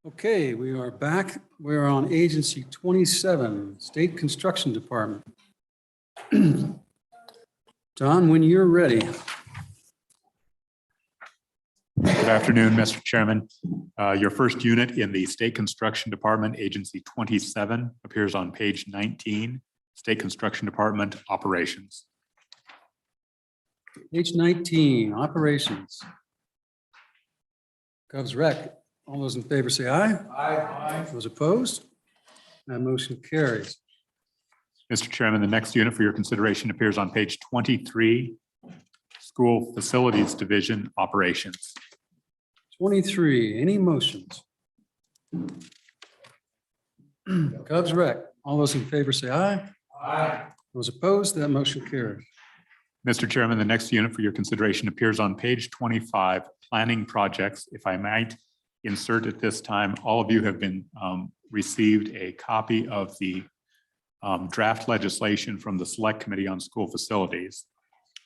Okay, we are back. We're on Agency 27, State Construction Department. Don, when you're ready. Good afternoon, Mr. Chairman. Your first unit in the State Construction Department, Agency 27, appears on page 19, State Construction Department Operations. Page 19, Operations. Cubs Rec. All those in favor say aye. Aye. Those opposed? That motion carries. Mr. Chairman, the next unit for your consideration appears on page 23, School Facilities Division Operations. 23, any motions? Cubs Rec. All those in favor say aye. Aye. Those opposed? That motion carries. Mr. Chairman, the next unit for your consideration appears on page 25, Planning Projects. If I might insert at this time, all of you have been received a copy of the draft legislation from the Select Committee on School Facilities.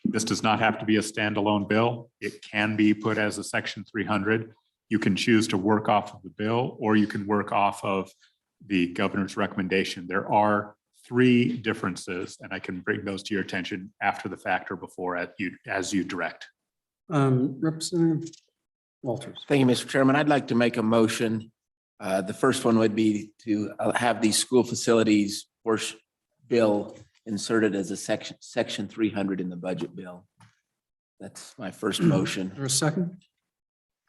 This does not have to be a standalone bill. It can be put as a Section 300. You can choose to work off of the bill, or you can work off of the governor's recommendation. There are 3 differences, and I can bring those to your attention after the fact or before as you direct. Representative Walters. Thank you, Mr. Chairman. I'd like to make a motion. The first one would be to have the school facilities portion bill inserted as a section 300 in the budget bill. That's my first motion. Is there a second?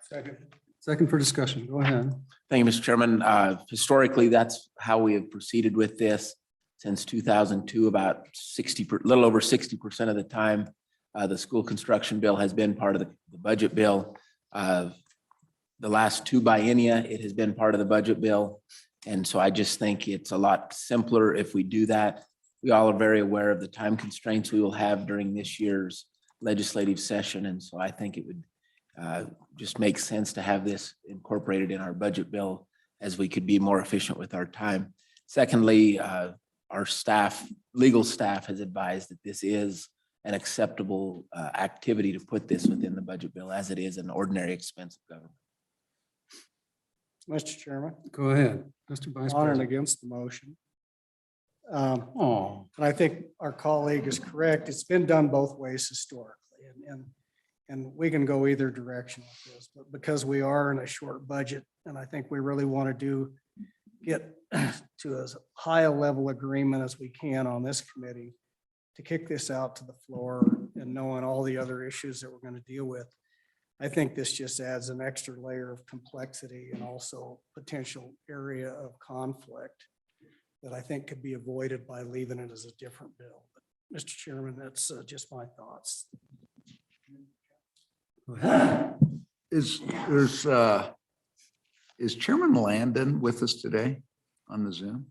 Second. Second for discussion. Go ahead. Thank you, Mr. Chairman. Historically, that's how we have proceeded with this since 2002. About little over 60% of the time, the school construction bill has been part of the budget bill. The last 2 biennia, it has been part of the budget bill. And so I just think it's a lot simpler if we do that. We all are very aware of the time constraints we will have during this year's legislative session. And so I think it would just make sense to have this incorporated in our budget bill as we could be more efficient with our time. Secondly, our staff, legal staff has advised that this is an acceptable activity to put this within the budget bill as it is an ordinary expense of government. Mr. Chairman, Go ahead. Mr. Vice on and President. against the motion. Oh, And I think our colleague is correct. It's been done both ways historically, and we can go either direction with this, but because we are in a short budget, and I think we really want to get to as high a level agreement as we can on this committee to kick this out to the floor, and knowing all the other issues that we're going to deal with. I think this just adds an extra layer of complexity and also potential area of conflict that I think could be avoided by leaving it as a different bill. But Mr. Chairman, that's just my thoughts. Is Chairman Landon with us today on the Zoom?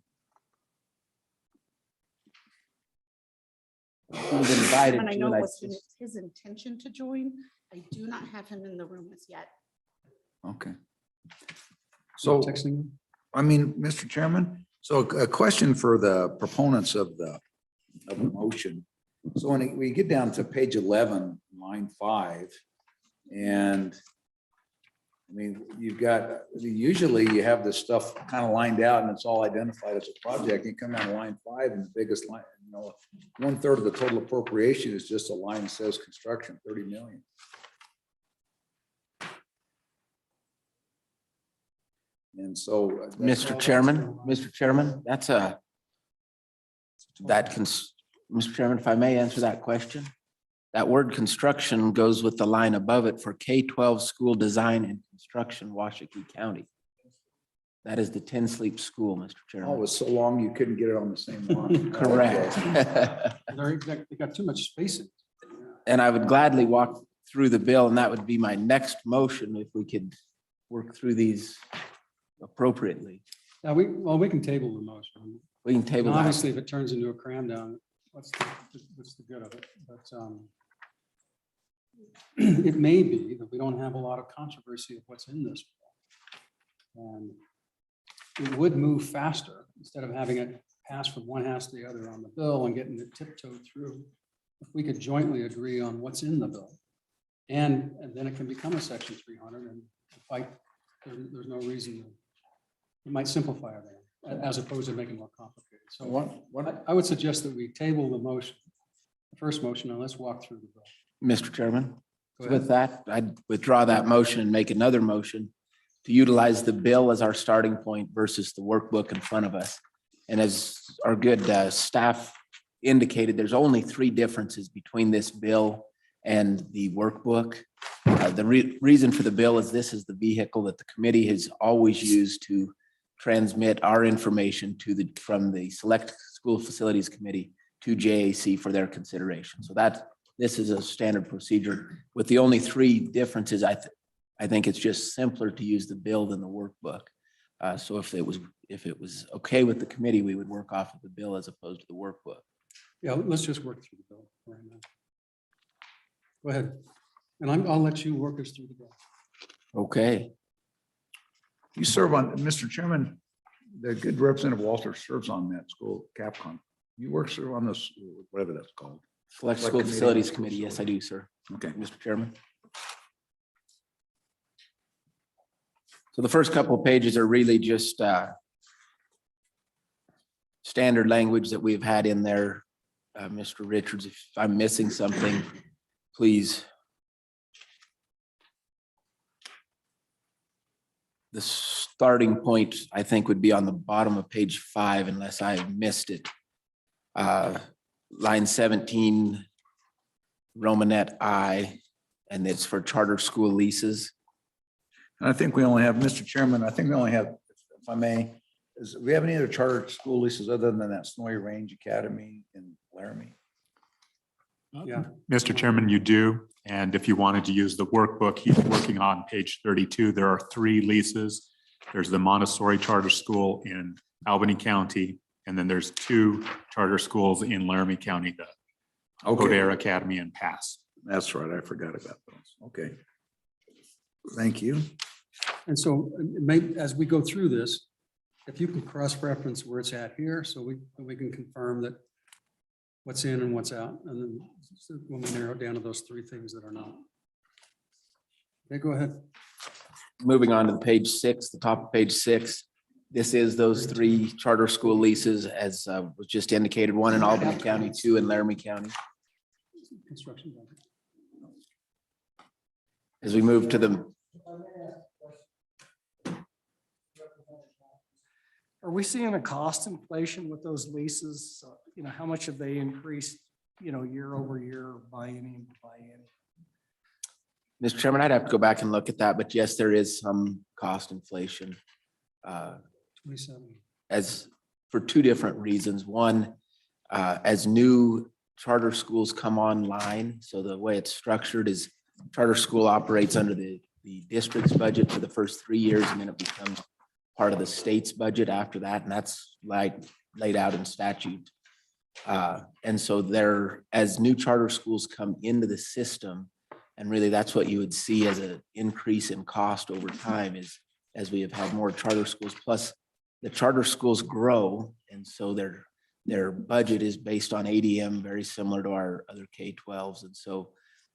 He's invited And I to, know and it I was just- his intention to join. I do not have him in the room as yet. Okay. so So, texting. I mean, Mr. Chairman, so a question for the proponents of the motion. So when we get down to page 11, line 5, and I mean, you've got, usually you have this stuff kind of lined out and it's all identified as a project. You come down to line 5 and the biggest line, 1/3 of the total appropriation is just a line that says construction, 30 million. And so. Mr. Chairman, Mr. Chairman, if I may answer that question. That word construction goes with the line above it for K-12 school design and construction, Washakie County. That is the 10 Sleep School, Mr. Oh, it Chairman. was so long you couldn't get it on the same line. Correct. They got too much space in it. And I would gladly walk through the bill, and that would be my next motion if we could work through these appropriately. Yeah, we can table the motion. We can And table that. obviously, if it turns into a cram down, what's the good of it? But it may be that we don't have a lot of controversy of what's in this bill. And it would move faster instead of having it pass from one house to the other on the bill and getting it tiptoed through. If we could jointly agree on what's in the bill, and then it can become a section 300 and fight. There's no reason It might simplify everything as opposed to making it more complicated. So One, I would suggest that we table the motion, the first motion, and let's walk through the bill. Mr. Chairman, Go with ahead. that, I'd withdraw that motion and make another motion to utilize the bill as our starting point versus the workbook in front of us. And as our good staff indicated, there's only three differences between this bill and the workbook. The reason for the bill is this is the vehicle that the committee has always used to transmit our information from the Select School Facilities Committee to JAC for their consideration. So this is a standard procedure. With the only three differences, I think it's just simpler to use the bill than the workbook. So if it was okay with the committee, we would work off of the bill as opposed to the workbook. Yeah, let's just work through the bill right now. Go ahead. And I'll let you work us through the bill. Okay. You serve on, Mr. Chairman, the good Representative Walter serves on that school CAPCON. You serve on this, whatever that's called. Select Select School Committee on Facilities School Committee. Yes, I do, sir. Okay. Mr. Chairman. So the first couple of pages are really just standard language that we've had in there. Mr. Richards, if I'm missing something, please. The starting point, I think, would be on the bottom of page 5, unless I missed it. Line 17, Romanet I, and it's for charter school leases. And I think we only have, Mr. Chairman, I think we only have, if I may, do we have any other charter school leases other than that Snowy Range Academy in Laramie? Yeah. Mr. Chairman, you do. And if you wanted to use the workbook, he's working on page 32. There are 3 leases. There's the Montessori Charter School in Albany County, and then there's 2 charter schools in Laramie County, the Okay. Codair Academy and Pass. That's right. I forgot about those. Okay. Thank you. And so as we go through this, if you can cross-reference where it's at here, so we can confirm that what's in and what's out, and then when we narrow it down to those 3 things that are not. Okay, go ahead. Moving on to page 6, the top of page 6. This is those 3 charter school leases, as was just indicated, 1 in Albany County, 2 in Laramie County. Construction budget. As we move to the, Are we seeing a cost inflation with those leases? How much have they increased, year over year, biennium to biennium? Mr. Chairman, I'd have to go back and look at that, but yes, there is some cost inflation. 27. As for 2 different reasons. One, as new charter schools come online, so the way it's structured is charter school operates under the district's budget for the first 3 years, and then it becomes part of the state's budget after that, and that's laid out in statute. And so as new charter schools come into the system, and really that's what you would see as an increase in cost over time is as we have had more charter schools, plus the charter schools grow, and so their budget is based on ADM, very similar to our other K-12s. And so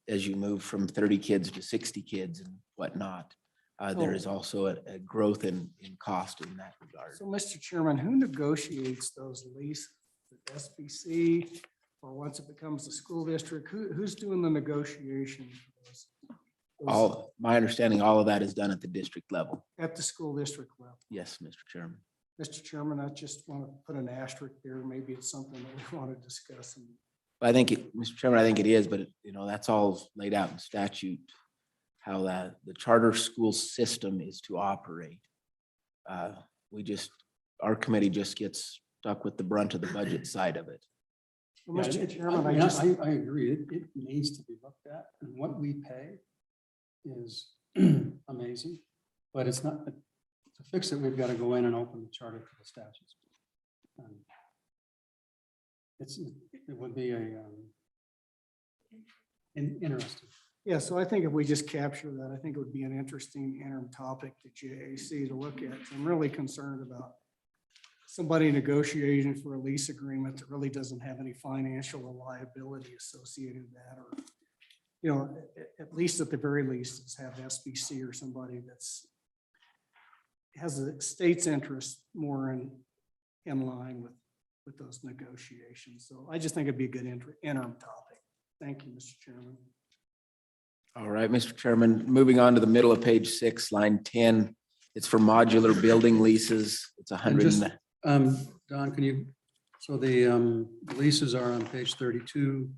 as you move from 30 kids to 60 kids and whatnot, there is also a growth in cost in that regard. So, Mr. Chairman, who negotiates those leases? The SBC, or once it becomes a school district, who's doing the negotiation? My understanding, all of that is done at the district level. At the school district level. Yes, Mr. Chairman. Mr. Chairman, I just want to put an asterisk there. Maybe it's something that we want to discuss. I think Mr. Chairman, I think it is, but that's all laid out in statute, how the charter school system is to operate. Our committee just gets stuck with the brunt of the budget side of it. Well, Yeah, Mr. Chairman, I agree. It needs to be looked at, and what we pay is amazing, but it's not, to fix it, we've got to go in and open the charter to the statutes. It would be interesting. Yeah, so I think if we just capture that, I think it would be an interesting interim topic to JAC to look at. I'm really concerned about somebody negotiating for a lease agreement that really doesn't have any financial liability associated with that, or, at least at the very least, is have SBC or somebody that's has the state's interest more in line with those negotiations. So I just think it'd be a good interim topic. Thank you, Mr. Chairman. All right, Mr. Chairman, moving on to the middle of page 6, line 10. It's for modular building leases. It's And 100. just, Don, can you, so the leases are on page 32,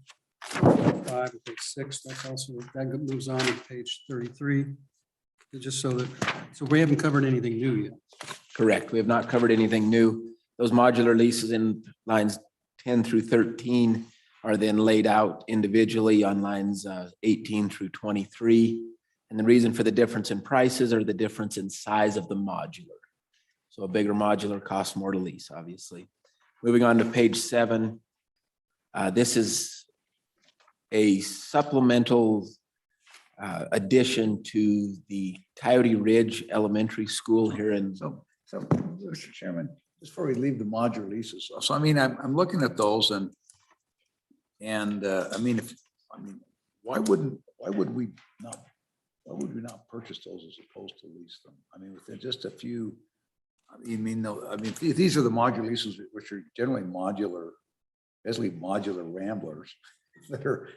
5, and page 6. That's also, that moves on to page 33. Just so that, so we haven't covered anything new yet. Correct. We have not covered anything new. Those modular leases in lines 10 through 13 are then laid out individually on lines 18 through 23. And the reason for the difference in prices are the difference in size of the modular. So a bigger modular costs more to lease, obviously. Moving on to page 7. This is a supplemental addition to the Coyote Ridge Elementary School here in. So, Mr. Chairman, just before we leave the modular leases, so I mean, I'm looking at those and I mean, why would we not purchase those as opposed to lease them? I mean, within just a few, these are the modular leases, which are generally modular, basically modular ramblers that are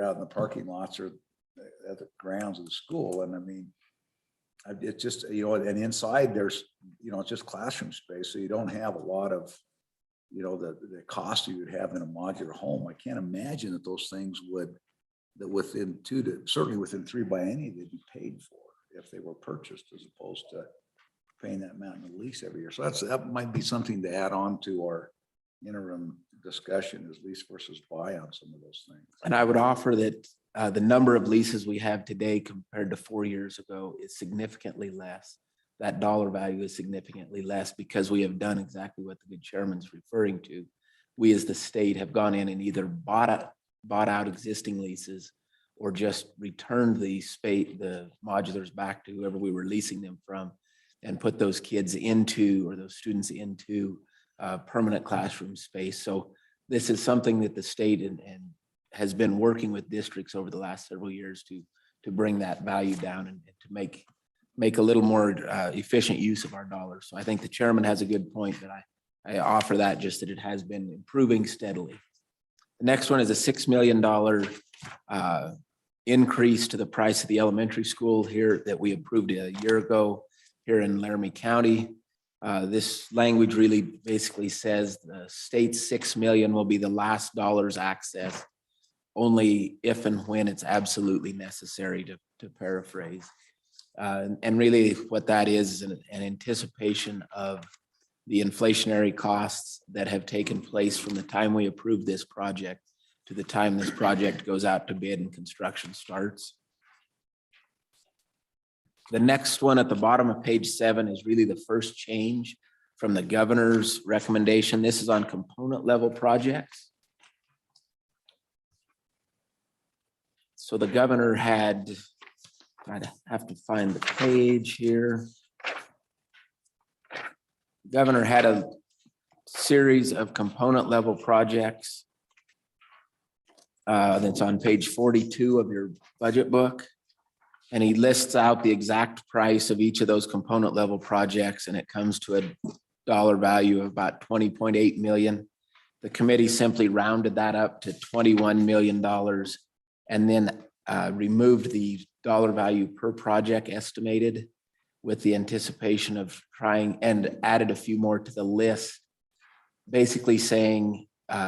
out in the parking lots or at the grounds of the school. And I mean, it's just, and inside there's, it's just classroom space. So you don't have a lot of, the cost you would have in a modular home. I can't imagine that those things that within certainly within 3 by any, they'd be paid for if they were purchased as opposed to paying that amount in a lease every year. So that might be something to add on to our interim discussion, is lease versus buy on some of those things. And I would offer that the number of leases we have today compared to 4 years ago is significantly less. That dollar value is significantly less because we have done exactly what the good chairman's referring to. We as the state have gone in and either bought out existing leases or just returned the modulars back to whoever we were leasing them from and put those kids into, or those students into permanent classroom space. So this is something that the state and has been working with districts over the last several years to bring that value down and to make a little more efficient use of our dollars. So I think the chairman has a good point that I offer that, just that it has been improving steadily. The next one is a $6 million increase to the price of the elementary school here that we approved a year ago here in Laramie County. This language really basically says the state's $6 million will be the last dollars accessed only if and when it's absolutely necessary, to paraphrase. And really what that is an anticipation of the inflationary costs that have taken place from the time we approved this project to the time this project goes out to bid and construction starts. The next one at the bottom of page 7 is really the first change from the governor's recommendation. This is on component level projects. So the governor had, I have to find the page here. Governor had a series of component level projects that's on page 42 of your budget book. And he lists out the exact price of each of those component level projects, and it comes to a dollar value of about $20.8 million. The committee simply rounded that up to $21 million and then removed the dollar value per project estimated with the anticipation of trying, and added a few more to the list, basically saying,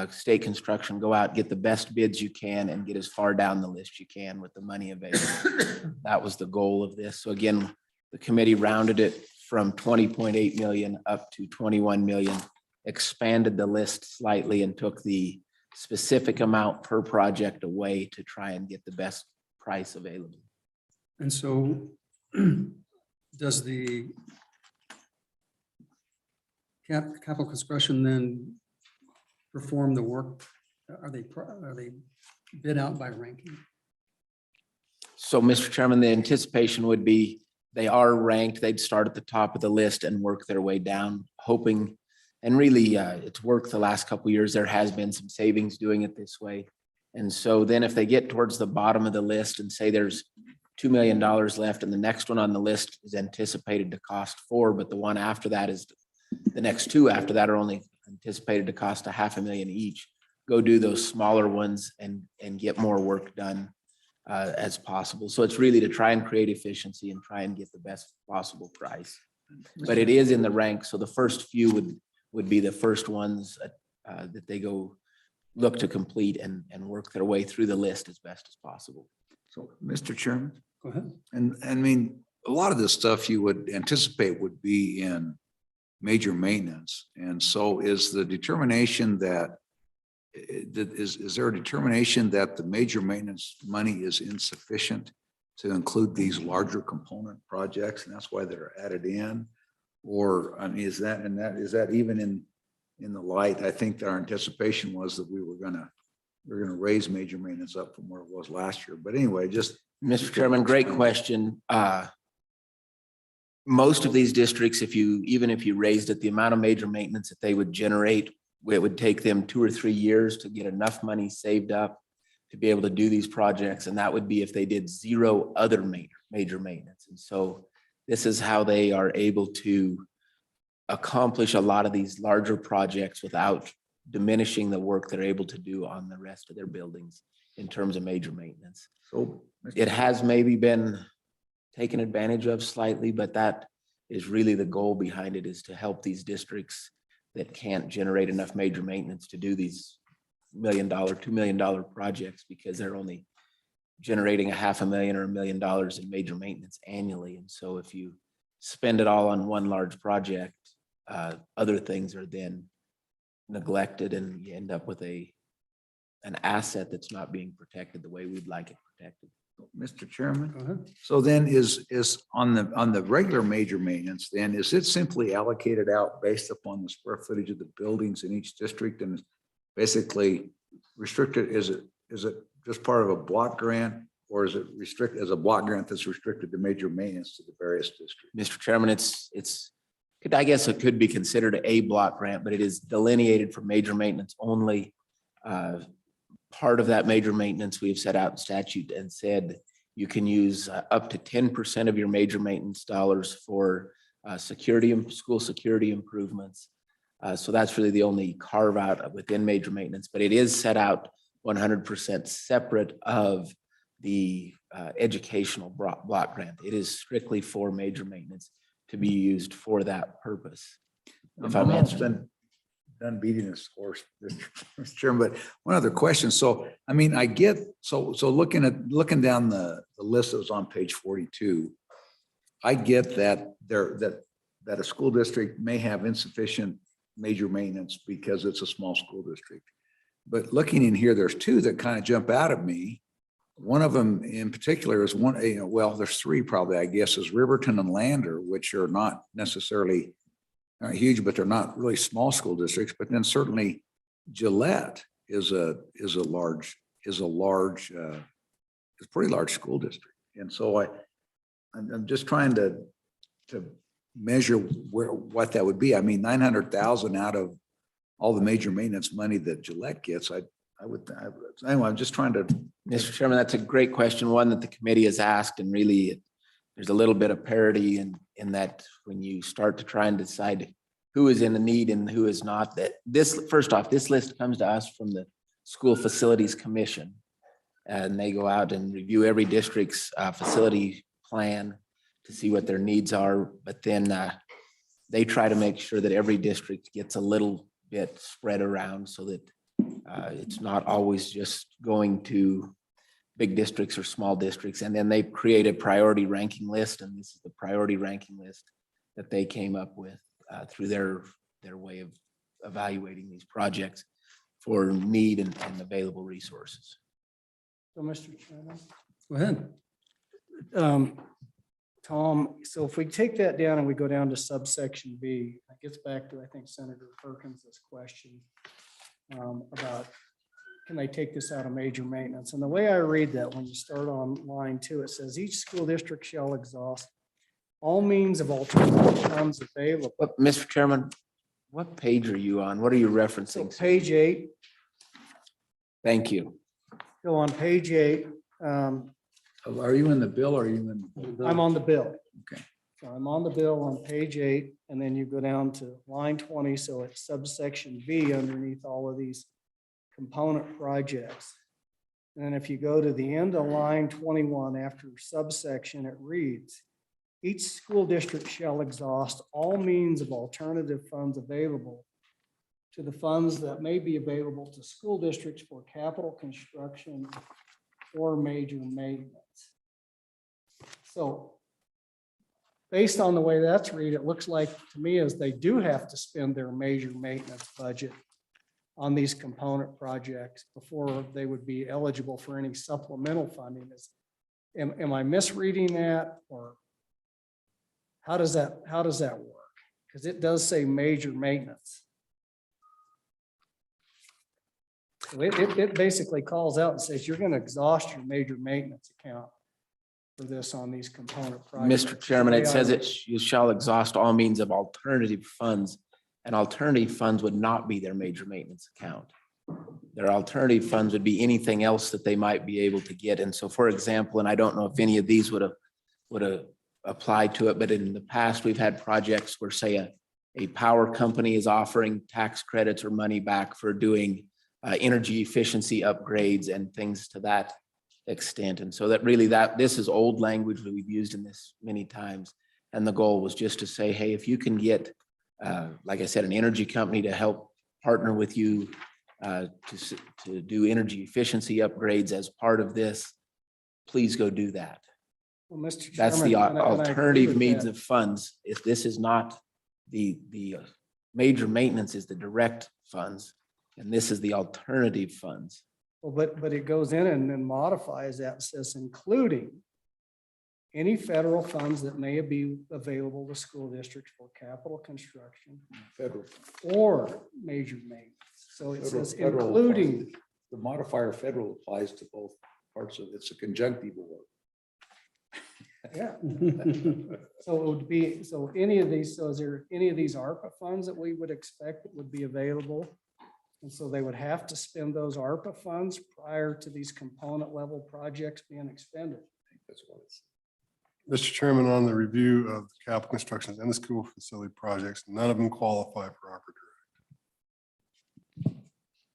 state construction, go out, get the best bids you can and get as far down the list you can with the money available. That was the goal of this. So again, the committee rounded it from 20.8 million up to 21 million, expanded the list slightly and took the specific amount per project away to try and get the best price available. And so does the capital construction then perform the work? Are they bid out by ranking? So, Mr. Chairman, the anticipation would be they are ranked. They'd start at the top of the list and work their way down, hoping, and really it's worked the last couple of years. There has been some savings doing it this way. And so then if they get towards the bottom of the list and say there's $2 million left, and the next one on the list is anticipated to cost 4, but the one after that is, the next two after that are only anticipated to cost $500,000 each. Go do those smaller ones and get more work done as possible. So it's really to try and create efficiency and try and get the best possible price. But it is in the rank, so the first few would be the first ones that they go look to complete and work their way through the list as best as possible. So, Mr. Chairman, Go ahead. and I mean, a lot of this stuff you would anticipate would be in major maintenance. And so is the determination that, is there a determination that the major maintenance money is insufficient to include these larger component projects, and that's why they're added in? Or, I mean, is that even in the light? I think that our anticipation was that we're gonna raise major maintenance up from where it was last year. But anyway, just. Mr. Chairman, great question. Most of these districts, even if you raised it, the amount of major maintenance that they would generate, it would take them 2 or 3 years to get enough money saved up to be able to do these projects. And that would be if they did 0 other major maintenance. And so this is how they are able to accomplish a lot of these larger projects without diminishing the work they're able to do on the rest of their buildings in terms of major maintenance. So It has maybe been taken advantage of slightly, but that is really the goal behind it, is to help these districts that can't generate enough major maintenance to do these $1 million, $2 million projects, because they're only generating $500,000 or $1 million in major maintenance annually. And so if you spend it all on one large project, other things are then neglected, and you end up with an asset that's not being protected the way we'd like it protected. Mr. Chairman, Go ahead. so then is on the regular major maintenance, then is it simply allocated out based upon the square footage of the buildings in each district, and is basically restricted? Is it just part of a block grant, or is it restricted as a block grant that's restricted to major maintenance to the various districts? Mr. Chairman, I guess it could be considered a block grant, but it is delineated for major maintenance only. Part of that major maintenance we've set out in statute and said you can use up to 10% of your major maintenance dollars for school security improvements. So that's really the only carve out within major maintenance, but it is set out 100% separate of the educational block grant. It is strictly for major maintenance to be used for that purpose. If I'm answering. Done beating this horse, Mr. Chairman, but one other question. So, I mean, I get, so looking down the list that was on page 42, I get that that a school district may have insufficient major maintenance because it's a small school district. But looking in here, there's 2 that kind of jump out at me. One of them in particular is well, there's 3 probably, I guess, is Riverton and Lander, which are not necessarily huge, but they're not really small school districts. But then certainly Gillette is a pretty large school district. And so I'm just trying to measure what that would be. I mean, 900,000 out of all the major maintenance money that Gillette gets, anyway, I'm just trying to. Mr. Chairman, that's a great question, one that the committee has asked, and really there's a little bit of parity in that when you start to try and decide who is in the need and who is not, that first off, this list comes to us from the School Facilities Commission, and they go out and review every district's facility plan to see what their needs are. But then they try to make sure that every district gets a little bit spread around so that it's not always just going to big districts or small districts. And then they create a priority ranking list, and this is the priority ranking list that they came up with through their way of evaluating these projects for need and available resources. So, Mr. Chairman. Go ahead. Tom, so if we take that down and we go down to subsection B, that gets back to, I think, Senator Perkins's question about can they take this out of major maintenance? And the way I read that, when you start on line 2, it says each school district shall exhaust all means of alternative funds available. But Mr. Chairman, what page are you on? What are you So referencing? page 8, Thank you. so on page 8, Are you in the bill or are you in? I'm on the bill. Okay. So I'm on the bill on page 8, and then you go down to line 20, so it's subsection B underneath all of these component projects. And then if you go to the end of line 21, after subsection, it reads, each school district shall exhaust all means of alternative funds available to the funds that may be available to school districts for capital construction or major maintenance. So based on the way that's read, it looks like to me as they do have to spend their major maintenance budget on these component projects before they would be eligible for any supplemental funding. Am I misreading that, or how does that work? Because it does say major maintenance. So it basically calls out and says you're going to exhaust your major maintenance account for this on these component projects. Mr. Chairman, it says you shall exhaust all means of alternative funds, and alternative funds would not be their major maintenance account. Their alternative funds would be anything else that they might be able to get. And so, for example, and I don't know if any of these would have applied to it, but in the past, we've had projects where, say, a power company is offering tax credits or money back for doing energy efficiency upgrades and things to that extent. And so that really this is old language that we've used in this many times. And the goal was just to say, hey, if you can get, like I said, an energy company to help partner with you to do energy efficiency upgrades as part of this, please go do that. Well, Mr. That's the Chairman, and I agree alternative with means that. of funds. If this is not the major maintenance is the direct funds, and this is the alternative funds. Well, but it goes in and then modifies that, and says including any federal funds that may be available to school districts for capital construction Federal. or major maintenance. So it says Federal including. The modifier federal applies to both parts of it. It's a conjunctival word. Yeah. So it would be, so any of these, so is there any of these ARPA funds that we would expect that would be available? And so they would have to spend those ARPA funds prior to these component level projects being expended. I think that's what it's. Mr. Chairman, on the review of the capital constructions and the school facility projects, none of them qualify for ARPA direct.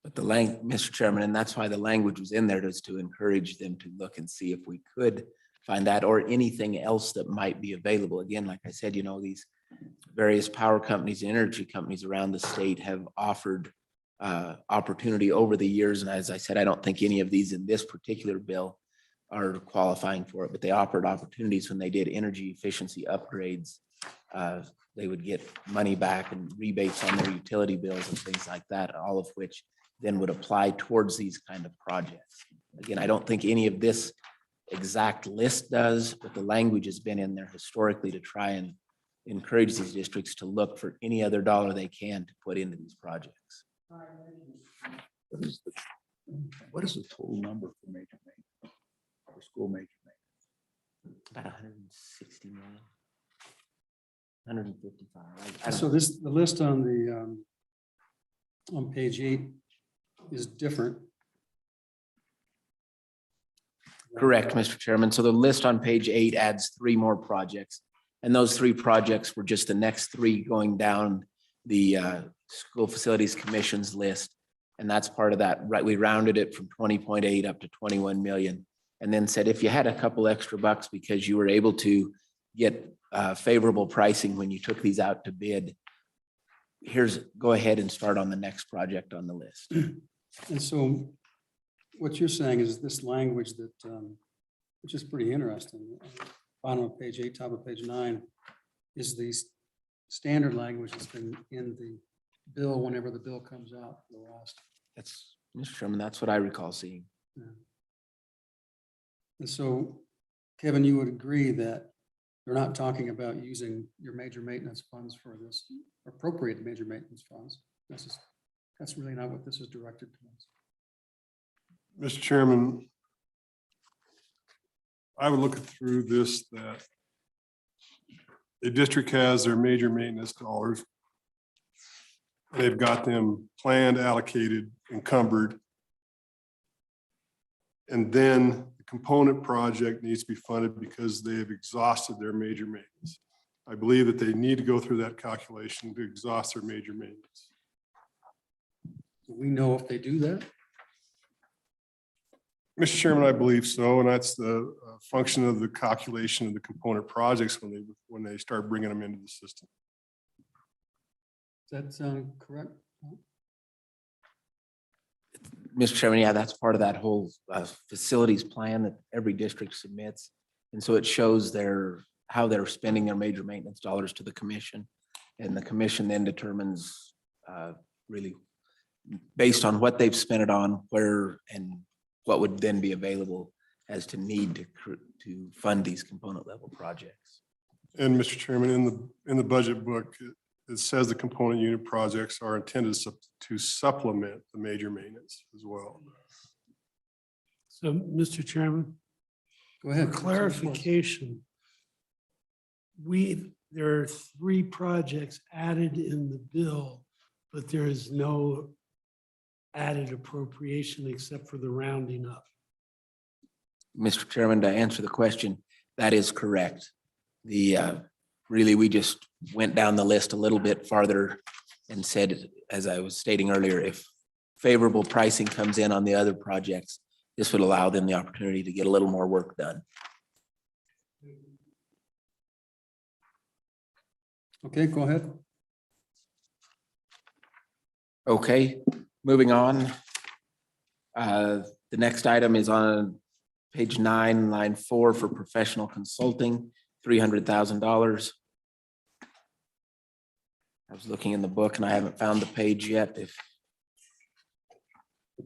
But Mr. Chairman, and that's why the language was in there, is to encourage them to look and see if we could find that or anything else that might be available. Again, like I said, these various power companies, and energy companies around the state have offered opportunity over the years. And as I said, I don't think any of these in this particular bill are qualifying for it, but they offered opportunities when they did energy efficiency upgrades. They would get money back and rebates on their utility bills and things like that, all of which then would apply towards these kind of projects. Again, I don't think any of this exact list does, but the language has been in there historically to try and encourage these districts to look for any other dollar they can to put into these projects. What is the total number for major maintenance? For school major maintenance? About 160 million. 155. I don't So know. the list on page 8 is different. Correct, Mr. Chairman. So the list on page 8 adds 3 more projects. And those 3 projects were just the next 3 going down the School Facilities Commission's list. And that's part of that, right? We rounded it from 20.8 up to 21 million. And then said, if you had a couple extra bucks because you were able to get favorable pricing when you took these out to bid, go ahead and start on the next project on the list. And so what you're saying is this language that, which is pretty interesting, bottom of page 8, top of page 9, is the standard language that's been in the bill whenever the bill comes out for the last. That's, Mr. Chairman, that's what I recall seeing. Yeah. And so, Kevin, you would agree that they're not talking about using your major maintenance funds for this, appropriate major maintenance funds. That's really not what this is directed towards. Mr. Chairman, I would look through this that the district has their major maintenance dollars. They've got them planned, allocated, encumbered. And then the component project needs to be funded because they have exhausted their major maintenance. I believe that they need to go through that calculation to exhaust their major maintenance. Do we know if they do that? Mr. Chairman, I believe so, and that's the function of the calculation of the component projects when they start bringing them into the system. Does that sound correct? Mr. Chairman, yeah, that's part of that whole facilities plan that every district submits. And so it shows how they're spending their major maintenance dollars to the commission. And the commission then determines really based on what they've spent it on, where and what would then be available as to need to fund these component level projects. And Mr. Chairman, in the budget book, it says the component unit projects are intended to supplement the major maintenance as well. So, Mr. Chairman, Go ahead. for clarification, there are 3 projects added in the bill, but there is no added appropriation except for the rounding up. Mr. Chairman, to answer the question, that is correct. Really, we just went down the list a little bit farther and said, as I was stating earlier, if favorable pricing comes in on the other projects, this would allow them the opportunity to get a little more work done. Okay, go ahead. Okay, moving on. The next item is on page 9, line 4 for professional consulting, $300,000. I was looking in the book and I haven't found the page yet. If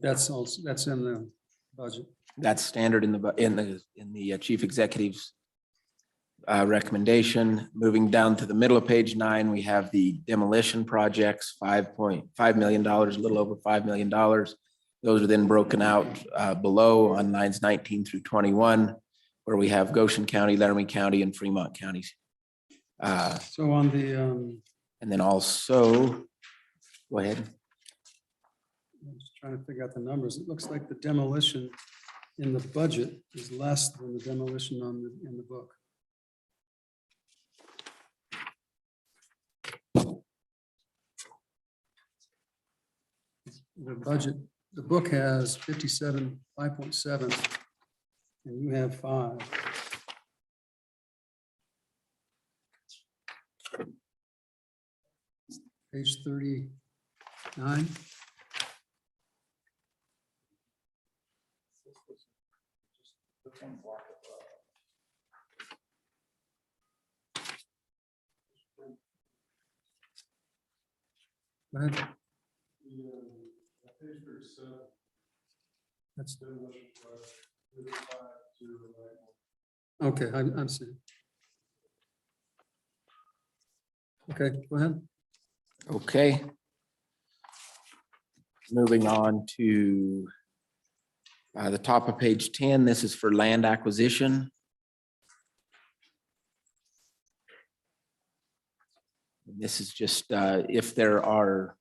That's also, that's in the budget. that's standard in the chief executive's recommendation. Moving down to the middle of page 9, we have the demolition projects, $5.5 million, a little over $5 million. Those are then broken out below on lines 19 through 21, where we have Goshen County, Laramie County, and Fremont counties. So on the, And then also, go ahead. I'm just trying to figure out the numbers. It looks like the demolition in the budget is less than the demolition in the book. The budget, the book has 5.7, and you have 5. Page 39. Go ahead. That's okay. I'm seeing. Okay, go ahead. Okay. Moving on to the top of page 10, this is for land acquisition. This is just if there are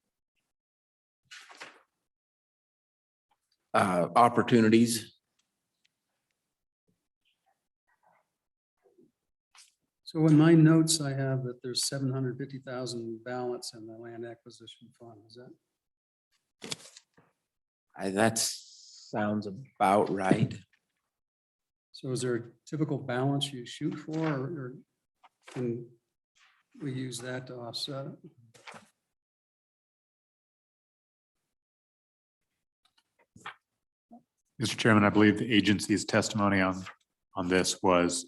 opportunities. So in my notes, I have that there's 750,000 balance in the land acquisition fund. Is that? That sounds about right. So is there a typical balance you shoot for, or can we use that to offset it? Mr. Chairman, I believe the agency's testimony on this was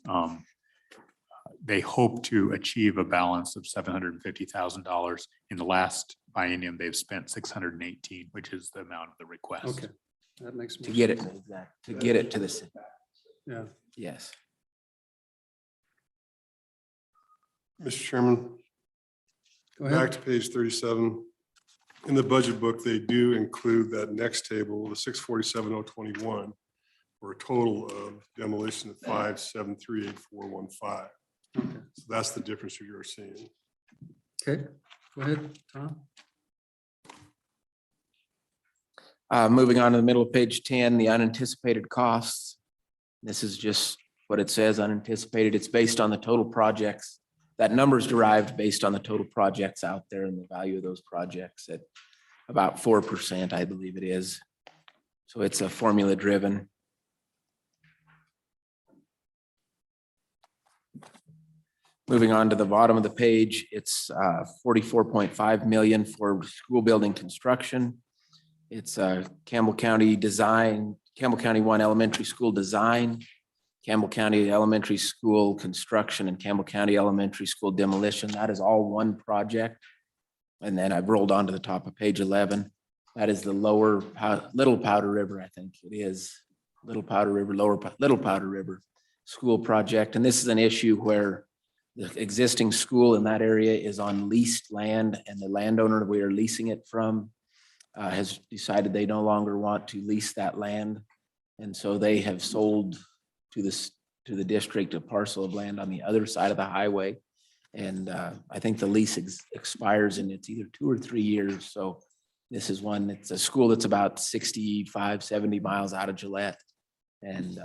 they hope to achieve a balance of $750,000. In the last biennium, they've spent 618, which is the amount of the request. Okay, that makes To more get it, sense. to get it to the city. Yeah. Yes. Mr. Chairman, Go back ahead. to page 37. In the budget book, they do include that next table, the 647,021, for a total of demolition of 5738415. Okay. So that's the difference you're seeing. Okay, go ahead, Tom. Moving on to the middle of page 10, the unanticipated costs. This is just what it says, unanticipated. It's based on the total projects. That number is derived based on the total projects out there and the value of those projects at about 4%, I believe it is. So it's a formula driven. Moving on to the bottom of the page, it's 44.5 million for school building construction. It's Campbell County design, Campbell County 1 elementary school design, Campbell County elementary school construction, and Campbell County elementary school demolition. That is all one project. And then I've rolled on to the top of page 11. That is the Little Powder River, I think it is. Little Powder River, Little Powder River school project. And this is an issue where the existing school in that area is on leased land, and the landowner we are leasing it from has decided they no longer want to lease that land. And so they have sold to the district a parcel of land on the other side of the highway. And I think the lease expires in it's either 2 or 3 years. So this is one, it's a school that's about 65, 70 miles out of Gillette. And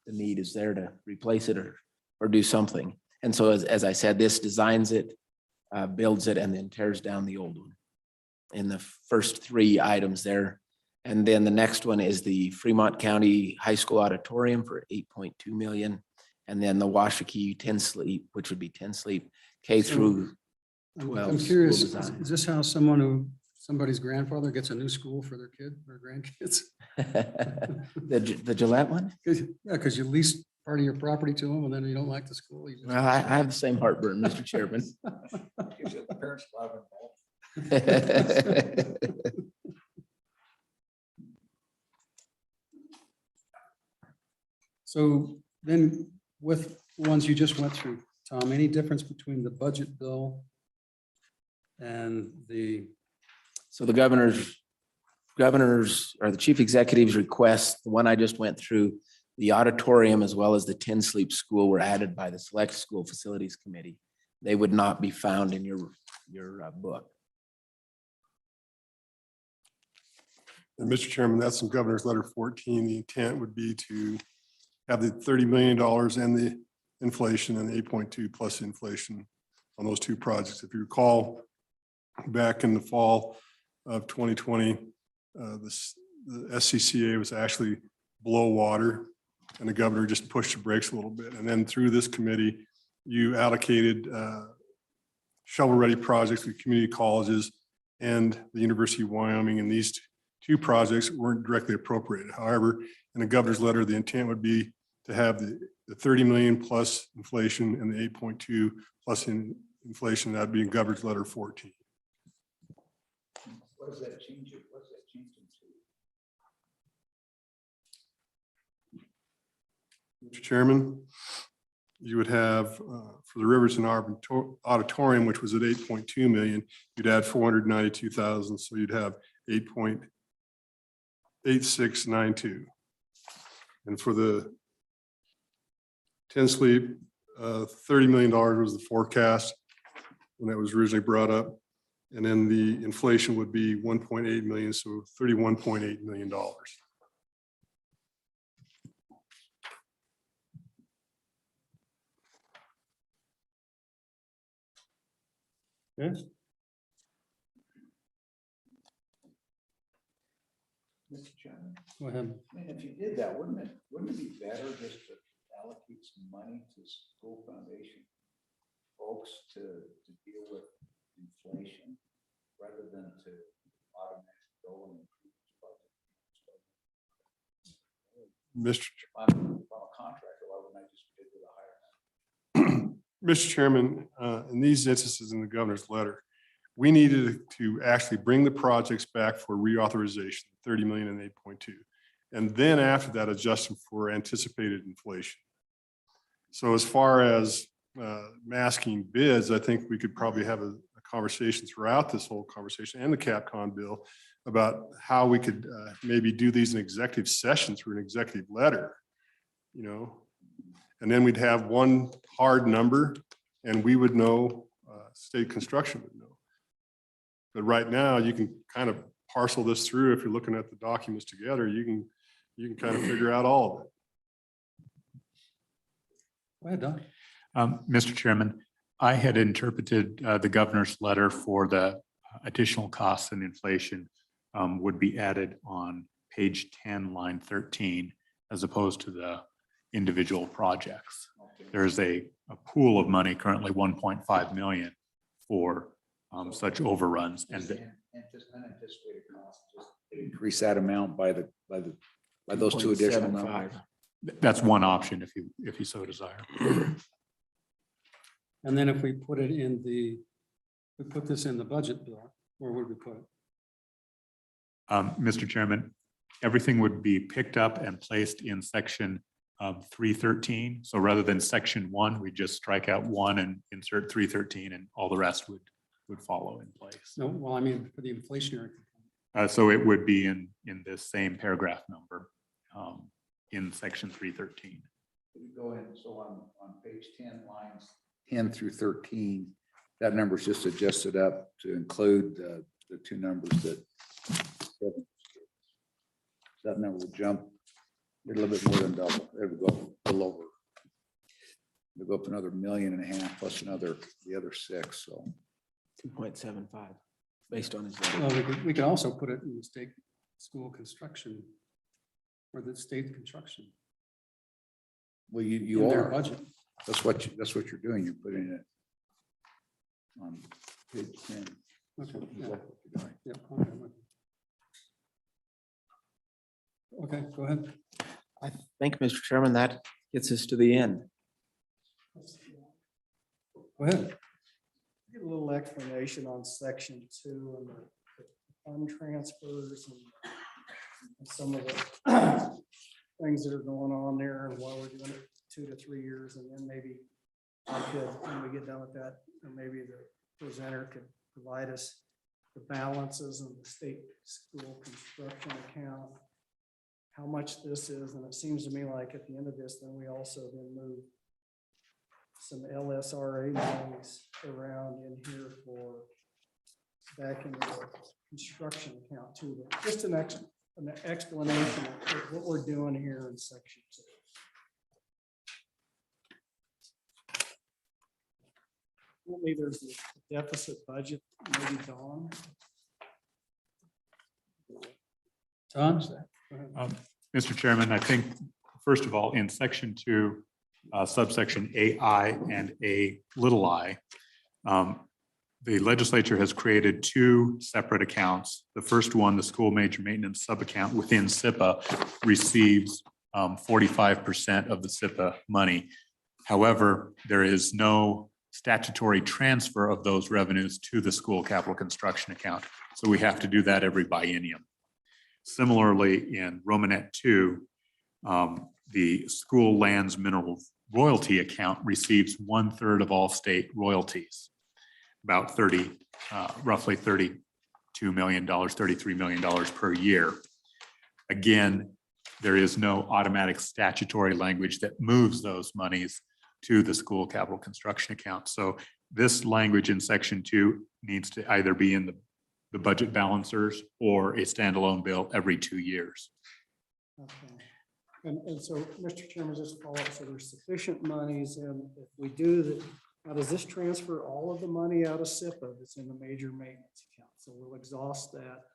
the need is there to replace it or do something. And so as I said, this designs it, builds it, and then tears down the old one in the first 3 items there. And then the next one is the Fremont County High School Auditorium for 8.2 million. And then the Washakie 10 Sleep, which would be 10 Sleep K through 12. I'm school curious, design. is this how somebody's grandfather gets a new school for their kid or grandkids? The Gillette one? Yeah, because you lease part of your property to them and then you don't like the school. You just- Well, I have the same heartburn, Mr. Chairman. Gives the parents a lot of involvement. So then with the ones you just went through, Tom, any difference between the budget bill and the, So the governor's or the chief executive's request, the one I just went through, the auditorium as well as the 10 Sleep School were added by the Select School Facilities Committee. They would not be found in your book. And Mr. Chairman, that's in Governor's Letter 14. The intent would be to have the $30 million and the inflation and the 8.2 plus inflation on those 2 projects. If you recall, back in the fall of 2020, the SCCA was actually below water, and the governor just pushed the brakes a little bit. And then through this committee, you allocated shovel-ready projects with community colleges and the University of Wyoming, and these 2 projects weren't directly appropriated. However, in the governor's letter, the intent would be to have the 30 million plus inflation and the 8.2 plus inflation. That'd be in governor's letter 14. What does that change it? What's that change it to? Mr. Chairman, you would have for the Riverton Auditorium, which was at 8.2 million, you'd add 492,000. So you'd have 8.8692. And for the 10 Sleep, $30 million was the forecast when that was originally brought up. And then the inflation would be 1.8 million, so $31.8 million. Yes. Mr. Chairman, go ahead. I mean, if you did that, wouldn't it be better just to allocate some money to school foundation folks to deal with inflation rather than to automatically go and improve this budget? Mr. I'm a contractor, why wouldn't I just bid with a higher number? Mr. Chairman, in these instances in the governor's letter, we needed to actually bring the projects back for reauthorization, 30 million and 8.2. And then after that, adjust them for anticipated inflation. So as far as masking bids, I think we could probably have a conversation throughout this whole conversation and the CapCon bill about how we could maybe do these in executive session through an executive letter, you know, and then we'd have one hard number and we would know, state construction would know. But right now you can kind of parcel this through. If you're looking at the documents together, you can kind of figure out all of it. Go ahead, Don. Mr. Chairman, I had interpreted the governor's letter for the additional costs and inflation would be added on page 10, line 13, as opposed to the individual projects. There's a pool of money, currently 1.5 million for such overruns. And Just unanticipated costs, just increase that amount by those two additional numbers. 0.75. that's one option if you so desire. And then if we put it in we put this in the budget bill, where would we put it? Mr. Chairman, everything would be picked up and placed in section 313. So rather than section 1, we just strike out 1 and insert 313, and all the rest would follow in place. No, well, I mean, for the inflationary component. So it would be in this same paragraph number in section 313. Go in, so on page 10, lines 10 through 13, that number's just adjusted up to include the two numbers that that number will jump a little bit more than double. It will go a little over. It'll go up another 1.5 million plus the other 6. So 2.75 based on his. Well, we could also put it in the state school construction or the state construction. well, you in their are. budget. That's what you're doing. You're putting it on page 10. Okay, Is yeah, that what you're doing? yeah, okay, I'm with you. Okay, go ahead. I think, Mr. Chairman, that gets us to the end. Go ahead. Give a little explanation on section 2 and the fund transfers and some of the things that are going on there and why we're doing it 2 to 3 years. And then maybe I could, when we get done with that, and maybe the presenter could provide us the balances of the state school construction account, how much this is. And it seems to me like at the end of this, then we also then move some LSRA monies around in here for back into the construction account too. But just an explanation of what we're doing here in section 2. Currently, there's a deficit budget, maybe Dawn. Don? Mr. Chairman, I think, first of all, in section 2, subsection AI and A little I, the legislature has created 2 separate accounts. The first one, the school major maintenance subaccount within SIPA, receives 45% of the SIPA money. However, there is no statutory transfer of those revenues to the school capital construction account. So we have to do that every biennium. Similarly, in Romanet 2, the school lands mineral royalty account receives 1/3 of all state royalties, about roughly $32 million, $33 million per year. Again, there is no automatic statutory language that moves those monies to the school capital construction account. So this language in section 2 needs to either be in the budget balancers or a standalone bill every 2 years. Okay. And so, Mr. Chairman, just follow up, so there's sufficient monies, and if we do that, now does this transfer all of the money out of SIPA that's in the major maintenance account? So we'll exhaust that.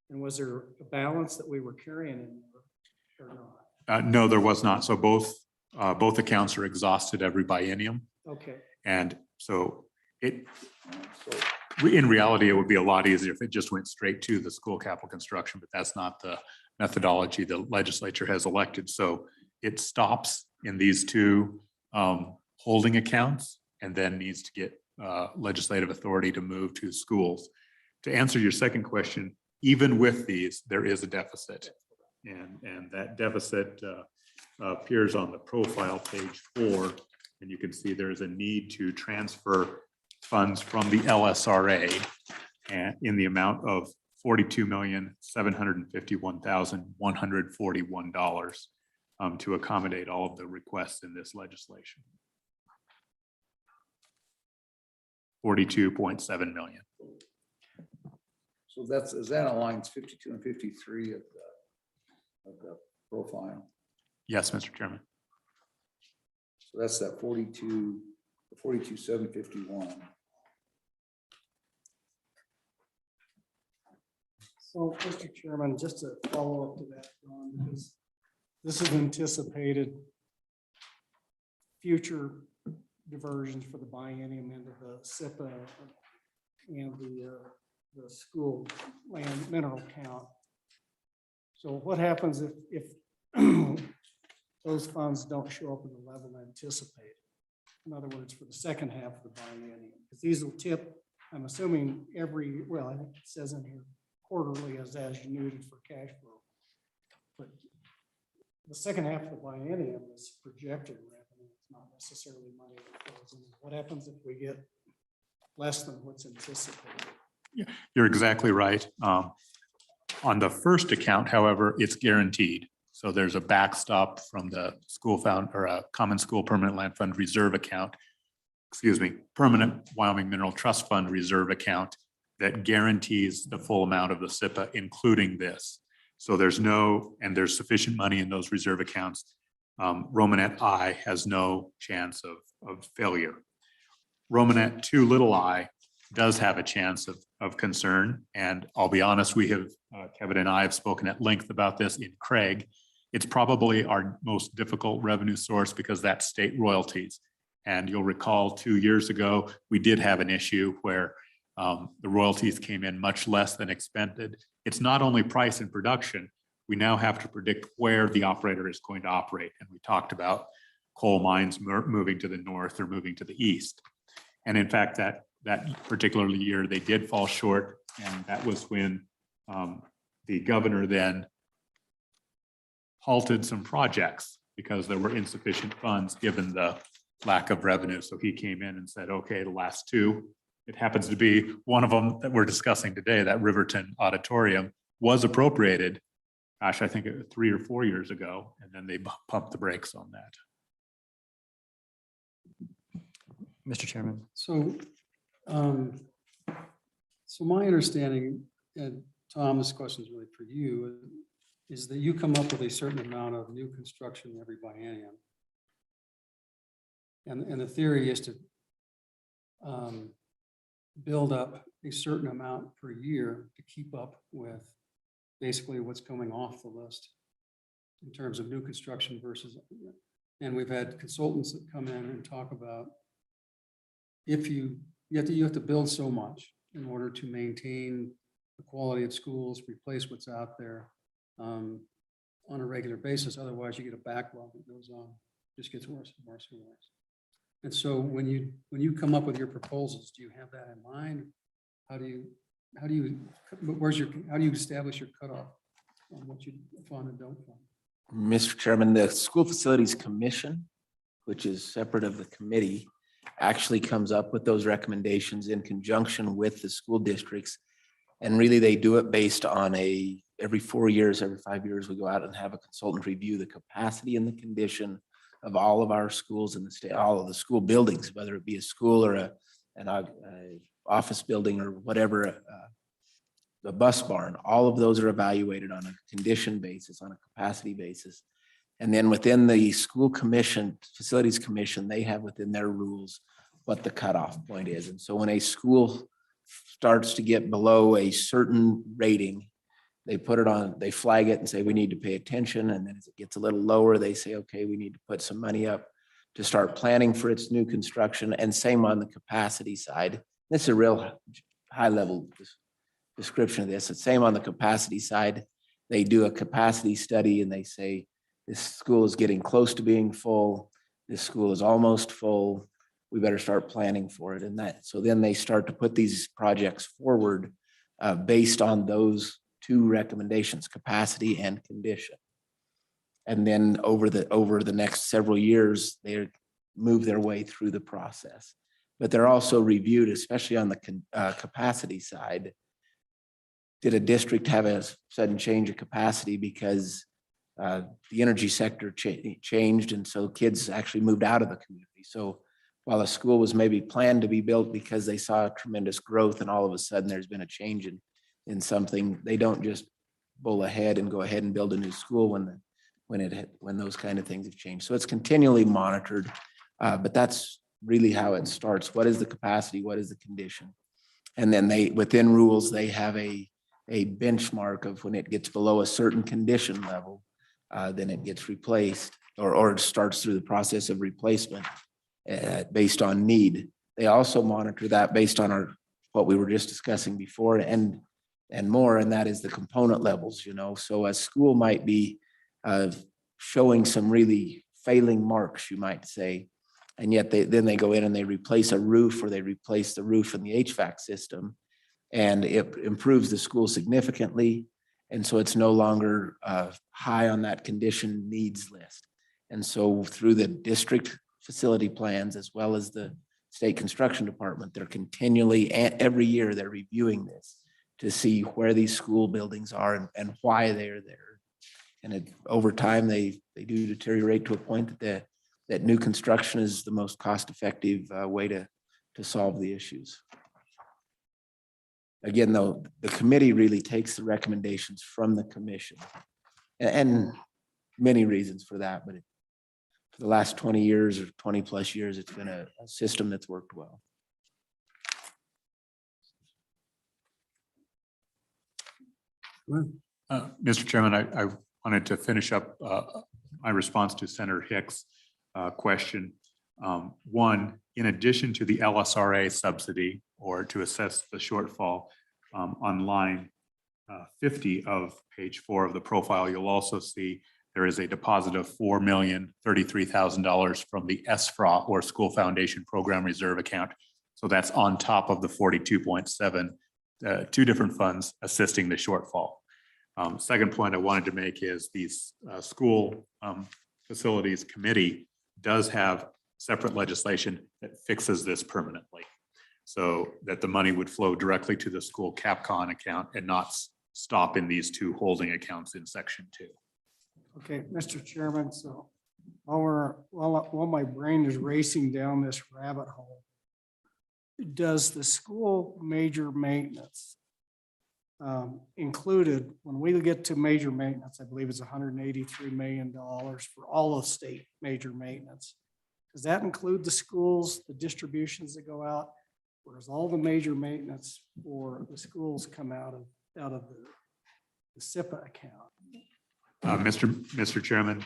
And was there a balance that we were carrying in there or not? No, there was not. So both accounts are exhausted every biennium. Okay, And so in reality, it would be a lot easier if it just went straight to the school capital construction, but that's not the methodology the legislature has elected. So it stops in these 2 holding accounts and then needs to get legislative authority to move to schools. To answer your second question, even with these, there is a deficit. And that deficit appears on the profile page 4. And you can see there's a need to transfer funds from the LSRA and in the amount of $42,751,141 to accommodate all of the requests in this legislation. 42.7 million. So is that on lines 52 and 53 of the profile? Yes, Mr. Chairman. So that's that 42,751. So, Mr. Chairman, just to follow up to that, Ron, because this is anticipated future diversions for the biennium into the SIPA and the school land mineral count. So what happens if those funds don't show up in the level anticipated? In other words, for the second half of the biennium, because these will tip, I'm assuming well, I think it says in here quarterly as you needed for cash flow. But the second half of the biennium is projected revenue. It's not necessarily money that flows in. What happens if we get less than what's anticipated? You're exactly right. On the first account, however, it's guaranteed. So there's a backstop from the school fund or a common school permanent land fund reserve account, permanent Wyoming Mineral Trust Fund reserve account that guarantees the full amount of the SIPA, including this. So there's sufficient money in those reserve accounts. Romanet I has no chance of failure. Romanet 2 little I does have a chance of concern. And I'll be honest, Kevin and I have spoken at length about this in Craig. It's probably our most difficult revenue source because that's state royalties. And you'll recall 2 years ago, we did have an issue where the royalties came in much less than expended. It's not only price and production, we now have to predict where the operator is going to operate. And we talked about coal mines moving to the north or moving to the east. And in fact, that particular year, they did fall short. And that was when the governor then halted some projects because there were insufficient funds given the lack of revenue. So he came in and said, okay, the last two, it happens to be one of them that we're discussing today, that Riverton Auditorium was appropriated, gosh, I think 3 or 4 years ago, and then they pumped the brakes on that. Mr. Chairman. So my understanding, and Tom, this question is really for you, is that you come up with a certain amount of new construction every biennium. And the theory is to build up a certain amount per year to keep up with basically what's coming off the list in terms of new construction versus, and we've had consultants that come in and talk about if you have to build so much in order to maintain the quality of schools, replace what's out there on a regular basis. Otherwise, you get a backlog that goes on, just gets worse and worse and worse. And so when you come up with your proposals, do you have that in mind? How do you establish your cutoff on what you fund and don't fund? Mr. Chairman, the School Facilities Commission, which is separate of the committee, actually comes up with those recommendations in conjunction with the school districts. And really, they do it based on every 4 years, every 5 years, we go out and have a consultant review the capacity and the condition of all of our schools in the state, all of the school buildings, whether it be a school or an office building or whatever, the bus barn, all of those are evaluated on a condition basis, on a capacity basis. And then within the school commission, facilities commission, they have within their rules what the cutoff point is. And so when a school starts to get below a certain rating, they put it on, they flag it and say, we need to pay attention. And then as it gets a little lower, they say, okay, we need to put some money up to start planning for its new construction. And same on the capacity side. This is a real high level description of this. It's same on the capacity side. They do a capacity study and they say, this school is getting close to being full. This school is almost full. We better start planning for it. And that, so then they start to put these projects forward based on those two recommendations, capacity and condition. And then over the next several years, they move their way through the process. But they're also reviewed, especially on the capacity side. Did a district have a sudden change of capacity because the energy sector changed, and so kids actually moved out of the community? So while a school was maybe planned to be built because they saw tremendous growth, and all of a sudden there's been a change in something, they don't just bull ahead and go ahead and build a new school when those kind of things have changed. So it's continually monitored. But that's really how it starts. What is the capacity? What is the condition? And then they, within rules, they have a benchmark of when it gets below a certain condition level, then it gets replaced or it starts through the process of replacement based on need. They also monitor that based on what we were just discussing before and more, and that is the component levels, you know. So a school might be showing some really failing marks, you might say, and yet then they go in and they replace a roof or they replace the roof in the HVAC system, and it improves the school significantly. And so it's no longer high on that condition needs list. And so through the district facility plans, as well as the state construction department, they're continually, every year, they're reviewing this to see where these school buildings are and why they're there. And over time, they do deteriorate to a point that new construction is the most cost-effective way to solve the issues. Again, though, the committee really takes the recommendations from the commission, and many reasons for that, but for the last 20 years or 20 plus years, it's been a system that's worked well. Mr. Chairman, I wanted to finish up my response to Senator Hicks' question. One, in addition to the LSRA subsidy or to assess the shortfall, on line 50 of page 4 of the profile, you'll also see there is a deposit of $4,033,000 from the SFRA or School Foundation Program Reserve Account. So that's on top of the 42.7, two different funds assisting the shortfall. Second point I wanted to make is these school facilities committee does have separate legislation that fixes this permanently, so that the money would flow directly to the school CapCon account and not stop in these two holding accounts in section 2. Okay, Mr. Chairman, so while my brain is racing down this rabbit hole, does the school major maintenance included, when we get to major maintenance, I believe it's $183 million for all of state major maintenance. Does that include the schools, the distributions that go out? Or does all the major maintenance for the schools come out of the SIPA account? Mr. Chairman,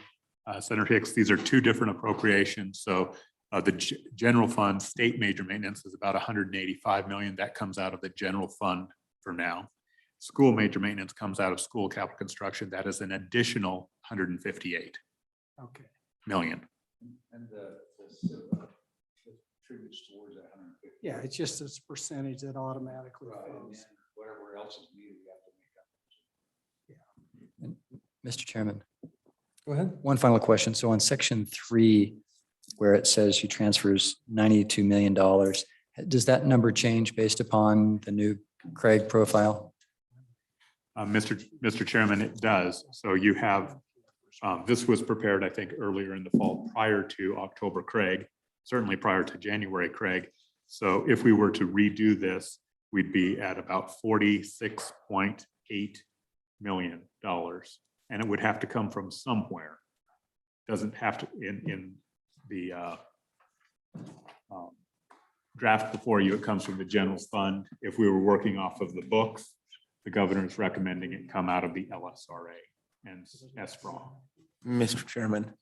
Senator Hicks, these are two different appropriations. So the general fund state major maintenance is about $185 million. That comes out of the general fund for now. School major maintenance comes out of school capital construction. That is an additional $158 million. And the SIPA contributes towards that 150. Yeah, it's just this percentage that automatically goes. Whatever else is needed, we have to make up. Mr. Chairman, Go ahead. one final question. So on section 3, where it says she transfers $92 million, does that number change based upon the new Craig profile? Mr. Chairman, it does. So you have, this was prepared, I think, earlier in the fall, prior to October Craig, certainly prior to January Craig. So if we were to redo this, we'd be at about $46.8 million. And it would have to come from somewhere. Doesn't have to, in the draft before you, it comes from the general fund. If we were working off of the books, the governor's recommending it come out of the LSRA and SFRA. Mr. Chairman,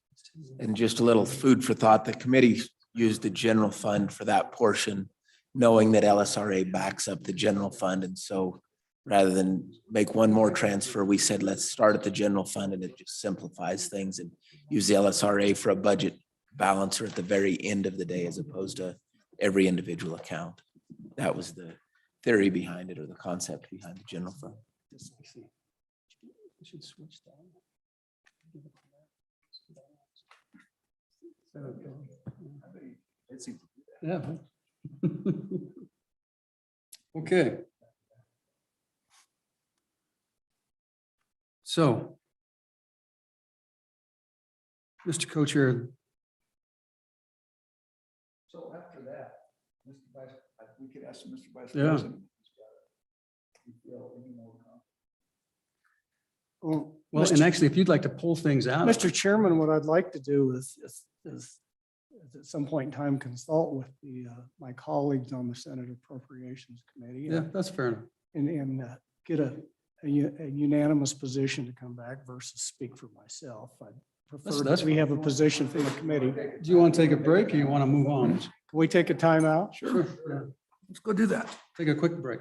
and just a little food for thought, the committee used the general fund for that portion, knowing that LSRA backs up the general fund. And so rather than make one more transfer, we said, let's start at the general fund, and it just simplifies things, and use the LSRA for a budget balancer at the very end of the day, as opposed to every individual account. That was the theory behind it, or the concept behind the general fund. Should switch that. Yeah. Okay. So, Mr. Co-Chair, So after that, Mr. Vice, we could ask Mr. Vice Yeah. President. if you feel any more confident. well, and actually, if you'd like to pull things out. Mr. Chairman, what I'd like to do is at some point in time, consult with my colleagues on the Senate Appropriations Committee. Yeah, that's fair enough. And get a unanimous position to come back versus speak for myself. I prefer that's that we have a position from the committee. Do you want to take a break or you want to move on? Can we take a timeout? Sure. Yeah. Let's go do that. Take a quick break.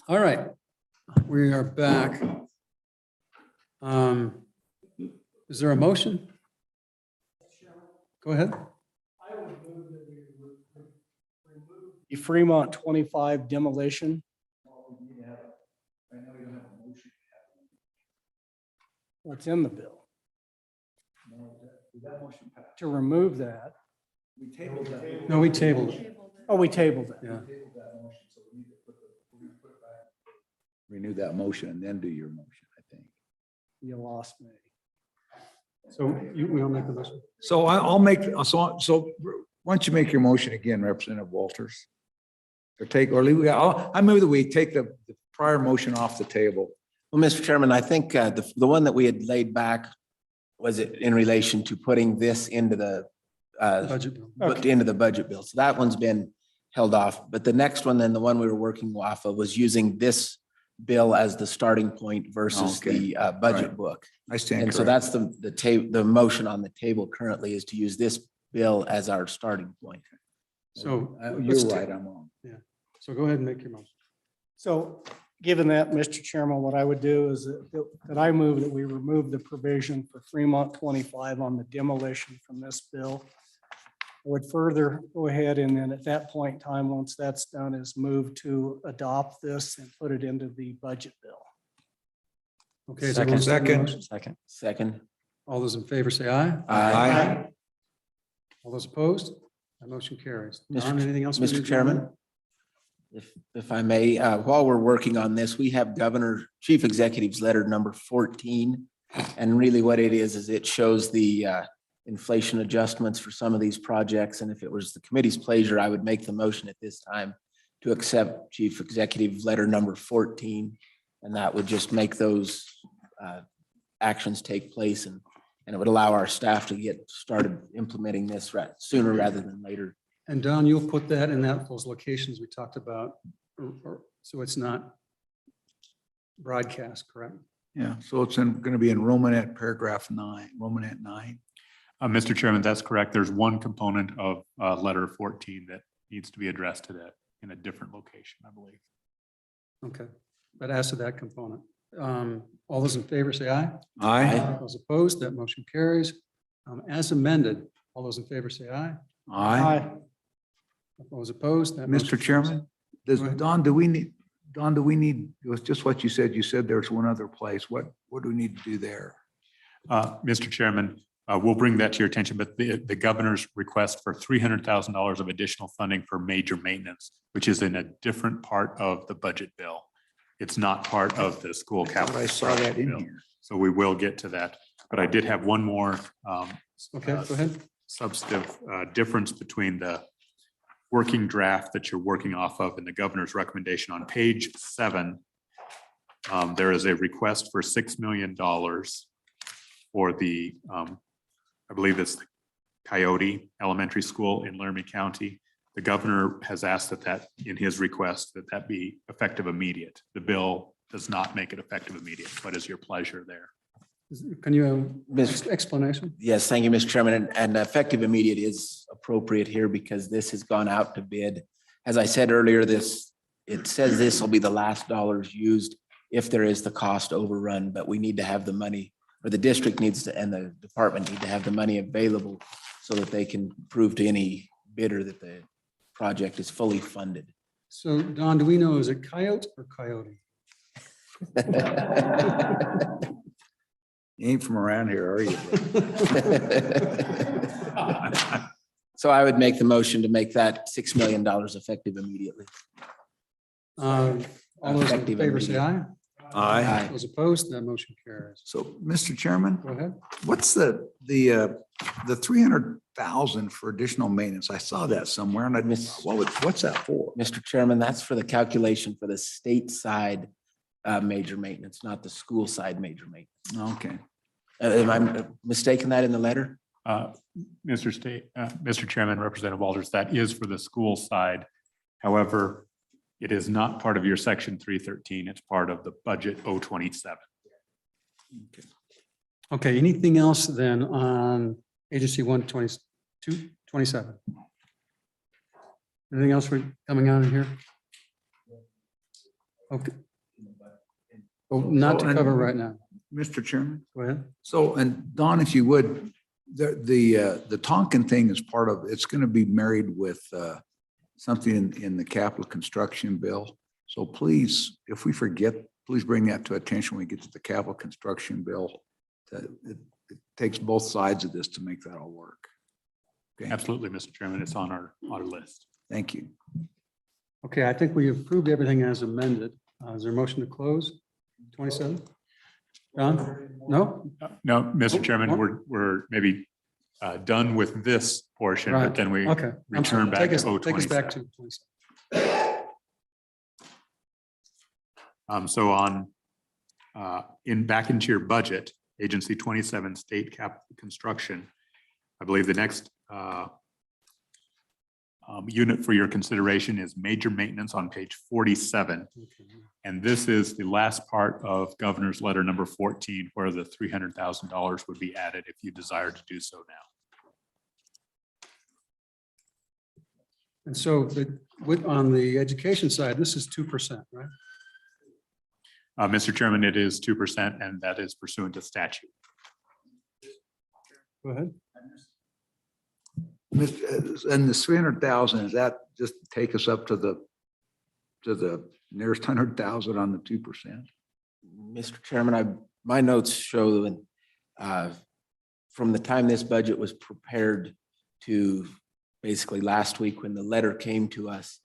All right, we are back. Is there a motion? Go ahead. The Fremont 25 demolition. What's in the bill? To remove that. No, we tabled it. Oh, we tabled it. Yeah. Renew that motion and then do your motion, I think. You lost me. So we'll make the motion. So I'll make, so why don't you make your motion again, Representative Walters? Or take, or leave, I move that we take the prior motion off the table. Well, Mr. Chairman, I think the one that we had laid back was it in relation to putting this into the Budget bill. put into the budget bill. So that one's been held off. But the next one, then the one we were working off of was using this bill as the starting point versus Okay. the budget Right. book. I stand And so corrected. that's the motion on the table currently is to use this bill as our starting point. So You're let's right, I'm wrong. So go ahead and make your motion. So given that, Mr. Chairman, what I would do is that I move that we remove the provision for Fremont 25 on the demolition from this bill. I would further go ahead and then at that point in time, once that's done, is move to adopt this and put it into the budget bill. Okay. is everyone second the motion? Second. Second. All those in favor say aye. Aye. All those opposed? That motion carries. Mr. Don, anything else? we need Mr. to Chairman, know? if I may, while we're working on this, we have Chief Executive's letter number 14. And really what it is it shows the inflation adjustments for some of these projects. And if it was the committee's pleasure, I would make the motion at this time to accept Chief Executive letter number 14. And that would just make those actions take place and it would allow our staff to get started implementing this sooner rather than later. And Don, you'll put that in those locations we talked about, so it's not broadcast, correct? Yeah, so it's going to be in Romanet paragraph 9, Romanet 9. Mr. Chairman, that's correct. There's one component of letter 14 that needs to be addressed to that in a different location, I believe. Okay, but as to that component, all those in favor say aye. Aye. Those opposed, that motion carries. As amended, all those in favor say aye. Aye. Those opposed, that motion Mr. carries. Chairman, does, Go ahead. Don, do we need, it was just what you said. You said there's one other place. What do we need to do there? Mr. Chairman, we'll bring that to your attention, but the governor's request for $300,000 of additional funding for major maintenance, which is in a different part of the budget bill. It's not part of the school capital. I saw that in bill. here. So we will get to that, but I did have one more Okay, go ahead. substantive difference between the working draft that you're working off of and the governor's recommendation on page 7. There is a request for $6 million for the, I believe it's the Coyote Elementary School in Laramie County. The governor has asked that in his request that be effective immediate. The bill does not make it effective immediate. What is your pleasure there? Can you have Mr. explanation? Yes, thank you, Mr. Chairman. And effective immediate is appropriate here because this has gone out to bid. As I said earlier, it says this will be the last dollars used if there is the cost overrun, but we need to have the money, or the district needs to, and the department need to have the money available so that they can prove to any bidder that the project is fully funded. So Don, do we know, is it coyote or coyote? You ain't from around here, are you? So I would make the motion to make that $6 million effective immediately. All those in Effective favor say aye. Aye. Those opposed, that motion carries. So, Mr. Chairman, Go ahead. what's the 300,000 for additional maintenance? I saw that somewhere and what's that for? Mr. Chairman, that's for the calculation for the state side major maintenance, not the school side major maintenance. Okay. Am I mistaken that in the letter? Mr. Chairman, Representative Walters, that is for the school side. However, it is not part of your section 313. It's part of the budget 027. Okay, anything else then on agency 122, 27? Anything else coming out of here? Okay. Well, not to cover right now. Mr. Chairman? Go ahead. So, and Don, if you would, the Tonkin thing is part of, it's going to be married with something in the capital construction bill. So please, if we forget, please bring that to attention when we get to the capital construction bill. It takes both sides of this to make that all work. Okay, Absolutely, Mr. Chairman. It's on our list. thank you. Okay, I think we approved everything as amended. Is there a motion to close 27? John? No? No, Mr. Chairman, we're maybe done with this portion, Right. but then we Okay. I'm sorry. return back to Take us back 027. to 27. So on, back into your budget, Agency 27, State Capital Construction, I believe the next unit for your consideration is major maintenance on page 47. Okay. And this is the last part of Governor's Letter number 14, where the $300,000 would be added if you desire to do so now. And so on the education side, this is 2%, right? Mr. Chairman, it is 2%, and that is pursuant to statute. Go ahead. And the 300,000, is that just take us up to the nearest 100,000 on the 2%? Mr. Chairman, my notes show that from the time this budget was prepared to basically last week when the letter came to us,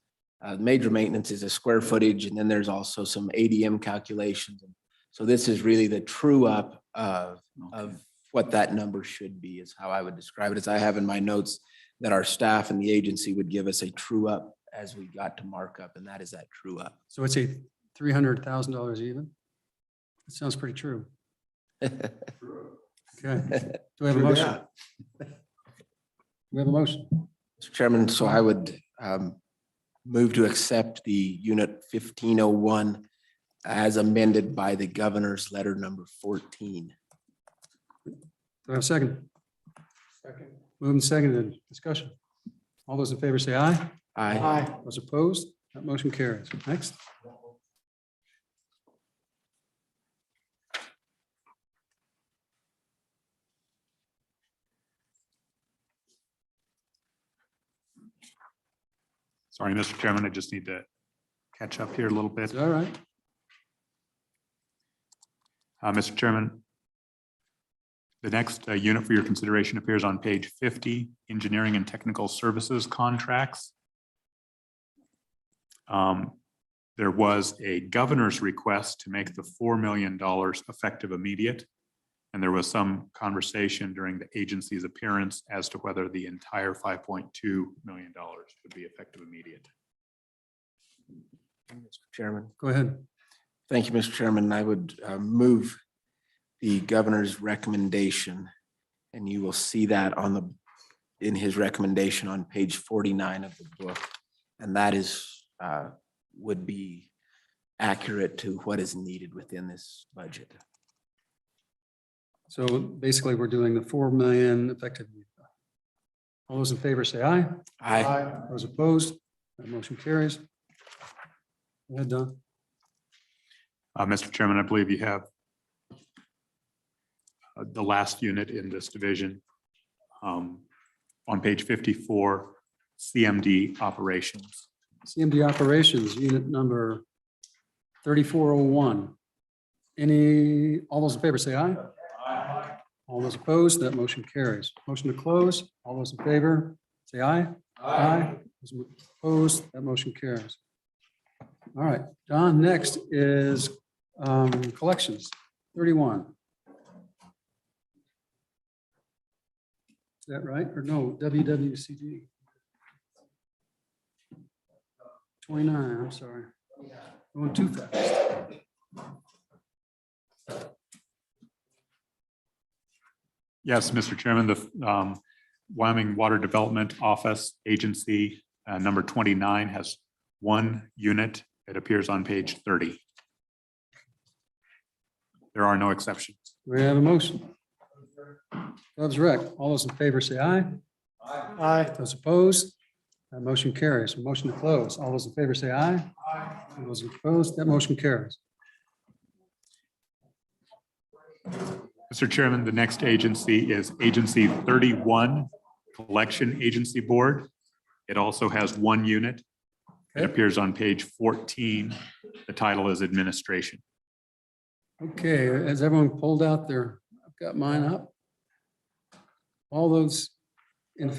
major maintenance is a square footage, and then there's also some ADM calculations. So this is really the true up of what that number should be, is how I would describe it. As I have in my notes that our staff and the agency would give us a true up as we got to markup, and that is that true up. So it's a $300,000 even? That sounds pretty true. Okay. Do we have a motion? We have a motion. Mr. Chairman, so I would move to accept the unit 1501 as amended by the governor's letter number 14. Do I have a second? Second. Moved and seconded. Discussion. All those in favor say aye. Aye. Those opposed? That motion carries. Next. Sorry, Mr. Chairman, I just need to catch up here a little bit. Is that all right? Mr. Chairman, the next unit for your consideration appears on page 50, Engineering and Technical Services Contracts. There was a governor's request to make the $4 million effective immediate. And there was some conversation during the agency's appearance as to whether the entire $5.2 million would be effective immediate. Mr. Chairman. Go ahead. Thank you, Mr. Chairman. I would move the governor's recommendation, and you will see that in his recommendation on page 49 of the book. And that is, would be accurate to what is needed within this budget. So basically, we're doing the 4 million effective. All those in favor say aye. Aye. Those opposed? That motion carries. Go ahead, Don. Mr. Chairman, I believe you have the last unit in this division on page 54, CMD Operations. CMD Operations, unit number 3401. All those in favor say aye. Aye. All those opposed, that motion carries. Motion to close. All those in favor say aye. Aye. Those opposed, that motion carries. All right, Don, next is collections, 31. Is that right? Or no, WWCD? 29, I'm sorry. Going too fast. Yes, Mr. Chairman, the Wyoming Water Development Office Agency number 29 has one unit. It appears on page 30. There are no exceptions. We have a motion. Dove's rec. All those in favor say aye. Aye. Those opposed? That motion carries. Motion to close. All those in favor say aye. All those opposed, that motion carries. Mr. Chairman, the next agency is Agency 31, Collection Agency Board. It also has one unit. It Okay. appears on page 14. The title is Administration. Okay, has everyone pulled out their, I've got mine up. All those in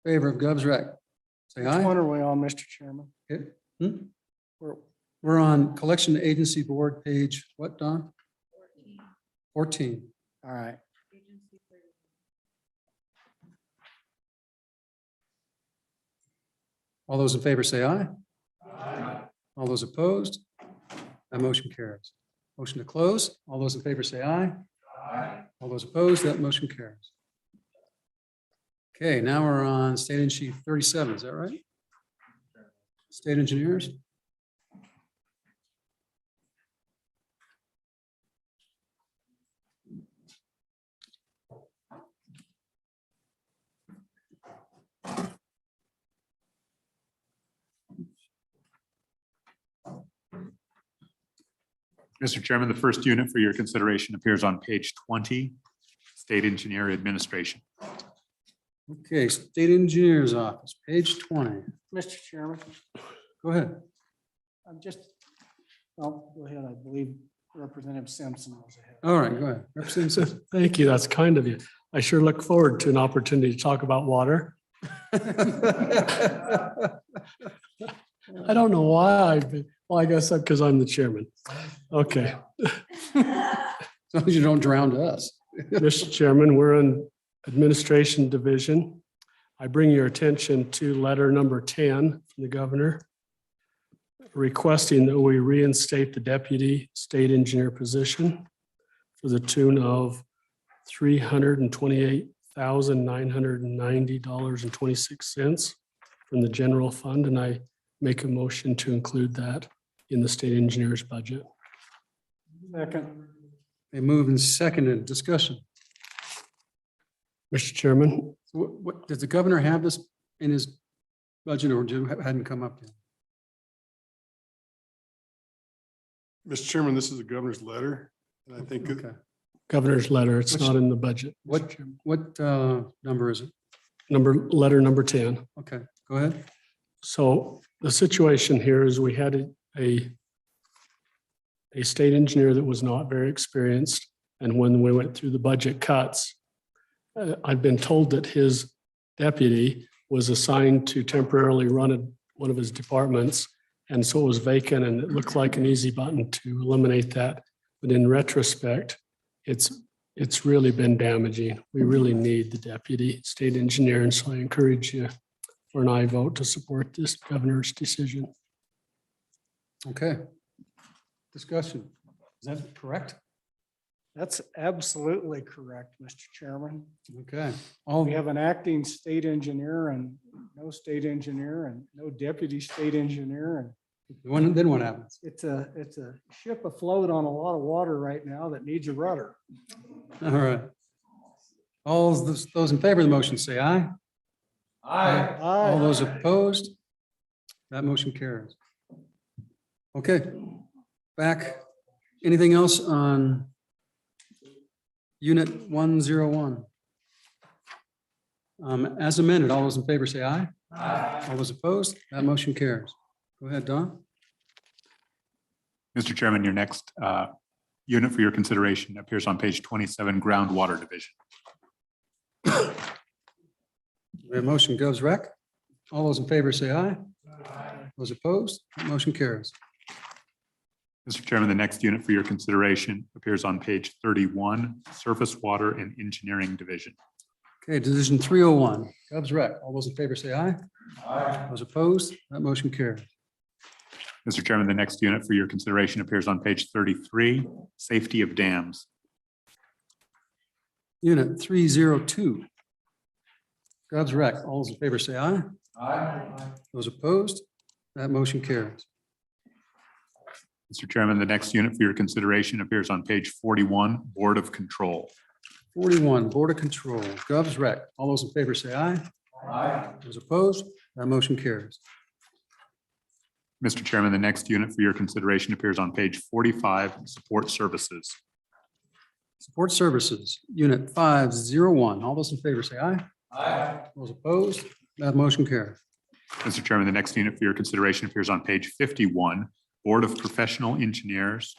favor of Gov's rec, say Which aye. one are we on, Mr. Chairman? Okay. Hmm? We're- We're on Collection Agency Board, page what, Don? 14. All right. All those in favor say aye. All those opposed? That motion carries. Motion to close. All those in favor say aye. All those opposed, that motion carries. Okay, now we're on State Agency 37, is that right? State Engineers? Mr. Chairman, the first unit for your consideration appears on page 20, State Engineer Administration. Okay, State Engineers Office, page 20. Mr. Chairman, Go ahead. I'm just, well, go ahead. I believe Representative Simpson was ahead. All right, go ahead. Representative Simpson. Thank you. That's kind of you. I sure look forward to an opportunity to talk about water. I don't know why well, I guess because I'm the chairman. Okay. As long as you don't drown us. Mr. Chairman, we're in Administration Division. I bring your attention to letter number 10 from the governor requesting that we reinstate the deputy state engineer position for the tune of $328,990.26 from the general fund. And I make a motion to include that in the state engineer's budget. Second. They move and seconded. Discussion. Mr. Chairman, What, does the governor have this in his budget or hadn't come up yet? Mr. Chairman, this is the governor's letter, and I think Okay. governor's letter, it's Which- not in the budget. Mr. What, Chairman. what number is it? Letter number 10. Okay, go ahead. So the situation here is we had a state engineer that was not very experienced. And when we went through the budget cuts, I've been told that his deputy was assigned to temporarily run one of his departments. And so it was vacant and it looked like an easy button to eliminate that. But in retrospect, it's really been damaging. We really need the deputy state engineer. And so I encourage you for an aye vote to support this governor's decision. Okay. Discussion. Is that correct? That's absolutely correct, Mr. Chairman. Okay. All, We have an acting state engineer and no state engineer and no deputy state engineer. And then what happens? it's a ship afloat on a lot of water right now that needs a rudder. All right. All those in favor of the motion say aye. All those opposed? That motion carries. Okay, back. Anything else on Unit 101? As amended, all those in favor say aye. All those opposed? That motion carries. Go ahead, Don. Mr. Chairman, your next unit for your consideration appears on page 27, Groundwater Division. We have motion goes rec. All those in favor say aye. Those opposed? That motion carries. Mr. Chairman, the next unit for your consideration appears on page 31, Surface Water and Engineering Division. Okay, Division 301, Gov's rec. All those in favor say aye. Those opposed? That motion carries. Mr. Chairman, the next unit for your consideration appears on page 33, Safety of Dams. Unit 302. Gov's rec. All those in favor say aye. Those opposed? That motion carries. Mr. Chairman, the next unit for your consideration appears on page 41, Board of Control. 41, Board of Control, Gov's rec. All those in favor say aye. Those opposed? That motion carries. Mr. Chairman, the next unit for your consideration appears on page 45, support services. Support Services, Unit 501. All those in favor say aye. Aye. Those opposed, that motion carries. Mr. Chairman, the next unit for your consideration appears on page 51, Board of Professional Engineers.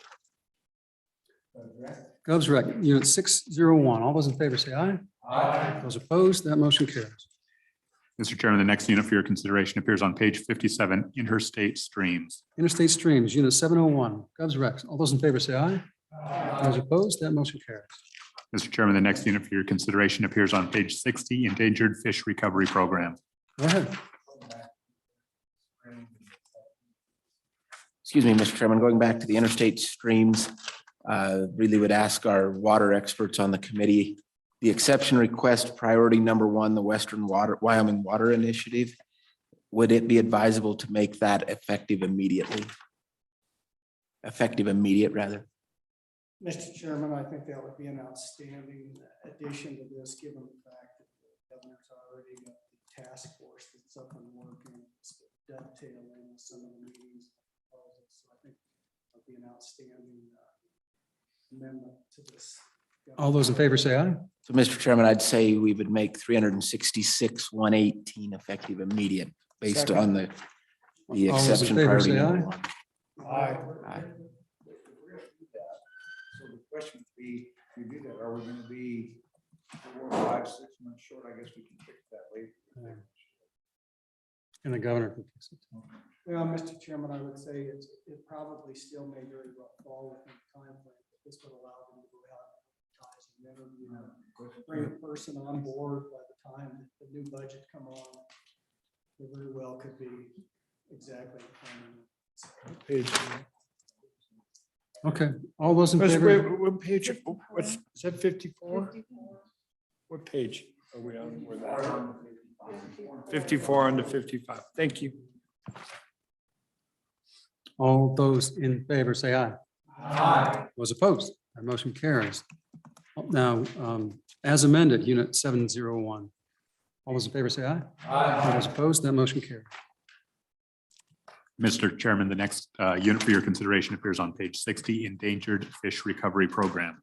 Govs Rec, Unit 601. All those in favor say aye. Aye. Those opposed, that motion carries. Mr. Chairman, the next unit for your consideration appears on page 57, Interstate Streams. Interstate Streams, Unit 701. Govs Rec, all those in favor say aye. Aye. Those opposed, that motion carries. Mr. Chairman, the next unit for your consideration appears on page 60, Endangered Fish Recovery Program. Go ahead. Excuse me, Mr. Chairman, going back to the interstate streams, really would ask our water experts on the committee, the exception request priority number 1, the Wyoming Water Initiative, would it be advisable to make that effective immediately? Effective immediate, rather. Mr. Chairman, I think that would be an outstanding addition to this, given the fact that the governor's already got the task force that's up and working, dovetailing with some of the meetings. So I think that would be an outstanding amendment to this. All those in favor say aye. So, Mr. Chairman, I'd say we would make 366,118 effective immediate based Second. on the All those in exception favor priority say number aye. 1. Aye. Aye. So the question would be, if we do that, are we going to be 4, 5, 6 months short? I guess we can fix that later. And the governor can fix it. Well, Mr. Chairman, I would say it probably still may very well fall within the time frame, but this would allow them to go out and advertise and interview, bring a person on board by the time that the new budget come on. It very well could be exactly. Page. Okay, all those in Wait, favor? what page? What's, is that 54? What page are we on? We're on 54 on to 55. Thank you. All those in favor say aye. Aye. Those opposed, that motion carries. Now, as amended, Unit 701. All those in favor say aye. Aye. Those opposed, that motion carries. Mr. Chairman, the next unit for your consideration appears on page 60, Endangered Fish Recovery Program.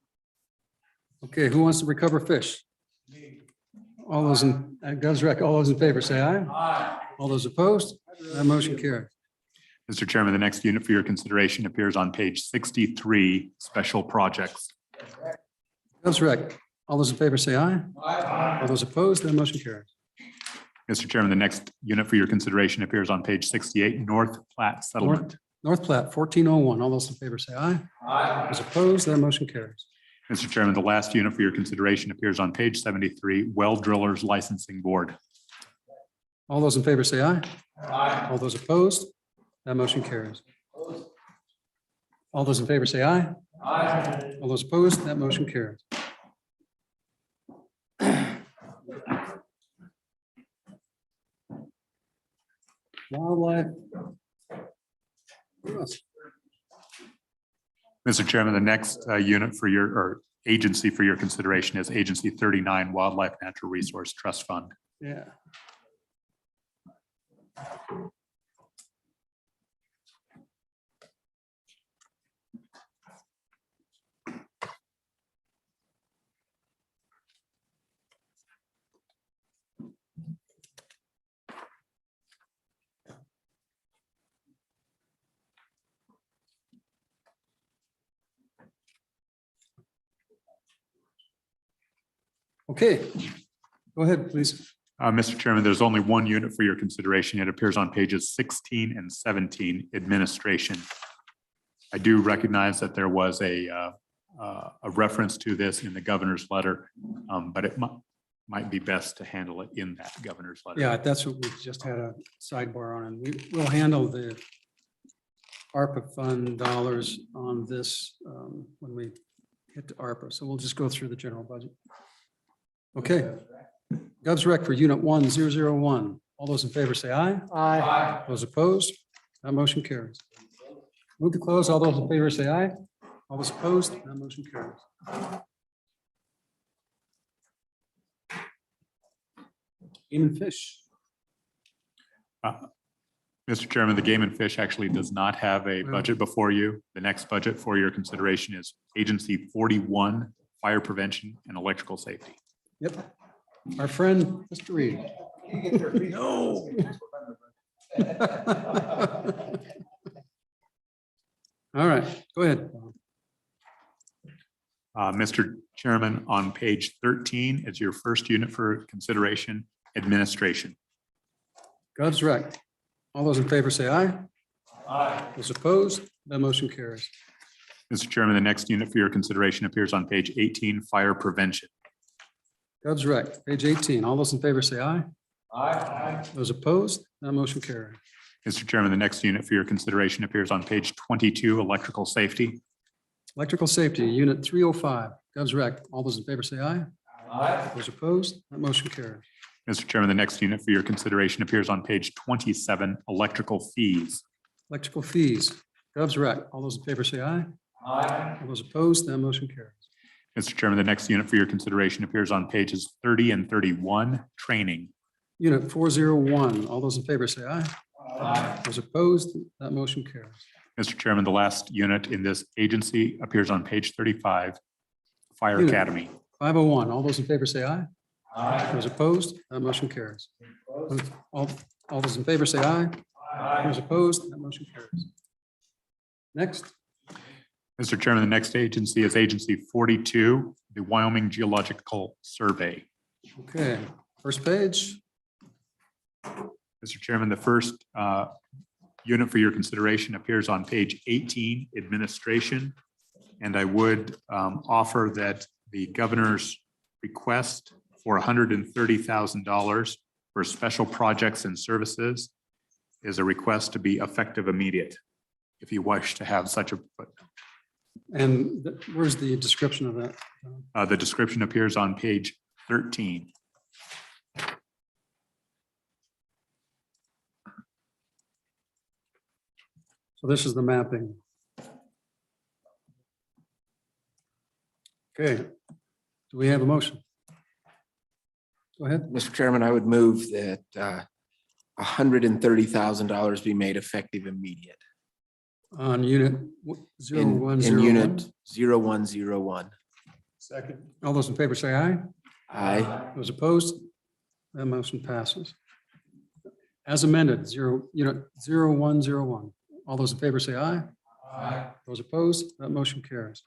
Okay, who wants to recover fish? All those in, Govs Rec, all those in favor say aye. Aye. All those opposed, that motion carries. Mr. Chairman, the next unit for your consideration appears on page 63, Special Projects. Govs Rec, all those in favor say aye. Aye. All those opposed, that motion carries. Mr. Chairman, the next unit for your consideration appears on page 68, North Platte Settlement. North Platte, 1401. All those in favor say aye. Aye. Those opposed, that motion carries. Mr. Chairman, the last unit for your consideration appears on page 73, Well Drillers Licensing Board. All those in favor say aye. Aye. All those opposed, that motion carries. All those in favor say aye. Aye. All those opposed, that motion carries. Wildlife. Yes. Mr. Chairman, the next unit for your, or agency for your consideration is Agency 39 Wildlife Natural Resource Trust Fund. Yeah. Okay, go ahead, please. Mr. Chairman, there's only one unit for your consideration. It appears on pages 16 and 17, Administration. I do recognize that there was a reference to this in the governor's letter, but it might be best to handle it in that governor's letter. Yeah, that's what we just had a sidebar on, and we'll handle the ARPA fund dollars on this when we hit to ARPA. So we'll just go through the general budget. Okay. Govs Rec for Unit 1001. All those in favor say aye. Aye. Those opposed, that motion carries. Move to close. All those in favor say aye. All those opposed, that motion carries. Game and Fish. Mr. Chairman, the Game and Fish actually does not have a budget before you. The next budget for your consideration is Agency 41, Fire Prevention and Electrical Safety. Yep. Our friend, Mr. Reed. No. All right, go ahead. Mr. Chairman, on page 13 is your first unit for consideration, Administration. Gov's right. All those in favor say aye. Aye. Those opposed, that motion carries. Mr. Chairman, the next unit for your consideration appears on page 18, Fire Prevention. Gov's right. Page 18. All those in favor say aye. Aye. Those opposed, that motion carries. Mr. Chairman, the next unit for your consideration appears on page 22, Electrical Safety. Electrical Safety, Unit 305. Gov's right. All those in favor say aye. Aye. Those opposed, that motion carries. Mr. Chairman, the next unit for your consideration appears on page 27, Electrical Fees. Electrical Fees. Gov's right. All those in favor say aye. Aye. All those opposed, that motion carries. Mr. Chairman, the next unit for your consideration appears on pages 30 and 31, Training. Unit 401. All those in favor say aye. Aye. Those opposed, that motion carries. Mr. Chairman, the last unit in this agency appears on page 35, Fire Unit. Academy. 501. All those in favor say aye. Aye. Those opposed, that motion carries. All those in favor say aye. Those opposed, that motion carries. Next, Mr. Chairman, the next agency is Agency 42, the Wyoming Geological Survey. okay, first page. Mr. Chairman, the first unit for your consideration appears on page 18, Administration. And I would offer that the governor's request for $130,000 for special projects and services is a request to be effective immediate, if you wish to have such a, And where's the description of that? the description appears on page 13. So this is the mapping. Okay, do we have a motion? Go ahead. Mr. Chairman, I would move that $130,000 be made effective immediate On unit in 0101. unit 0101. Second. All those in favor say aye. Aye. Those opposed? That motion passes. As amended, unit 0101. All those in favor say aye. Aye. Those opposed? That motion carries.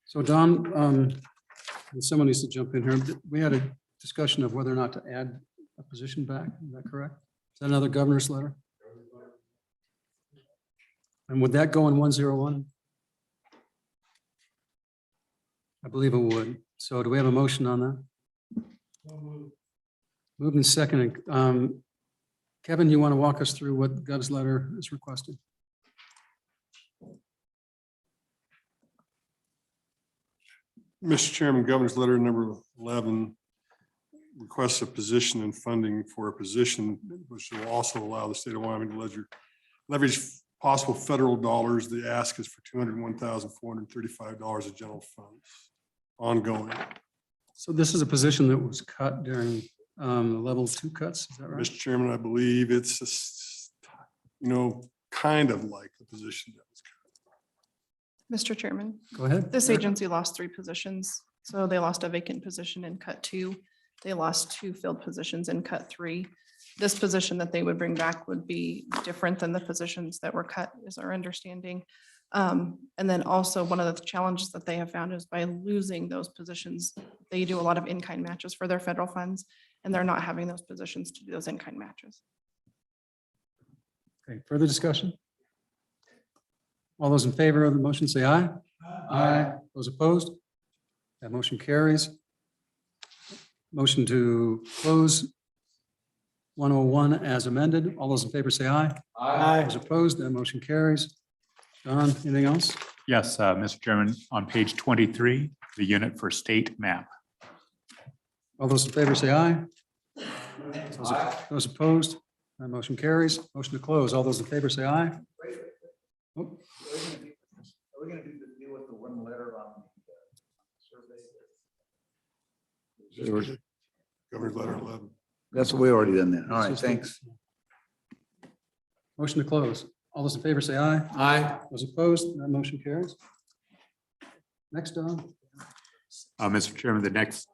So Don, and someone needs to jump in here. We had a discussion of whether or not to add a position back. Is that correct? Is that another governor's letter? And would that go in 101? I believe it would. So do we have a motion on that? Moved and seconded. Kevin, you want to walk us through what Gov's letter is requested? Mr. Chairman, Governor's letter number 11 requests a position and funding for a position which will also allow the state of Wyoming to leverage possible federal dollars. The ask is for $201,435 of general funds ongoing. So this is a position that was cut during the level 2 cuts, is that right? Mr. Chairman, I believe it's just, kind of like the position that was cut. Mr. Chairman, Go ahead. this agency lost 3 positions. So they lost a vacant position in cut 2. They lost 2 filled positions in cut 3. This position that they would bring back would be different than the positions that were cut, is our understanding. And then also one of the challenges that they have found is by losing those positions, they do a lot of in-kind matches for their federal funds, and they're not having those positions to do those in-kind matches. Okay, further discussion? All those in favor of the motion say aye. Aye. Those opposed? That motion carries. Motion to close 101 as amended. All those in favor say aye. Aye. Those opposed? That motion carries. Don, anything else? Yes, Mr. Chairman, on page 23, the unit for state map. All those in favor say aye. Those opposed? That motion carries. Motion to close. All those in favor say aye. Oh, Are we gonna do the deal with the one letter on the survey? Governor's letter 11. That's what we already done then. All It's right, just a- thanks. Motion to close. All those in favor say aye. Aye. Those opposed, that motion carries. Next, Don. Mr. Chairman, the next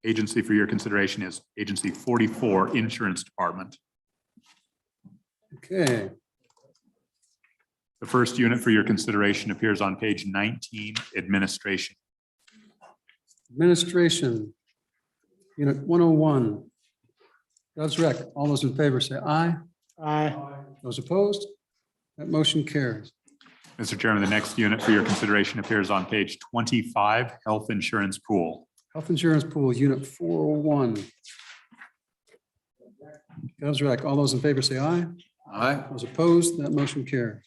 agency for your consideration is Agency 44, Insurance Department. Okay, The first unit for your consideration appears on page 19, Administration. administration, unit 101. Does rec, all those in favor say aye. Aye. Those opposed, that motion carries. Mr. Chairman, the next unit for your consideration appears on page 25, Health Insurance Pool. Health insurance pool, unit 401. Does rec, all those in favor say aye. Aye. Those opposed, that motion carries.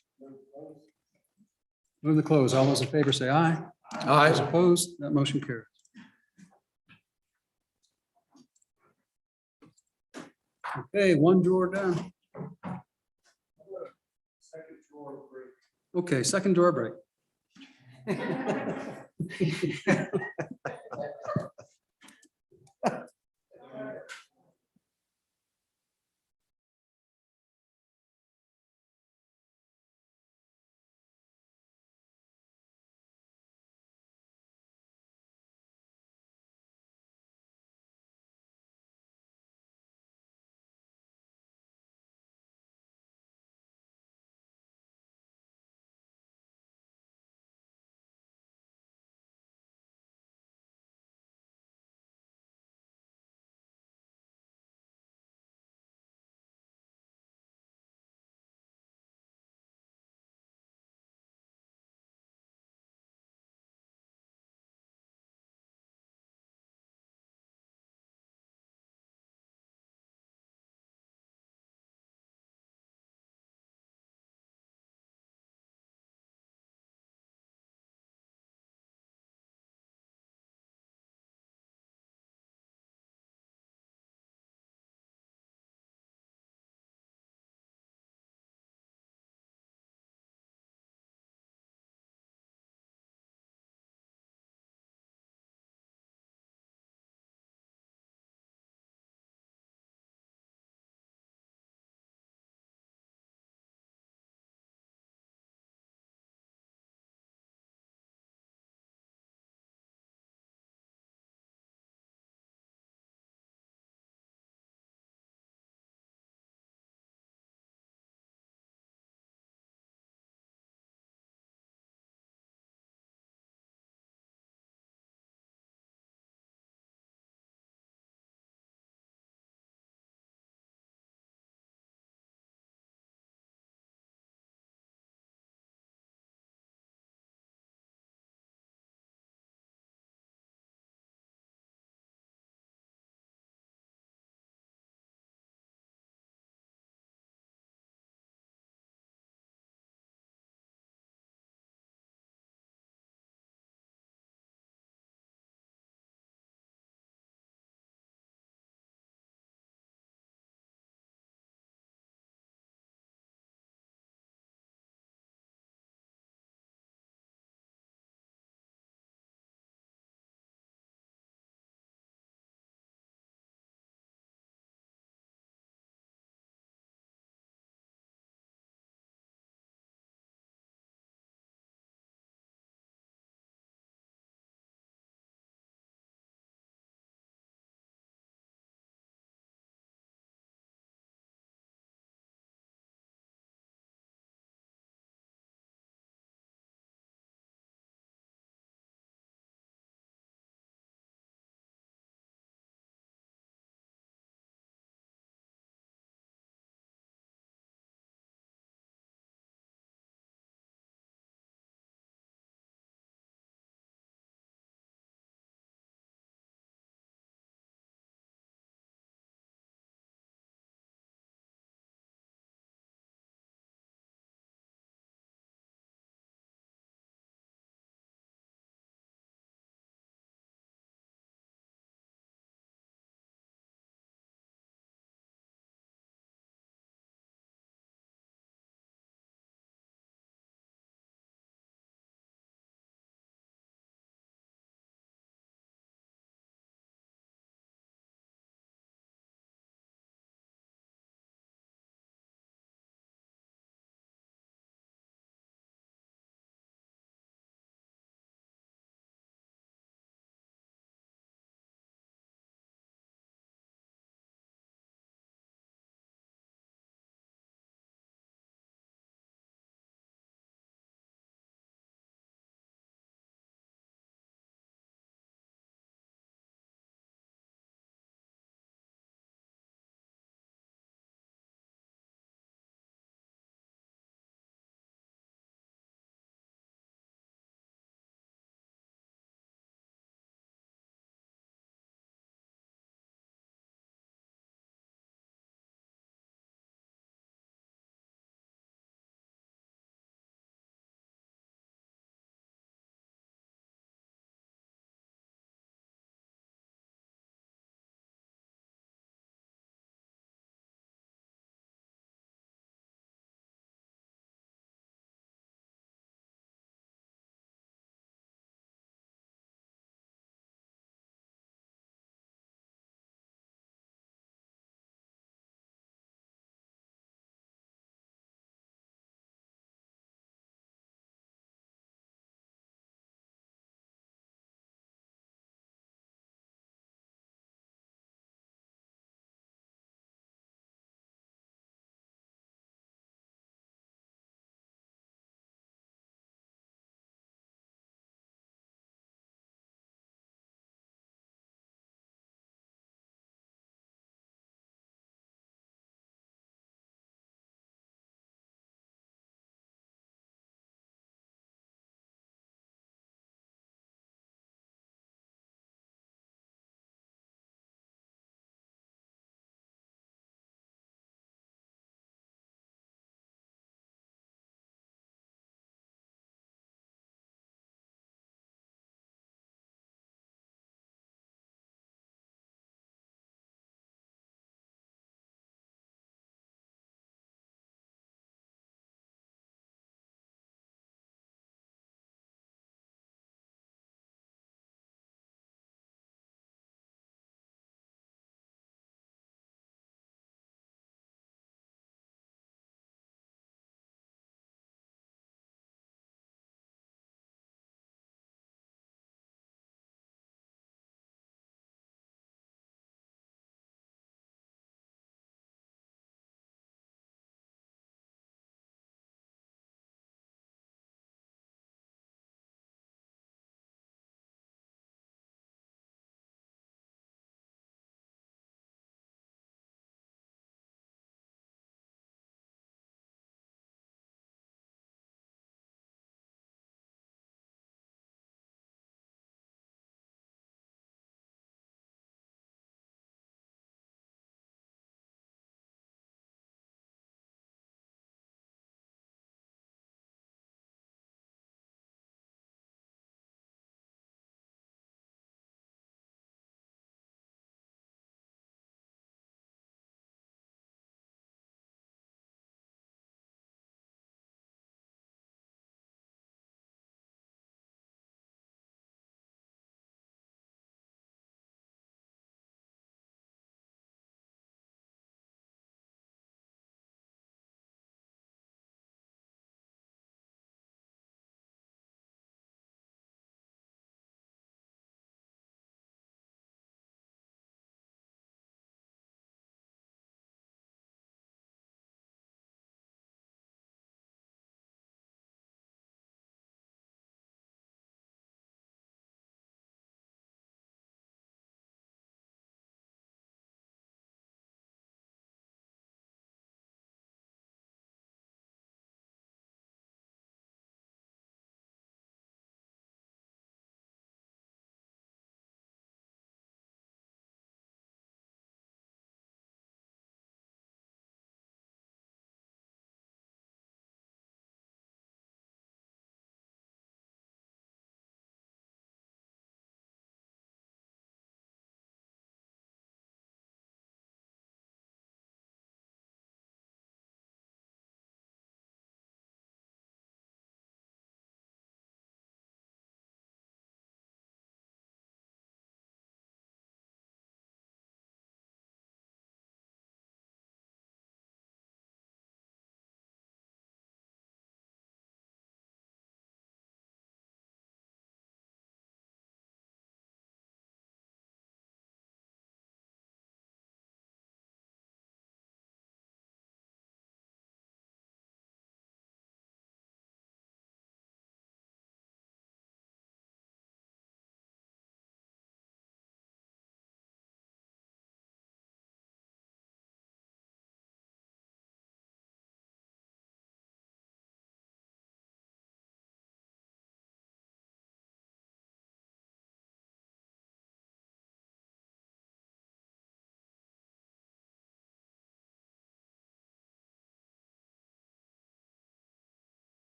Move to close. All those in favor say aye. Those Aye. opposed, that motion carries. Okay, one drawer down. Okay, second drawer break.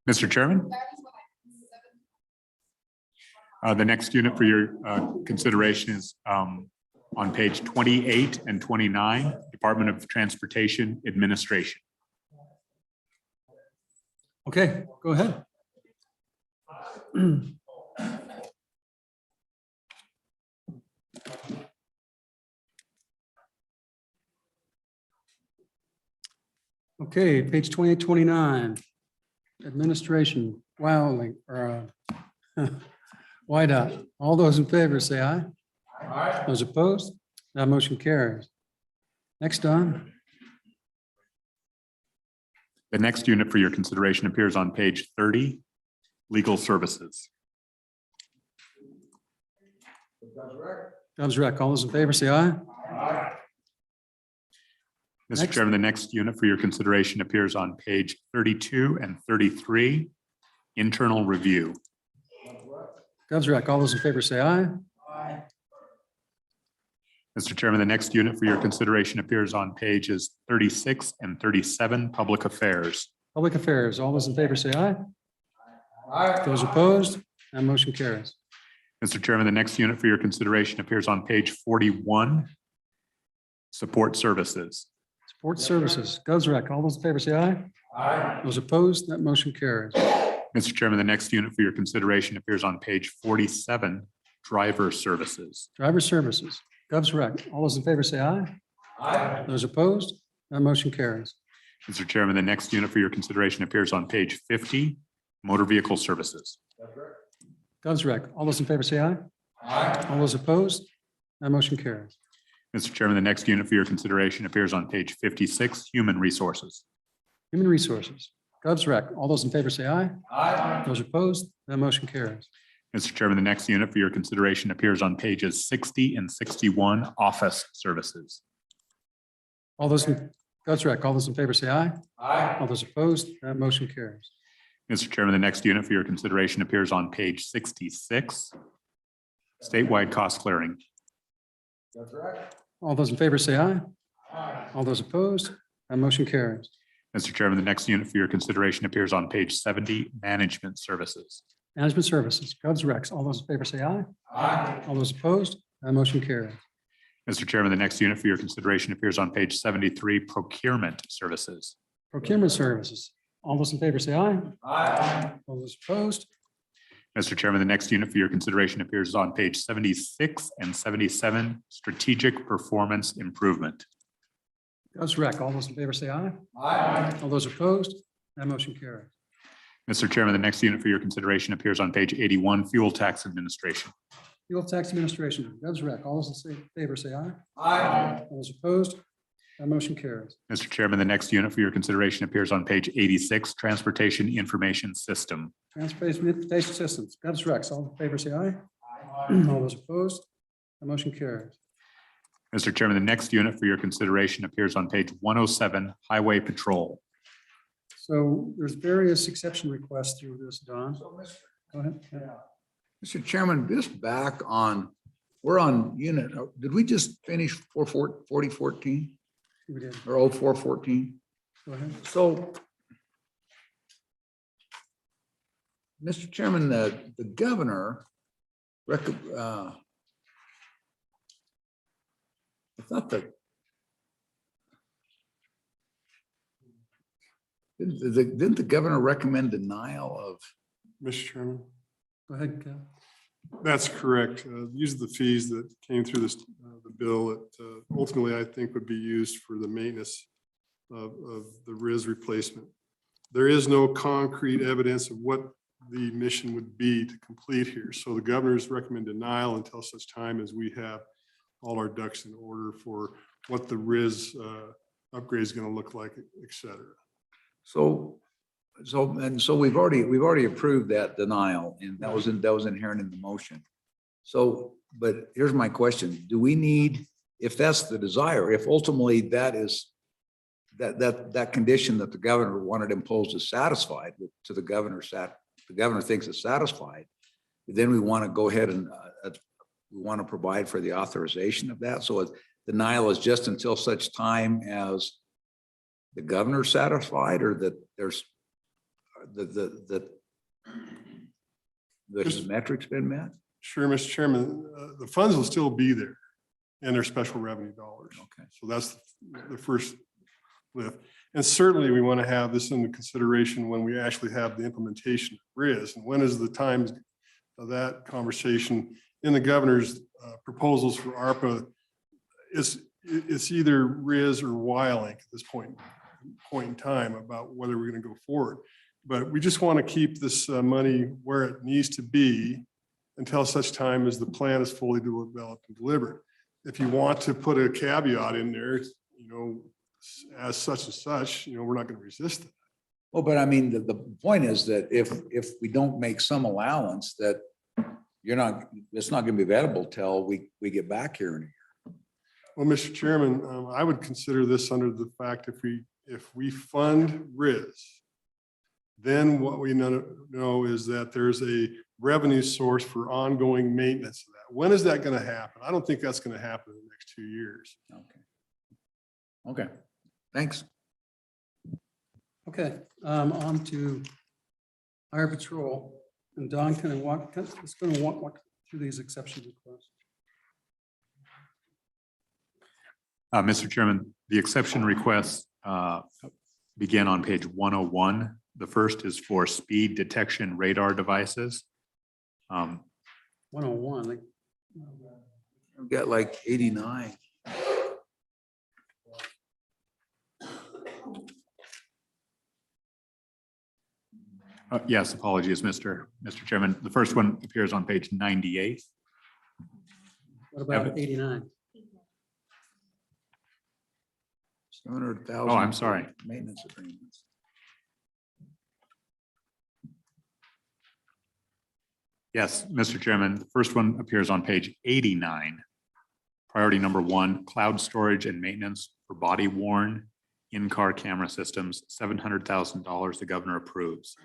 Mr. Chairman? The next unit for your consideration is on page 28 and 29, Department of Transportation Administration. Okay, go ahead. Okay, page 28, 29, administration, wildly, or YDOT. All those in favor say aye. Aye. Those opposed, that motion carries. Next, Don. The next unit for your consideration appears on page 30, Legal Services. Dobbs Rec, all those in favor say aye. Mr. Next. Chairman, the next unit for your consideration appears on page 32 and 33, Internal Review. Dobbs Rec, all those in favor say aye. Mr. Chairman, the next unit for your consideration appears on pages 36 and 37, Public Affairs. Public Affairs, all those in favor say aye. Aye. Those opposed, that motion carries. Mr. Chairman, the next unit for your consideration appears on page 41, Support Services. Support Services, Dobbs Rec, all those in favor say aye. Aye. Those opposed, that motion carries. Mr. Chairman, the next unit for your consideration appears on page 47, Driver Services. Driver Services, Dobbs Rec, all those in favor say aye. Aye. Those opposed, that motion carries. Mr. Chairman, the next unit for your consideration appears on page 50, Motor Vehicle Services. Dobbs Rec, all those in favor say aye. Aye. All those opposed, that motion carries. Mr. Chairman, the next unit for your consideration appears on page 56, Human Resources. Human Resources, Dobbs Rec, all those in favor say aye. Aye. Those opposed, that motion carries. Mr. Chairman, the next unit for your consideration appears on pages 60 and 61, Office Services. All those, Dobbs Rec, all those in favor say aye. Aye. All those opposed, that motion carries. Mr. Chairman, the next unit for your consideration appears on page 66, Statewide Cost Clearing. All those in favor say aye. Aye. All those opposed, that motion carries. Mr. Chairman, the next unit for your consideration appears on page 70, Management Services. Management Services, Dobbs Rec, all those in favor say aye. Aye. All those opposed, that motion carries. Mr. Chairman, the next unit for your consideration appears on page 73, Procurement Services. Procurement Services, all those in favor say aye. Aye. All those opposed, Mr. Chairman, the next unit for your consideration appears on page 76 and 77, Strategic Performance Improvement. Dobbs Rec, all those in favor say aye. Aye. All those opposed, that motion carries. Mr. Chairman, the next unit for your consideration appears on page 81, Fuel Tax Administration. Fuel Tax Administration, Dobbs Rec, all those in favor say aye. Aye. All those opposed, that motion carries. Mr. Chairman, the next unit for your consideration appears on page 86, Transportation Information System. Transportation Information Systems, Dobbs Rec, all in favor say aye. All those opposed, the motion carries. Mr. Chairman, the next unit for your consideration appears on page 107, Highway Patrol. So there's various exception requests through this, Don. Go ahead. Mr. Chairman, just back on, we're on unit, did we just finish 4014 We did. or 0414? Go ahead. So, Mr. Chairman, the governor, I thought that didn't the governor recommend denial of? Mr. Chairman, Go ahead, Cal. that's correct. These are the fees that came through this, the bill that ultimately I think would be used for the maintenance of the RIS replacement. There is no concrete evidence of what the mission would be to complete here. So the governor's recommend denial until such time as we have all our ducks in order for what the RIS upgrade is going to look like, et cetera. So we've already approved that denial, and that was inherent in the motion. So, but here's my question. Do we need, if that's the desire, if ultimately that is, that condition that the governor wanted imposed is satisfied to the governor thinks it's satisfied, then we want to go ahead and we want to provide for the authorization of that. So denial is just until such time as the governor's satisfied, or that there's, the metrics been met? Sure, Mr. Chairman, the funds will still be there and their special revenue dollars. Okay. So that's the first lift. And certainly we want to have this into consideration when we actually have the implementation of RIS. And when is the time of that conversation in the governor's proposals for ARPA? It's either RIS or YLink at this point in time about whether we're going to go forward. But we just want to keep this money where it needs to be until such time as the plan is fully developed and delivered. If you want to put a caveat in there, as such and such, we're not going to resist it. Well, but I mean, the point is that if we don't make some allowance, that it's not going to be available till we get back here in a year. Well, Mr. Chairman, I would consider this under the fact if we fund RIS, then what we know is that there's a revenue source for ongoing maintenance of that. When is that going to happen? I don't think that's going to happen in the next 2 years. Okay, thanks. Okay, on to Highway Patrol. And Don, can I walk through these exception requests? Mr. Chairman, the exception requests begin on page 101. The first is for speed detection radar devices. 101. I've got like 89. Yes, apologies, Mr. Chairman. The first one appears on page 98. What about 89? 700,000. Oh, I'm sorry. Maintenance agreements. Yes, Mr. Chairman, the first one appears on page 89. Priority number 1, cloud storage and maintenance for body worn in-car camera systems, $700,000 the governor approves.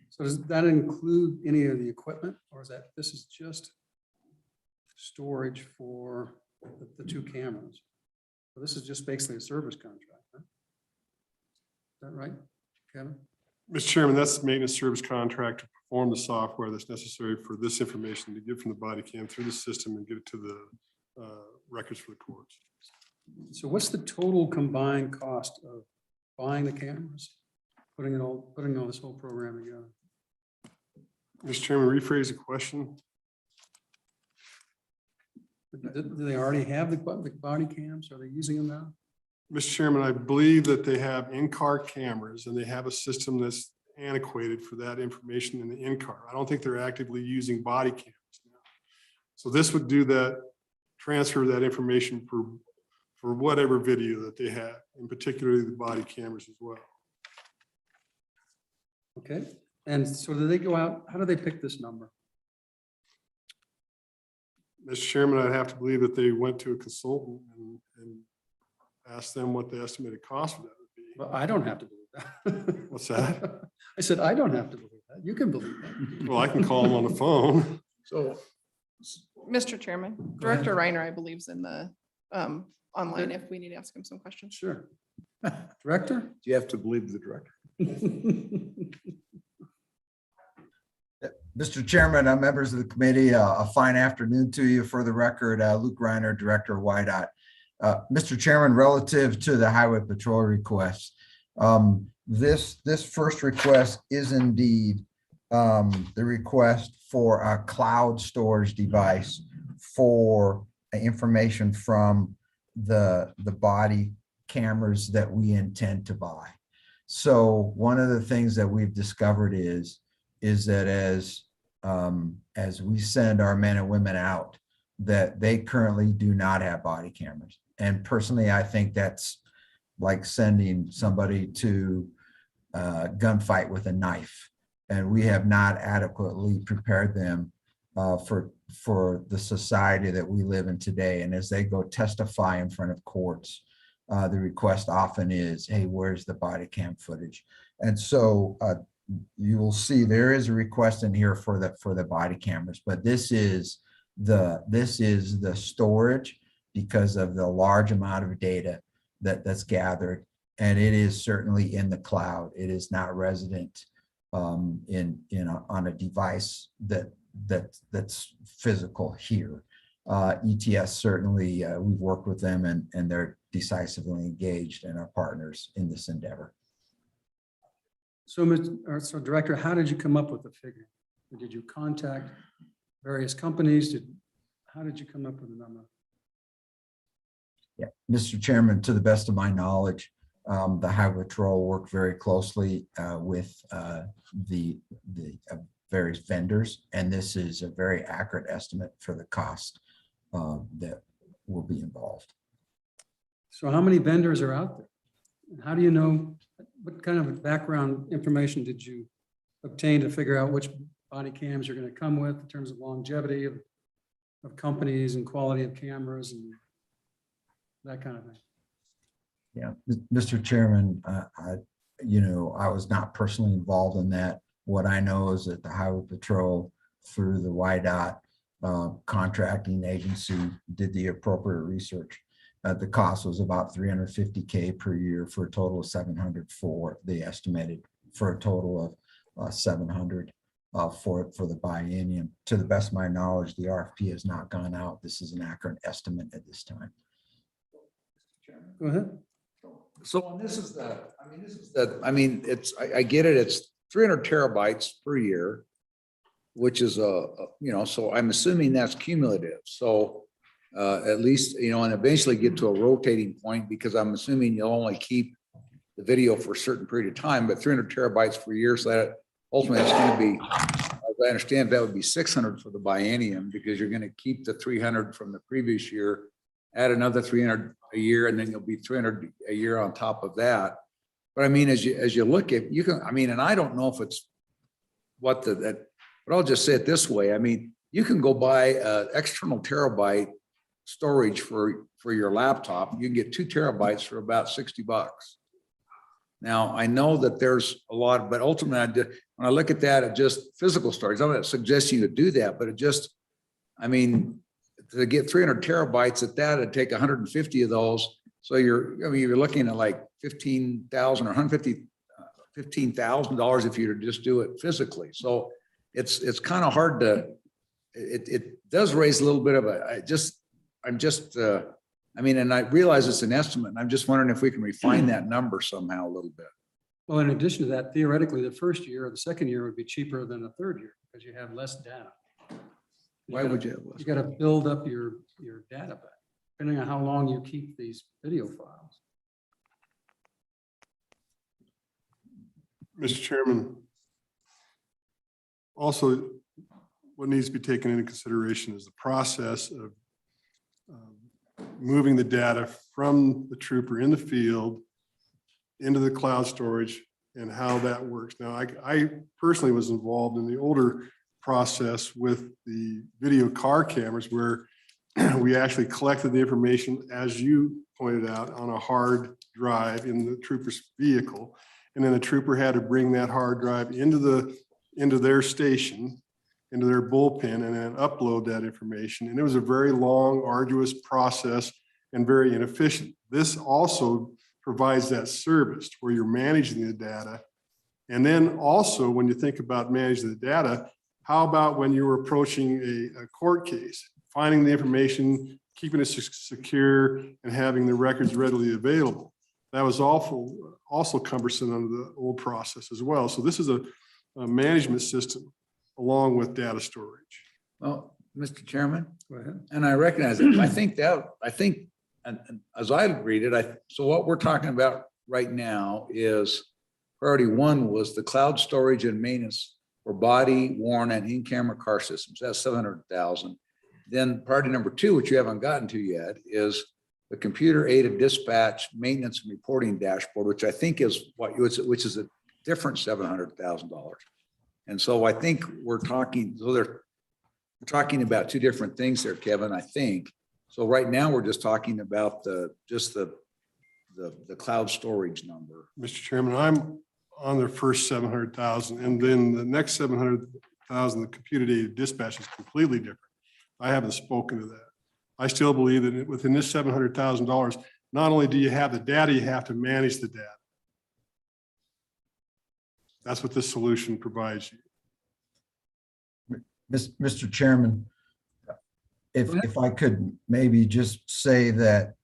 So does that include any of the equipment, or this is just storage for the 2 cameras? So this is just basically a service contract, right? Is that right, Kevin? Mr. Chairman, that's the maintenance service contract to perform the software that's necessary for this information to get from the body cam through the system and get it to the records for the courts. So what's the total combined cost of buying the cameras, putting all this whole program together? Mr. Chairman, rephrase the question. Do they already have the body cams? Are they using them now? Mr. Chairman, I believe that they have in-car cameras and they have a system that's antiquated for that information in the in-car. I don't think they're actively using body cameras now. So this would do that, transfer that information for whatever video that they have, and particularly the body cameras as well. Okay, and so do they go out, how do they pick this number? Mr. Chairman, I'd have to believe that they went to a consultant and asked them what the estimated cost for that would be. Well, I don't have to believe that. What's that? I said, I don't have to believe that. You can believe that. Well, I can call them on the phone. So, Mr. Chairman, Go ahead. Director Reiner, I believe, is in the online if we need to ask him some questions. Sure. Director? do you have to believe the director? Mr. Chairman, members of the committee, a fine afternoon to you. For the record, Luke Reiner, Director of YDOT. Mr. Chairman, relative to the Highway Patrol request, this first request is indeed the request for a cloud storage device for information from the body cameras that we intend to buy. So one of the things that we've discovered is that as we send our men and women out, that they currently do not have body cameras. And personally, I think that's like sending somebody to a gunfight with a knife. And we have not adequately prepared them for the society that we live in today. And as they go testify in front of courts, the request often is, hey, where's the body cam footage? And so you will see there is a request in here for the body cameras, but this is the storage because of the large amount of data that's gathered, and it is certainly in the cloud. It is not resident on a device that's physical here. ETS certainly, we've worked with them and they're decisively engaged and are partners in this endeavor. So, so Director, how did you come up with the figure? Did you contact various companies? How did you come up with the number? Yeah, Mr. Chairman, to the best of my knowledge, the Highway Patrol worked very closely with the various vendors, and this is a very accurate estimate for the cost that will be involved. So how many vendors are out there? And how do you know, what kind of background information did you obtain to figure out which body cams you're going to come with in terms of longevity of companies and quality of cameras and that kind of thing? Yeah, Mr. Chairman, I was not personally involved in that. What I know is that the Highway Patrol through the YDOT contracting agency did the appropriate research. The cost was about $350K per year for a total of 700 for they estimated for a total of 700 for the biennium. To the best of my knowledge, the RFP has not gone out. This is an accurate estimate at this time. Go ahead. So this is I get it. It's 300 terabytes per year, which is so I'm assuming that's cumulative. So at least, and eventually get to a rotating point, because I'm assuming you'll only keep the video for a certain period of time, but 300 terabytes per year. So that ultimately it's going to be, as I understand, that would be 600 for the biennium, because you're going to keep the 300 from the previous year, add another 300 a year, and then you'll be 300 a year on top of that. But I mean, as you look at, you can, and I don't know if it's but I'll just say it this way. I mean, you can go buy external terabyte storage for your laptop. You can get 2 terabytes for about $60. Now, I know that there's a lot, but ultimately, when I look at that, it just physical storage. I'm not suggesting you to do that, but it just, to get 300 terabytes at that, it'd take 150 of those. So you're looking at like $15,000 or $15,000 if you were to just do it physically. So it's kind of hard to, it does raise a little bit of and I realize it's an estimate, and I'm just wondering if we can refine that number somehow a little bit. Well, in addition to that, theoretically, the first year or the second year would be cheaper than the third year because you have less data. Why would you have less? You got to build up your data back, depending on how long you keep these video files. Mr. Chairman, also, what needs to be taken into consideration is the process of moving the data from the trooper in the field into the cloud storage and how that works. Now, I personally was involved in the older process with the video car cameras where we actually collected the information, as you pointed out, on a hard drive in the trooper's vehicle. And then the trooper had to bring that hard drive into their station, into their bullpen, and then upload that information. And it was a very long, arduous process and very inefficient. This also provides that service where you're managing the data. And then also, when you think about managing the data, how about when you were approaching a court case, finding the information, keeping it secure, and having the records readily available? That was also cumbersome under the old process as well. So this is a management system along with data storage. Well, Mr. Chairman, Go ahead. and I recognize it. I think, and as I read it, so what we're talking about right now is priority 1 was the cloud storage and maintenance for body, worn, and in-camera car systems. That's 700,000. Then priority number 2, which you haven't gotten to yet, is the computer-aided dispatch maintenance and reporting dashboard, which I think is which is a different $700,000. And so I think we're talking about 2 different things there, Kevin, I think. So right now we're just talking about the cloud storage number. Mr. Chairman, I'm on the first 700,000, and then the next 700,000, the computer-aided dispatch is completely different. I haven't spoken to that. I still believe that within this $700,000, not only do you have the data, you have to manage the data. That's what this solution provides you. Mr. Chairman, if I could maybe just say that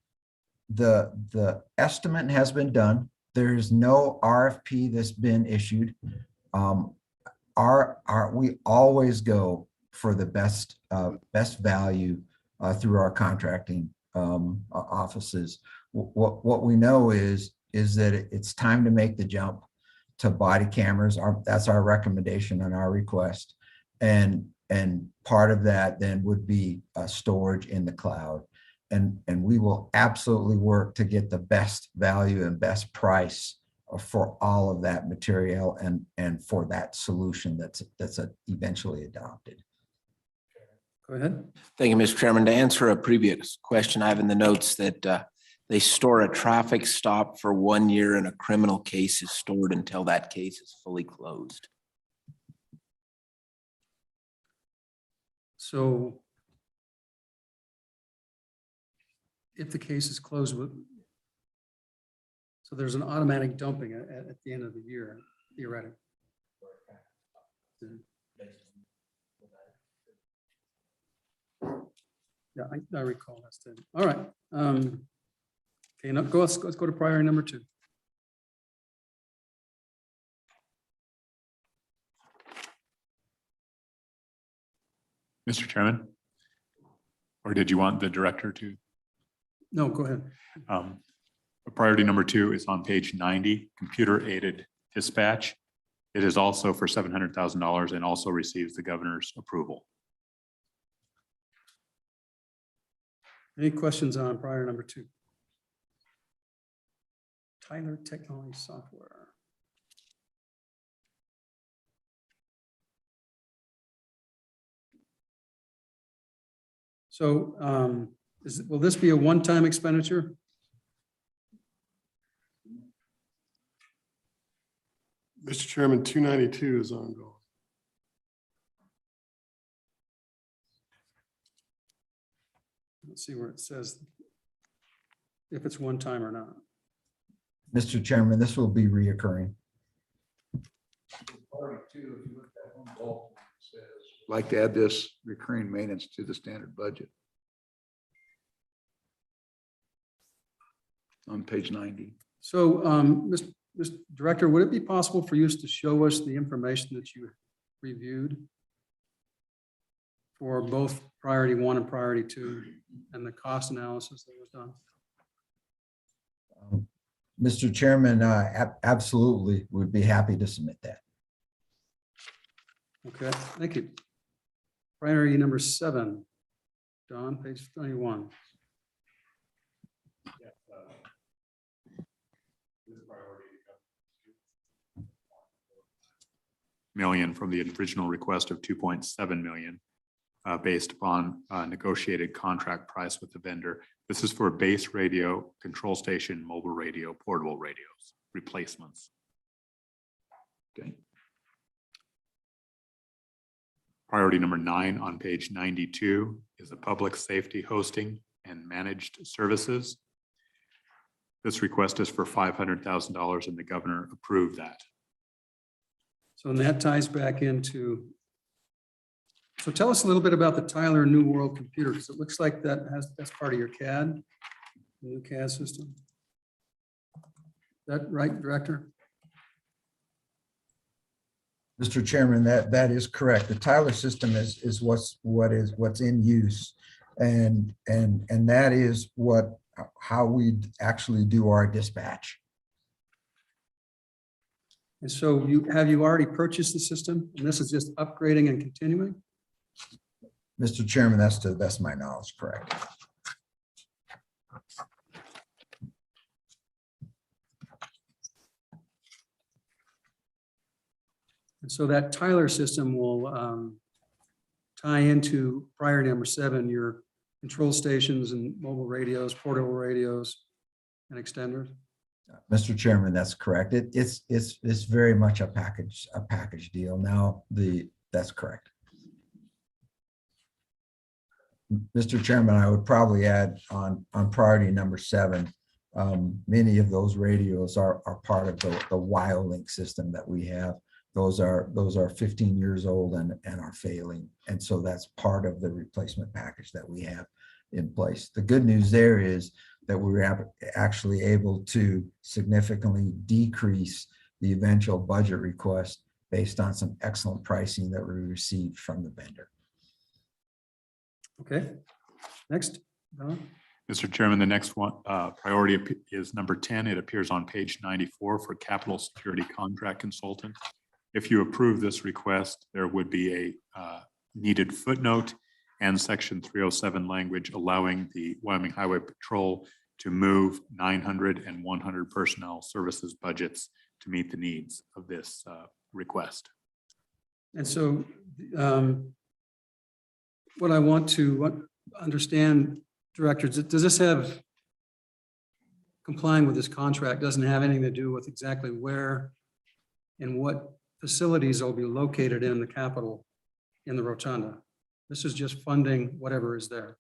the estimate has been done. There is no RFP that's been issued. We always go for the best value through our contracting offices. What we know is that it's time to make the jump to body cameras. That's our recommendation and our request. And part of that then would be storage in the cloud. And we will absolutely work to get the best value and best price for all of that material and for that solution that's eventually adopted. Go ahead. Thank you, Mr. Chairman. To answer a previous question, I have in the notes that they store a traffic stop for 1 year and a criminal case is stored until that case is fully closed. So if the case is closed so there's an automatic dumping at the end of the year, theoretically. Yeah, I recall that statement. All right. Okay, now let's go to priority number 2. Mr. Chairman? Or did you want the director to? No, go ahead. Priority number 2 is on page 90, computer-aided dispatch. It is also for $700,000 and also receives the governor's approval. Any questions on priority number 2? Tyler Technology Software. So will this be a one-time expenditure? Mr. Chairman, 292 is ongoing. Let's see where it says if it's one time or not. Mr. Chairman, this will be reoccurring. Like to add this recurring maintenance to the standard budget. On page 90. So, Mr. Director, would it be possible for you to show us the information that you reviewed for both priority 1 and priority 2 and the cost analysis that was done? Mr. Chairman, absolutely, would be happy to submit that. Okay, thank you. Priority number 7, Don, page 21. Million from the original request of 2.7 million based upon negotiated contract price with the vendor. This is for base radio, control station, mobile radio, portable radios, replacements. Okay. Priority number 9 on page 92 is the public safety hosting and managed services. This request is for $500,000 and the governor approved that. So and that ties back into, so tell us a little bit about the Tyler New World computer, because it looks like that's part of your CAD, the new CAD system. Is that right, Director? Mr. Chairman, that is correct. The Tyler system is what's in use, and that is how we actually do our dispatch. And so have you already purchased the system? And this is just upgrading and continuing? Mr. Chairman, that's to the best of my knowledge, correct. And so that Tyler system will tie into priority number 7, your control stations and mobile radios, portable radios, and extenders? Mr. Chairman, that's correct. It's very much a package deal. Now, that's correct. Mr. Chairman, I would probably add on priority number 7, many of those radios are part of the WireLink system that we have. those are 15 years old and are failing. And so that's part of the replacement package that we have in place. The good news there is that we were actually able to significantly decrease the eventual budget request based on some excellent pricing that we received from the vendor. Okay, next, Don. Mr. Chairman, the next one, priority is number 10. It appears on page 94 for capital security contract consultant. If you approve this request, there would be a needed footnote and section 307 language allowing the Wyoming Highway Patrol to move 900 and 100 personnel services budgets to meet the needs of this request. And so what I want to understand, Director, does this have, complying with this contract doesn't have anything to do with exactly where and what facilities will be located in the Capitol in the Rotunda? This is just funding whatever is there.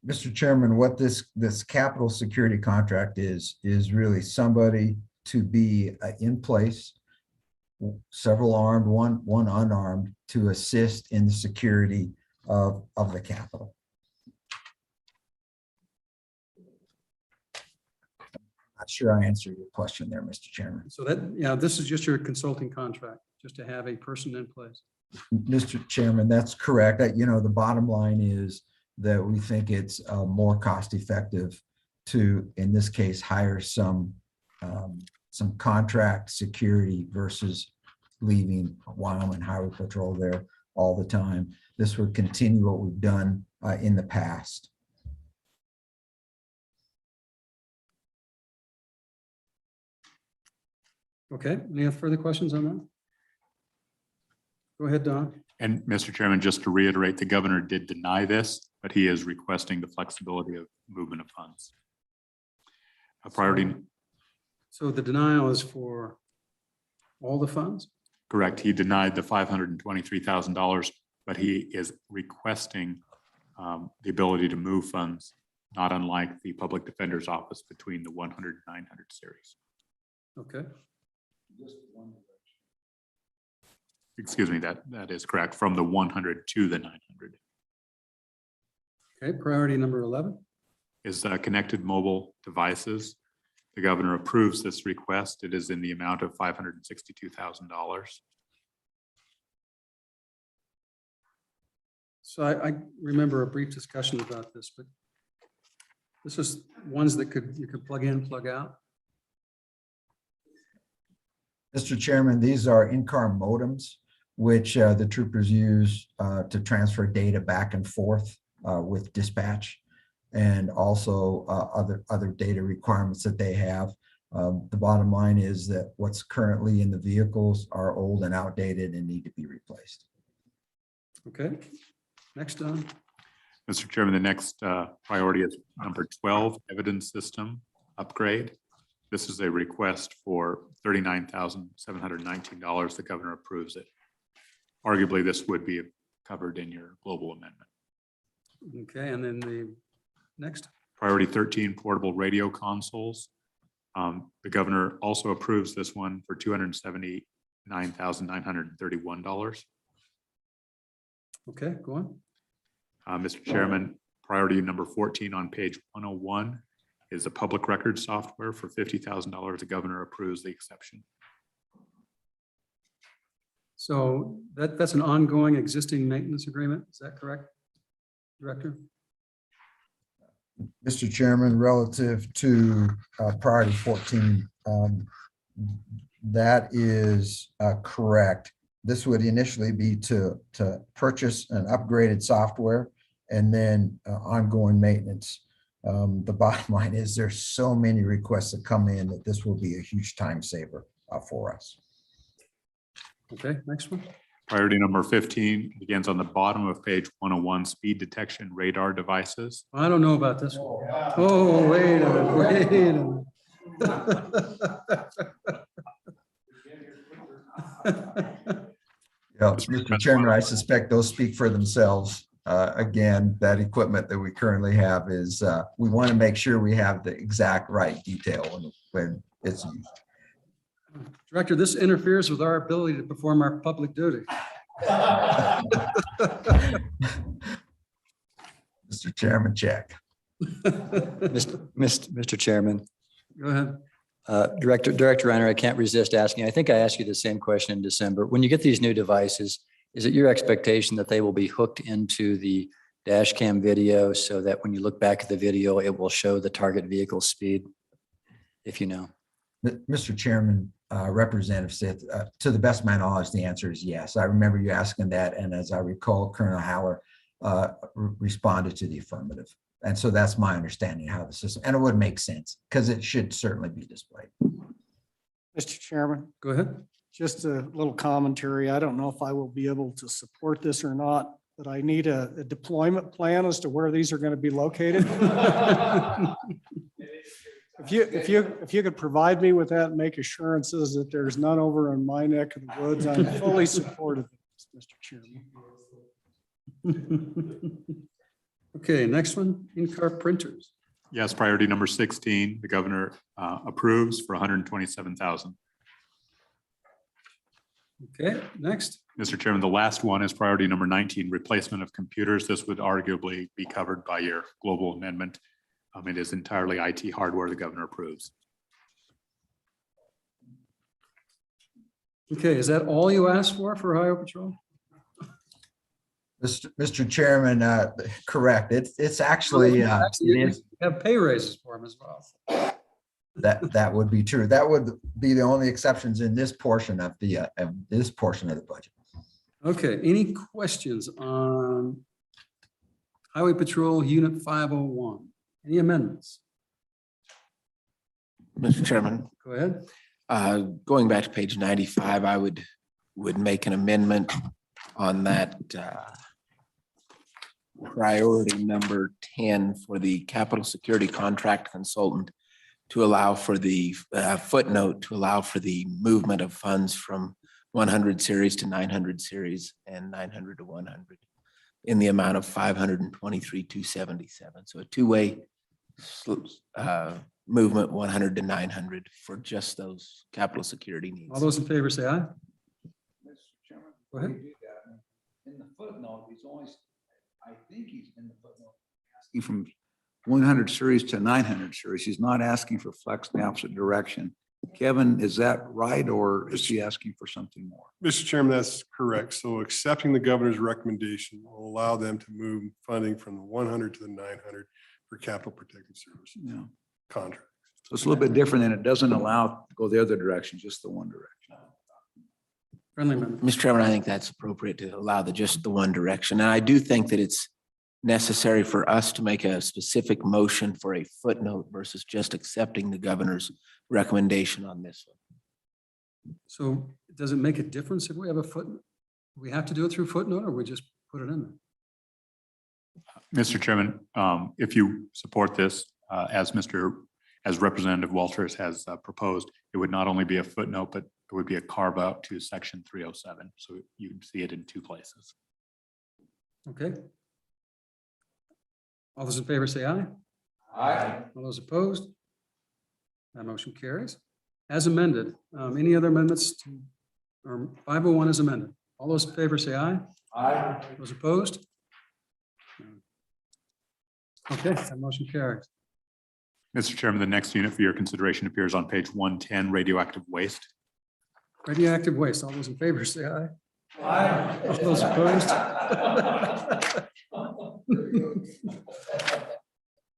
Mr. Chairman, what this capital security contract is really somebody to be in place, several armed, one unarmed, to assist in the security of the Capitol. Not sure I answered your question there, Mr. Chairman. So that, yeah, this is just your consulting contract, just to have a person in place. Mr. Chairman, that's correct. The bottom line is that we think it's more cost effective to, in this case, hire some contract security versus leaving Wyoming Highway Patrol there all the time. This would continue what we've done in the past. Okay, any further questions on that? Go ahead, Don. And Mr. Chairman, just to reiterate, the governor did deny this, but he is requesting the flexibility of movement of funds. A priority, So the denial is for all the funds? correct. He denied the $523,000, but he is requesting the ability to move funds, not unlike the public defender's office between the 100 and 900 series. Okay, Excuse me, that is correct, from the 100 to the 900. okay, priority number 11. Is connected mobile devices. The governor approves this request. It is in the amount of $562,000. So I remember a brief discussion about this, but this is ones that you could plug in, plug out. Mr. Chairman, these are in-car modems, which the troopers use to transfer data back and forth with dispatch, and also other data requirements that they have. The bottom line is that what's currently in the vehicles are old and outdated and need to be replaced. Okay, next, Don. Mr. Chairman, the next priority is number 12, evidence system upgrade. This is a request for $39,719. The governor approves it. Arguably, this would be covered in your global amendment. Okay, and then the next. Priority 13, portable radio consoles. The governor also approves this one for $279,931. Okay, go on. Mr. Chairman, priority number 14 on page 101 is a public record software for $50,000. The governor approves the exception. So that's an ongoing existing maintenance agreement. Is that correct, Director? Mr. Chairman, relative to priority 14, that is correct. This would initially be to purchase an upgraded software and then ongoing maintenance. The bottom line is there's so many requests that come in that this will be a huge time saver for us. Okay, next one. Priority number 15 begins on the bottom of page 101, speed detection radar devices. I don't know about this one. Oh, wait a minute, wait a minute. Yeah, Mr. Chairman, I suspect those speak for themselves. Again, that equipment that we currently have is, we want to make sure we have the exact right detail when it's used. Director, this interferes with our ability to perform our public duty. Mr. Chairman, check. Mr. Chairman, Go ahead. Director Reiner, I can't resist asking. I think I asked you the same question in December. When you get these new devices, is it your expectation that they will be hooked into the dash cam video so that when you look back at the video, it will show the target vehicle speed? If you know. Mr. Chairman, Representative Sith, to the best of my knowledge, the answer is yes. I remember you asking that, and as I recall, Colonel Haller responded to the affirmative. And so that's my understanding of how the system, and it would make sense because it should certainly be displayed. Mr. Chairman, Go ahead. just a little commentary. I don't know if I will be able to support this or not, but I need a deployment plan as to where these are going to be located. If you could provide me with that and make assurances that there's none over in my neck of the woods, I'm fully supportive of this, Mr. Chairman. Okay, next one, in-car printers. Yes, priority number 16, the governor approves for 127,000. Okay, next. Mr. Chairman, the last one is priority number 19, replacement of computers. This would arguably be covered by your global amendment. It is entirely IT hardware the governor approves. Okay, is that all you asked for Highway Patrol? Mr. Chairman, correct. It's actually, Actually, it is, you have pay raises for them as well. that would be true. That would be the only exceptions in this portion of the budget. Okay, any questions on Highway Patrol Unit 501? Any amendments? Mr. Chairman, Go ahead. going back to page 95, I would make an amendment on that priority number 10 for the capital security contract consultant to allow for the footnote to allow for the movement of funds from 100 series to 900 series and 900 to 100 in the amount of 523,277. So a two-way movement 100 to 900 for just those capital security needs. All those in favor say aye. Mr. Chairman, Go ahead. we do that. In the footnote, he's only, I think he's in the footnote, asking from 100 series to 900 series. He's not asking for flex in the opposite direction. Kevin, is that right, or is he asking for something more? Mr. Chairman, that's correct. So accepting the governor's recommendation will allow them to move funding from the 100 to the 900 for capital protective service Yeah. contract. So it's a little bit different, and it doesn't allow to go the other direction, just the one direction. Friendly amendment. Mr. Chairman, I think that's appropriate to allow just the one direction. And I do think that it's necessary for us to make a specific motion for a footnote versus just accepting the governor's recommendation on this one. So does it make a difference if we have a footnote? Do we have to do it through footnote, or we just put it in there? Mr. Chairman, if you support this, as Representative Walters has proposed, it would not only be a footnote, but it would be a carve out to section 307. So you can see it in two places. Okay. All those in favor say aye. Aye. All those opposed? That motion carries. As amended, any other amendments to, or 501 is amended? All those in favor say aye. Aye. Those opposed? Okay, that motion carries. Mr. Chairman, the next unit for your consideration appears on page 110, radioactive waste. Radioactive waste, all those in favor say aye. Aye. All those opposed?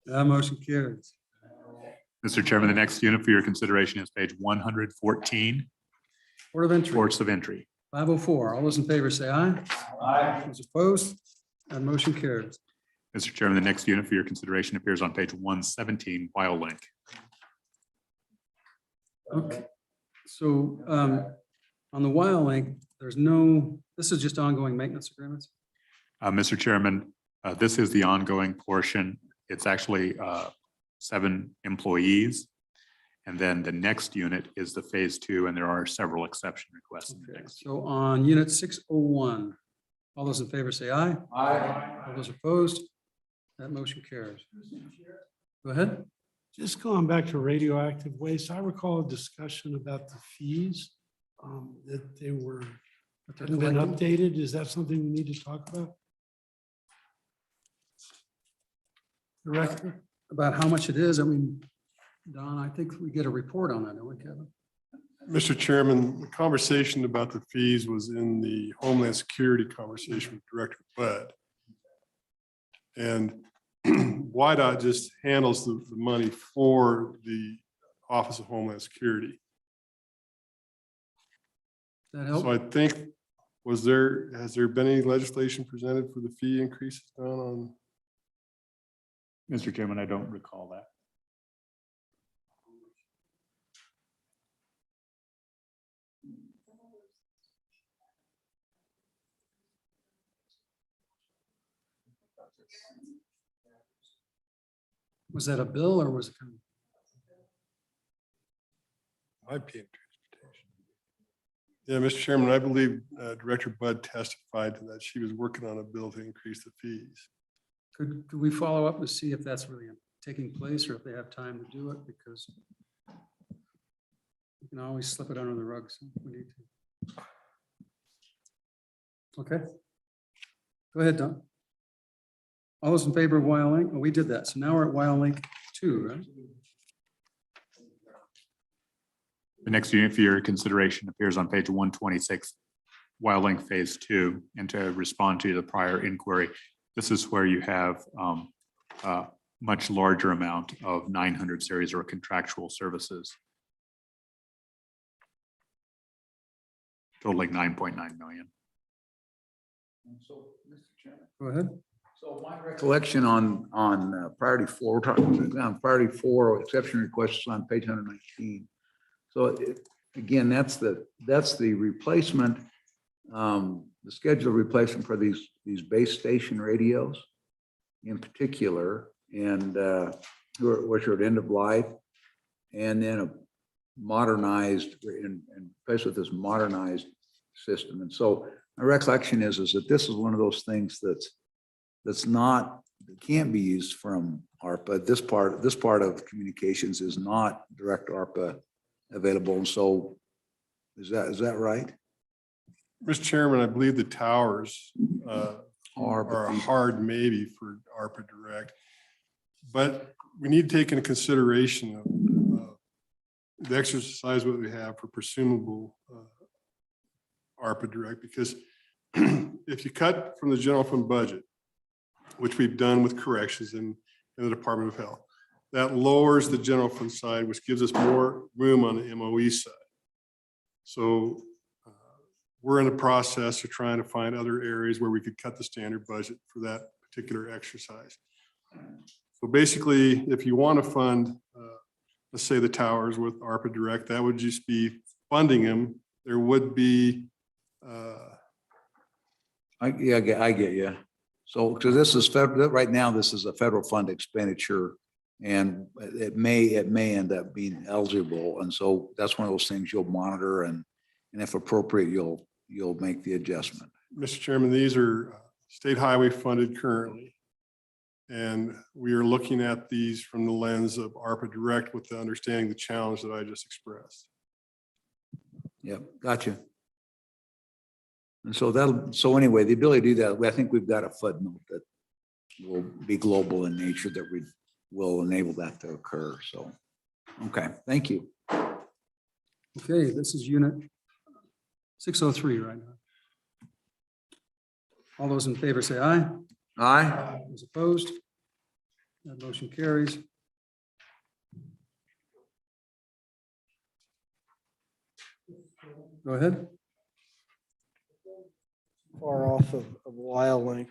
That motion carries. Mr. Chairman, the next unit for your consideration is page 114, Port of Entry, ports of entry. 504, all those in favor say aye. Aye. Those opposed? That motion carries. Mr. Chairman, the next unit for your consideration appears on page 117, WildLink. Okay, so on the WildLink, there's no, this is just ongoing maintenance agreements? Mr. Chairman, this is the ongoing portion. It's actually 7 employees. And then the next unit is the phase 2, and there are several exception requests. In the Okay, next. so on unit 601, all those in favor say aye. Aye. All those opposed? That motion carries. Go ahead. Just going back to radioactive waste, I recall a discussion about the fees, that they were, hadn't been updated. Is that something we need to talk about? Director? About how much it is, I mean, Don, I think we get a report on that, don't we, Kevin? Mr. Chairman, the conversation about the fees was in the Homeland Security conversation with Director Bud. And WIDOT just handles the money for the Office of Homeland Security. That So help? I think, has there been any legislation presented for the fee increases down on? Mr. Chairman, I don't recall that. Was that a bill or was it? Might be in transportation. Yeah, Mr. Chairman, I believe Director Bud testified to that. She was working on a bill to increase the fees. Could we follow up to see if that's really taking place or if they have time to do it? Because you can always slip it under the rug if we need to. Okay. Go ahead, Don. All those in favor of WildLink? Oh, we did that. So now we're at WildLink 2, right? The next unit for your consideration appears on page 126, WildLink Phase 2. And to respond to the prior inquiry, this is where you have a much larger amount of 900 series or contractual services, totaling 9.9 million. So, Mr. Chairman. Go ahead. So my recollection on priority 4, we're talking on priority 4, exception requests on page 119. So again, that's the replacement, the scheduled replacement for these base station radios in particular, and which are at end of life, and then a modernized and replaced with this modernized system. And so my recollection is that this is one of those things that can't be used from ARPA. This part of communications is not direct ARPA available. And so is that right? Mr. Chairman, I believe the towers are a hard maybe for ARPA Direct. But we need to take into consideration the exercise what we have for presumable ARPA Direct, because if you cut from the general fund budget, which we've done with corrections in the Department of Health, that lowers the general fund side, which gives us more room on the MOE side. So we're in the process of trying to find other areas where we could cut the standard budget for that particular exercise. So basically, if you want to fund, let's say the towers with ARPA Direct, that would just be funding them. There would be. I get you. So because this is federal, right now, this is a federal fund expenditure, and it may end up being eligible. And so that's one of those things you'll monitor, and if appropriate, you'll make the adjustment. Mr. Chairman, these are state highway funded currently. And we are looking at these from the lens of ARPA Direct with the understanding the challenge that I just expressed. Yep, gotcha. And so anyway, the ability to do that, I think we've got a footnote that will be global in nature that will enable that to occur. So, okay, thank you. Okay, this is unit 603 right now. All those in favor say aye. Aye. Those opposed? That motion carries. Go ahead. Far off of WildLink.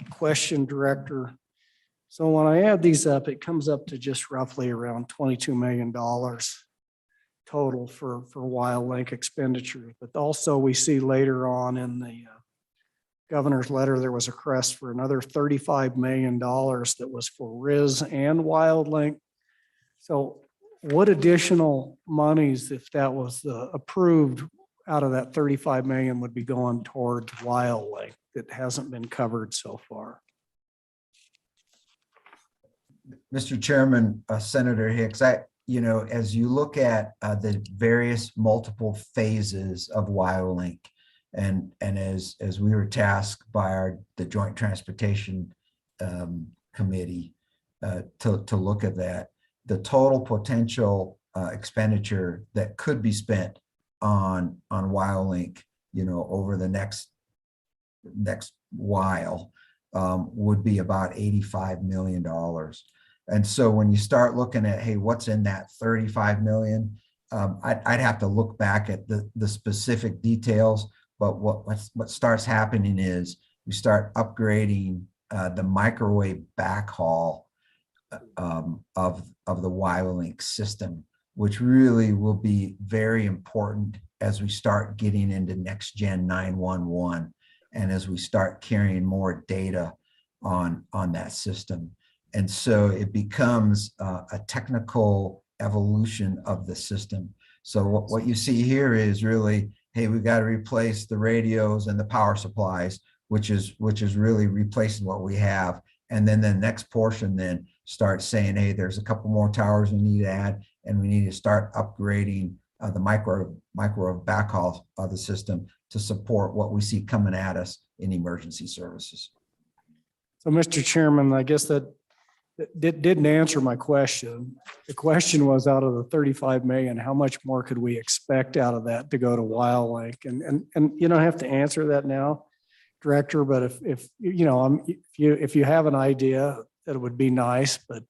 Question, Director. So when I add these up, it comes up to just roughly around $22 million total for WildLink expenditures. But also we see later on in the governor's letter, there was a request for another $35 million that was for RIS and WildLink. So what additional monies, if that was approved, out of that 35 million would be going towards WildLink that hasn't been covered so far? Mr. Chairman, Senator Hicks, as you look at the various multiple phases of WyoLink, and as we were tasked by the Joint Transportation Committee to look at that, the total potential expenditure that could be spent on WyoLink, over the next while would be about $85 million. And so when you start looking at, hey, what's in that 35 million, I'd have to look back at the specific details. But what starts happening is we start upgrading the microwave backhaul of the WyoLink system, which really will be very important as we start getting into next gen 911 and as we start carrying more data on that system. And so it becomes a technical evolution of the system. So what you see here is really, hey, we've got to replace the radios and the power supplies, which is really replacing what we have. And then the next portion then starts saying, hey, there's a couple more towers we need to add, and we need to start upgrading the microwave backhaul of the system to support what we see coming at us in emergency services. So, Mr. Chairman, I guess that didn't answer my question. The question was, out of the 35 million, how much more could we expect out of that to go to WyoLink? And you don't have to answer that now, Director, but if you have an idea, that would be nice. But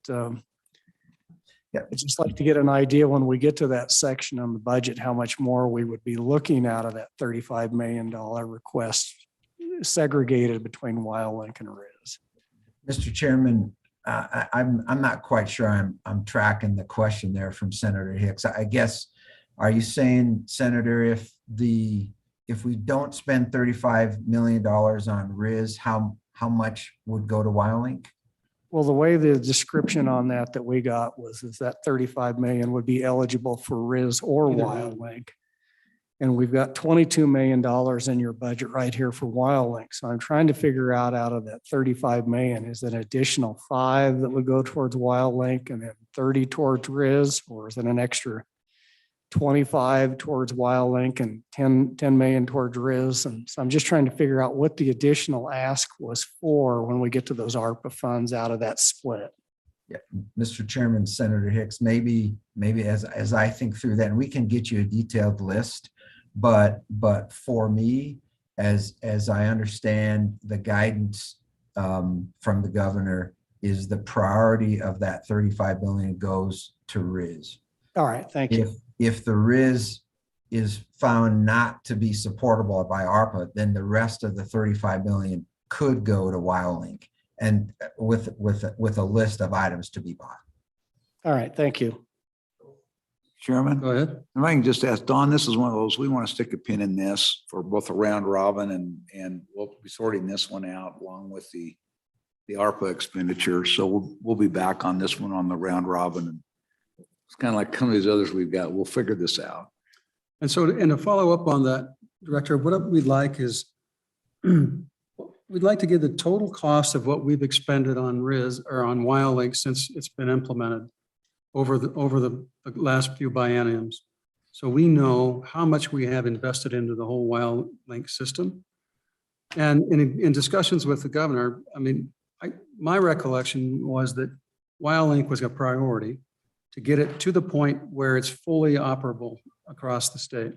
Yeah, I'd just like to get an idea when we get to that section on the budget, how much more we would be looking out of that $35 million request segregated between WyoLink and RIS. Mr. Chairman, I'm not quite sure I'm tracking the question there from Senator Hicks. I guess, are you saying, Senator, if we don't spend $35 million on RIS, how much would go to WyoLink? Well, the way the description on that we got is that 35 million would be eligible for RIS or Either one. WyoLink. And we've got $22 million in your budget right here for WyoLink. So I'm trying to figure out of that 35 million, is it an additional 5 that would go towards WyoLink and then 30 towards RIS, or is it an extra 25 towards WyoLink and 10 million towards RIS? And so I'm just trying to figure out what the additional ask was for when we get to those ARPA funds out of that split. Yeah, Mr. Chairman, Senator Hicks, maybe as I think through that, and we can get you a detailed list, but for me, as I understand the guidance from the governor, is the priority of that 35 billion goes to RIS. All right, thank you. If the RIS is found not to be supportable by ARPA, then the rest of the 35 million could go to WyoLink, and with a list of items to be bought. All right, thank you. Chairman, Go ahead. if I can just ask, Don, this is one of those, we want to stick a pin in this for both a round robin and we'll be sorting this one out along with the ARPA expenditure. So we'll be back on this one on the round robin. And it's kind of like some of these others we've got. We'll figure this out. And so, and to follow up on that, Director, what we'd like is, we'd like to get the total cost of what we've expended on RIS or on WyoLink since it's been implemented over the last few bienniums. So we know how much we have invested into the whole WyoLink system. And in discussions with the governor, I mean, my recollection was that WyoLink was a priority to get it to the point where it's fully operable across the state.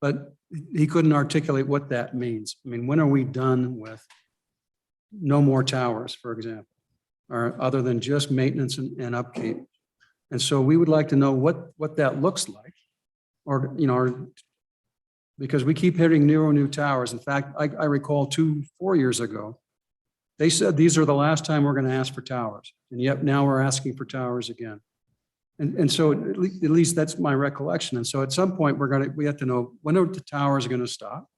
But he couldn't articulate what that means. I mean, when are we done with no more towers, for example, or other than just maintenance and upkeep? And so we would like to know what that looks like, or, because we keep hitting new towers. In fact, I recall 4 years ago, they said these are the last time we're going to ask for towers. And yet now we're asking for towers again. And so at least that's my recollection. And so at some point we have to know, when are the towers going to stop,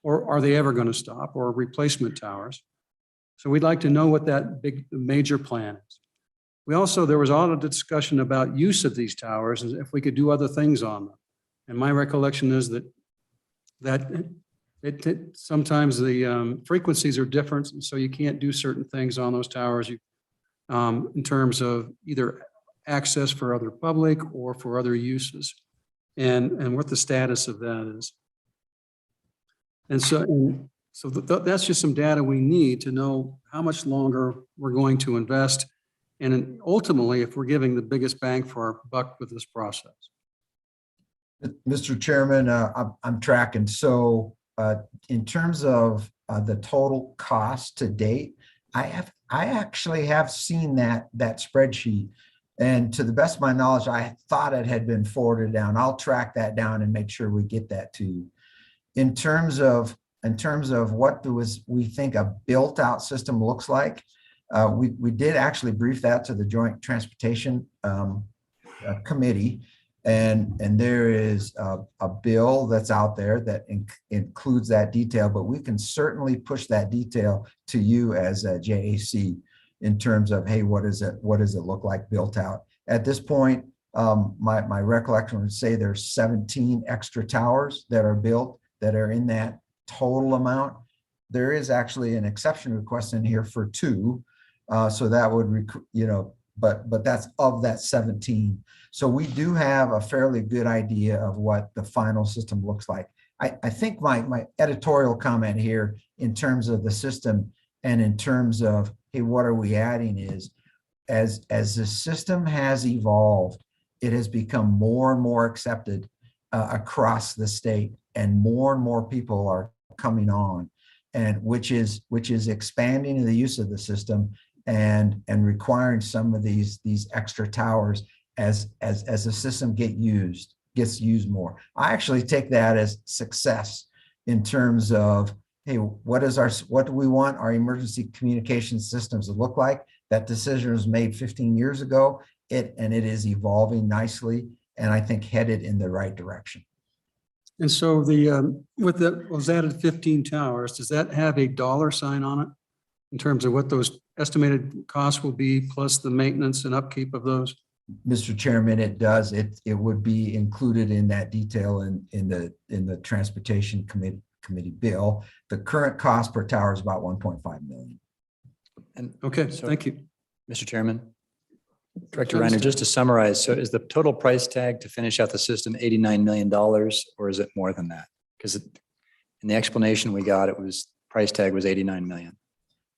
or are they ever going to stop, or replacement towers? So we'd like to know what that major plan is. There was a lot of discussion about use of these towers and if we could do other things on them. And my recollection is that sometimes the frequencies are different, and so you can't do certain things on those towers. in terms of either access for other public or for other uses, and what the status of that is. And so that's just some data we need to know how much longer we're going to invest, and ultimately, if we're giving the biggest bang for our buck with this process. Mr. Chairman, I'm tracking. So in terms of the total cost to date, I actually have seen that spreadsheet. And to the best of my knowledge, I thought it had been forwarded down. I'll track that down and make sure we get that to you. In terms of what we think a built out system looks like, we did actually brief that to the Joint Transportation Committee. And there is a bill that's out there that includes that detail, but we can certainly push that detail to you as a JAC in terms of, hey, what does it look like built out? At this point, my recollection would say there's 17 extra towers that are built that are in that total amount. There is actually an exception request in here for 2. So that would, but that's of that 17. So we do have a fairly good idea of what the final system looks like. I think my editorial comment here in terms of the system and in terms of, hey, what are we adding is, as the system has evolved, it has become more and more accepted across the state, and more people are coming on, and which is expanding the use of the system and requiring some of these extra towers as the system gets used more. I actually take that as success in terms of, hey, what do we want our emergency communication systems to look like? That decision was made 15 years ago, it is evolving nicely, and I think headed in the right direction. And so was added 15 towers, does that have a dollar sign on it in terms of what those estimated costs will be, plus the maintenance and upkeep of those? Mr. Chairman, it does. It would be included in that detail in the Transportation Committee bill. The current cost per tower is about 1.5 million. And Okay, so, thank you. Mr. Chairman, Director Reiner, just to summarize, so is the total price tag to finish out the system $89 million, or is it more than that? Because in the explanation we got, price tag was 89 million.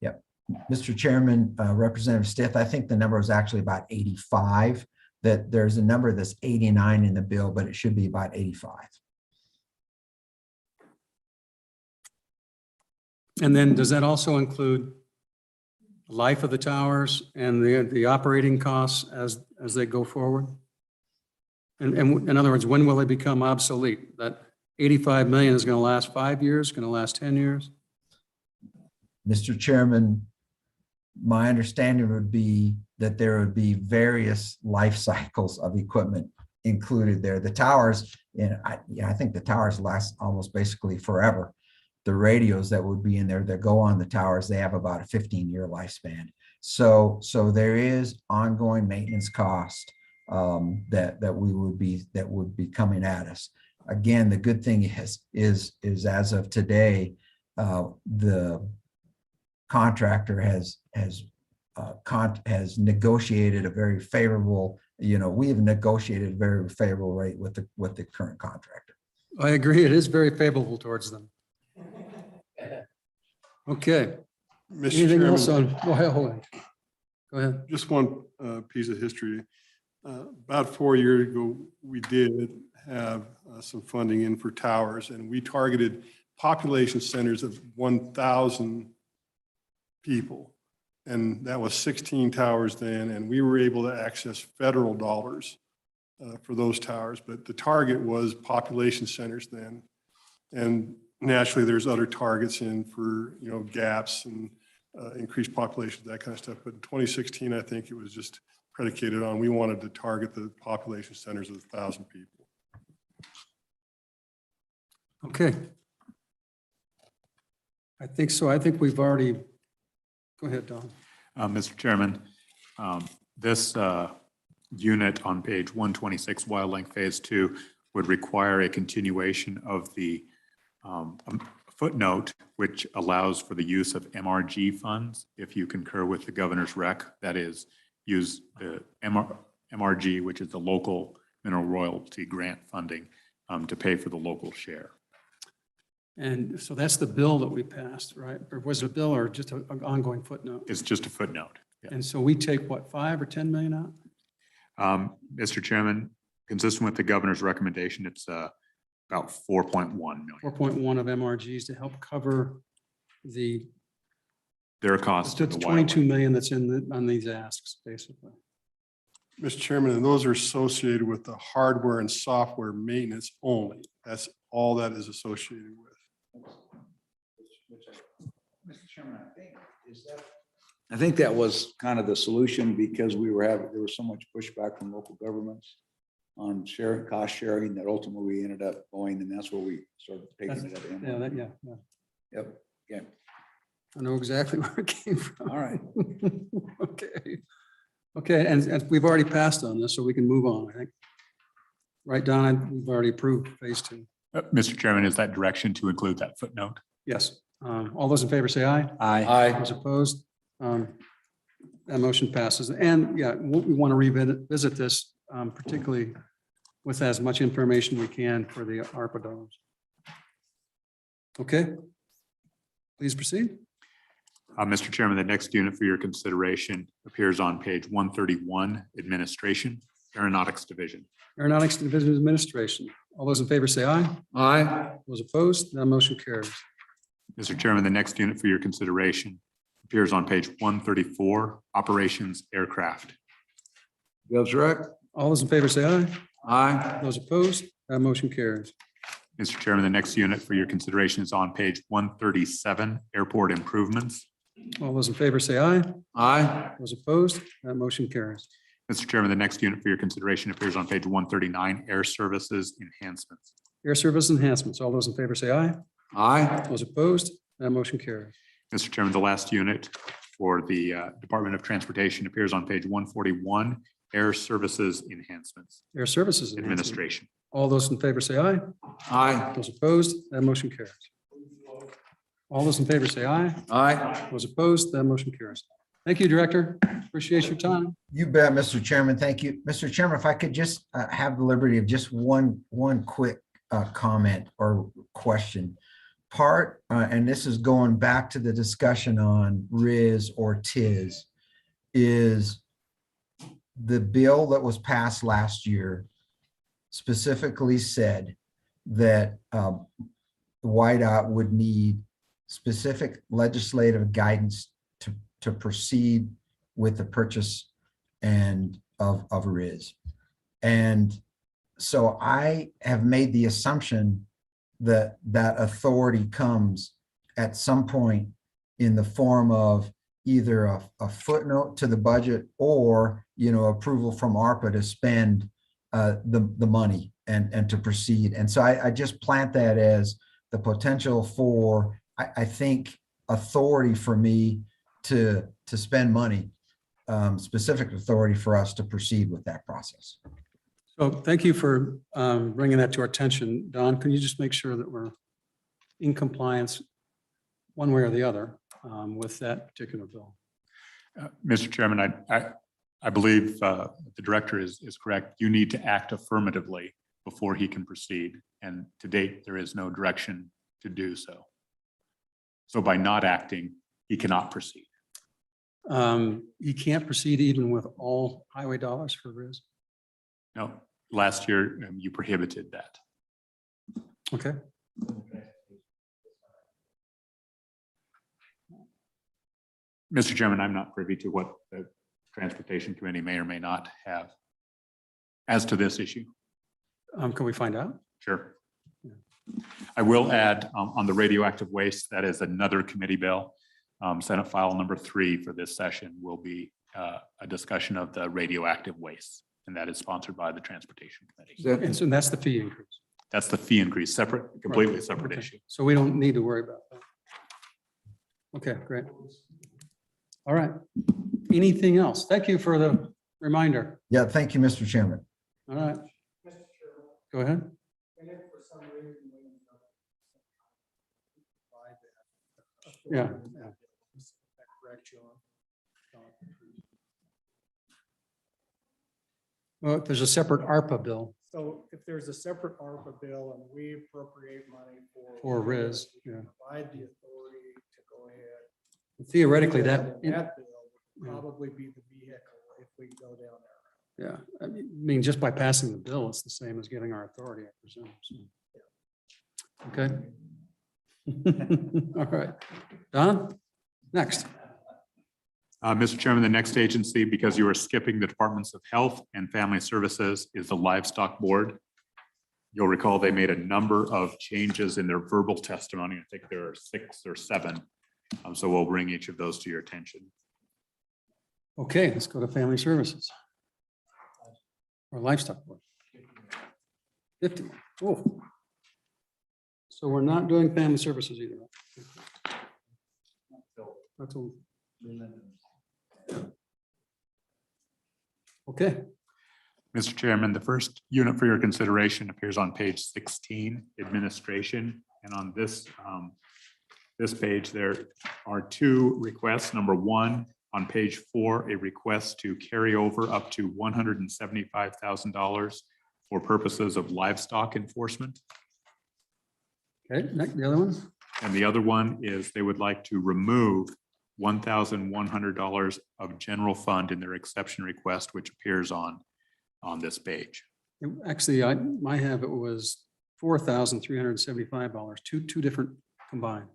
Yep. Mr. Chairman, Representative Stith, I think the number was actually about 85, that there's a number that's 89 in the bill, but it should be about 85. And then does that also include life of the towers and the operating costs as they go forward? And in other words, when will they become obsolete? That 85 million is going to last 5 years, going to last 10 years? Mr. Chairman, my understanding would be that there would be various life cycles of equipment included there. The towers, I think the towers last almost basically forever. The radios that would be in there that go on the towers, they have about a 15-year lifespan. So there is ongoing maintenance cost that would be coming at us. Again, the good thing is as of today, the contractor has negotiated a very favorable, we have negotiated a very favorable rate with the current contractor. I agree. It is very favorable towards them. Okay. Mr. Anything else Chairman, on, hold on. Go ahead. just one piece of history. About 4 years ago, we did have some funding in for towers, and we targeted population centers of 1,000 people. And that was 16 towers then, and we were able to access federal dollars for those towers, but the target was population centers then. And naturally, there's other targets in for, gaps and increased populations, that kind of stuff. But in 2016, I think it was just predicated on, we wanted to target the population centers of 1,000 people. Okay. I think so. I think we've already, go ahead, Don. Mr. Chairman, this unit on page 126, Wild Link Phase 2, would require a continuation of the footnote, which allows for the use of MRG funds, if you concur with the governor's rec, that is, use the MRG, which is the local mineral royalty grant funding, to pay for the local share. And so that's the bill that we passed, right? Or was it a bill or just an ongoing footnote? It's just a footnote. Yeah. And so we take what, 5 or 10 million out? Mr. Chairman, consistent with the governor's recommendation, it's about 4.1 million. 4.1 of MRGs to help cover Their cost. the of the 22 wildlife. million that's on these asks, basically. Mr. Chairman, and those are associated with the hardware and software maintenance only. That's all that is associated with. Mr. Chairman, I think that was kind of the solution because there was so much pushback from local governments on cost sharing that ultimately we ended up going, and that's where we started taking it at. Yeah. Yep, yeah, I know exactly where it came from. all right. Okay, and we've already passed on this, so we can move on, I think. Right, Don, we've already approved phase 2. Mr. Chairman, is that direction to include that footnote? Yes. All those in favor say aye. Aye. Those opposed? That motion passes. And yeah, we want to revisit this, particularly with as much information we can for the ARPA dollars. Okay. Please proceed. Mr. Chairman, the next unit for your consideration appears on page 131, Administration, Aeronautics Division. Aeronautics Division Administration. All those in favor say aye. Aye. Those opposed? That motion carries. Mr. Chairman, the next unit for your consideration appears on page 134, Operations Aircraft. Gov's rec. All those in favor say aye. Aye. Those opposed? That motion carries. Mr. Chairman, the next unit for your consideration is on page 137, Airport Improvements. All those in favor say aye. Aye. Those opposed? That motion carries. Mr. Chairman, the next unit for your consideration appears on page 139, Air Services Enhancements. Air Service Enhancements. All those in favor say aye. Aye. Those opposed? That motion carries. Mr. Chairman, the last unit for the Department of Transportation appears on page 141, Air Services Enhancements Air Services Administration. All those in favor say aye. Aye. Those opposed? That motion carries. All those in favor say aye. Aye. Those opposed? That motion carries. Thank you, Director. Appreciate your time. You bet, Mr. Chairman. Thank you. Mr. Chairman, if I could just have the liberty of just one quick comment or question. And this is going back to the discussion on RIS or TIS, is the bill that was passed last year specifically said that WIDOT would need specific legislative guidance to proceed with the purchase of RIS. And so I have made the assumption that that authority comes at some point in the form of either a footnote to the budget or, approval from ARPA to spend the money and to proceed. And so I just plant that as the potential for, I think, authority for me to spend money, specific authority for us to proceed with that process. So thank you for bringing that to our attention. Don, can you just make sure that we're in compliance one way or the other with that particular bill? Mr. Chairman, I believe the director is correct. You need to act affirmatively before he can proceed. And to date, there is no direction to do so. So by not acting, he cannot proceed. He can't proceed even with all highway dollars for RIS? No, last year you prohibited that. Okay. Mr. Chairman, I'm not privy to what the Transportation Committee may or may not have as to this issue. Can we find out? Sure. I will add on the radioactive waste, that is another committee bill. Senate file number 3 for this session will be a discussion of the radioactive waste, and that is sponsored by the Transportation Committee. And so that's the fee increase. That's the fee increase, completely Right. separate Okay. issue. So we don't need to worry about that. Okay, great. All right. Anything else? Thank you for the reminder. Yeah, thank you, Mr. Chairman. All right. Go ahead. Yeah. Correct, John. Well, there's a separate ARPA bill So if there's a separate ARPA bill and we appropriate money for RIS, yeah. provide the authority to go ahead. Theoretically, That that, bill would probably be the vehicle if we go down there. yeah, I mean, just by passing the bill, it's the same as giving our authority, I presume. So. Okay. All right. Don, next. Mr. Chairman, the next agency, because you are skipping the Departments of Health and Family Services, is the Livestock Board. You'll recall they made a number of changes in their verbal testimony. I think there are 6 or 7. So we'll bring each of those to your attention. Okay, let's go to Family Services. Or Livestock Board. 50. Oh. So we're not doing Family Services either. That's all. Okay, Mr. Chairman, the first unit for your consideration appears on page 16, Administration. And on this, this page, there are 2 requests. Number 1, on page 4, a request to carry over up to $175,000 for purposes of livestock enforcement. okay, next, the other one? And the other one is they would like to remove $1,100 of general fund in their exception request, which appears on this page. Actually, I have it was $4,375, two different combined.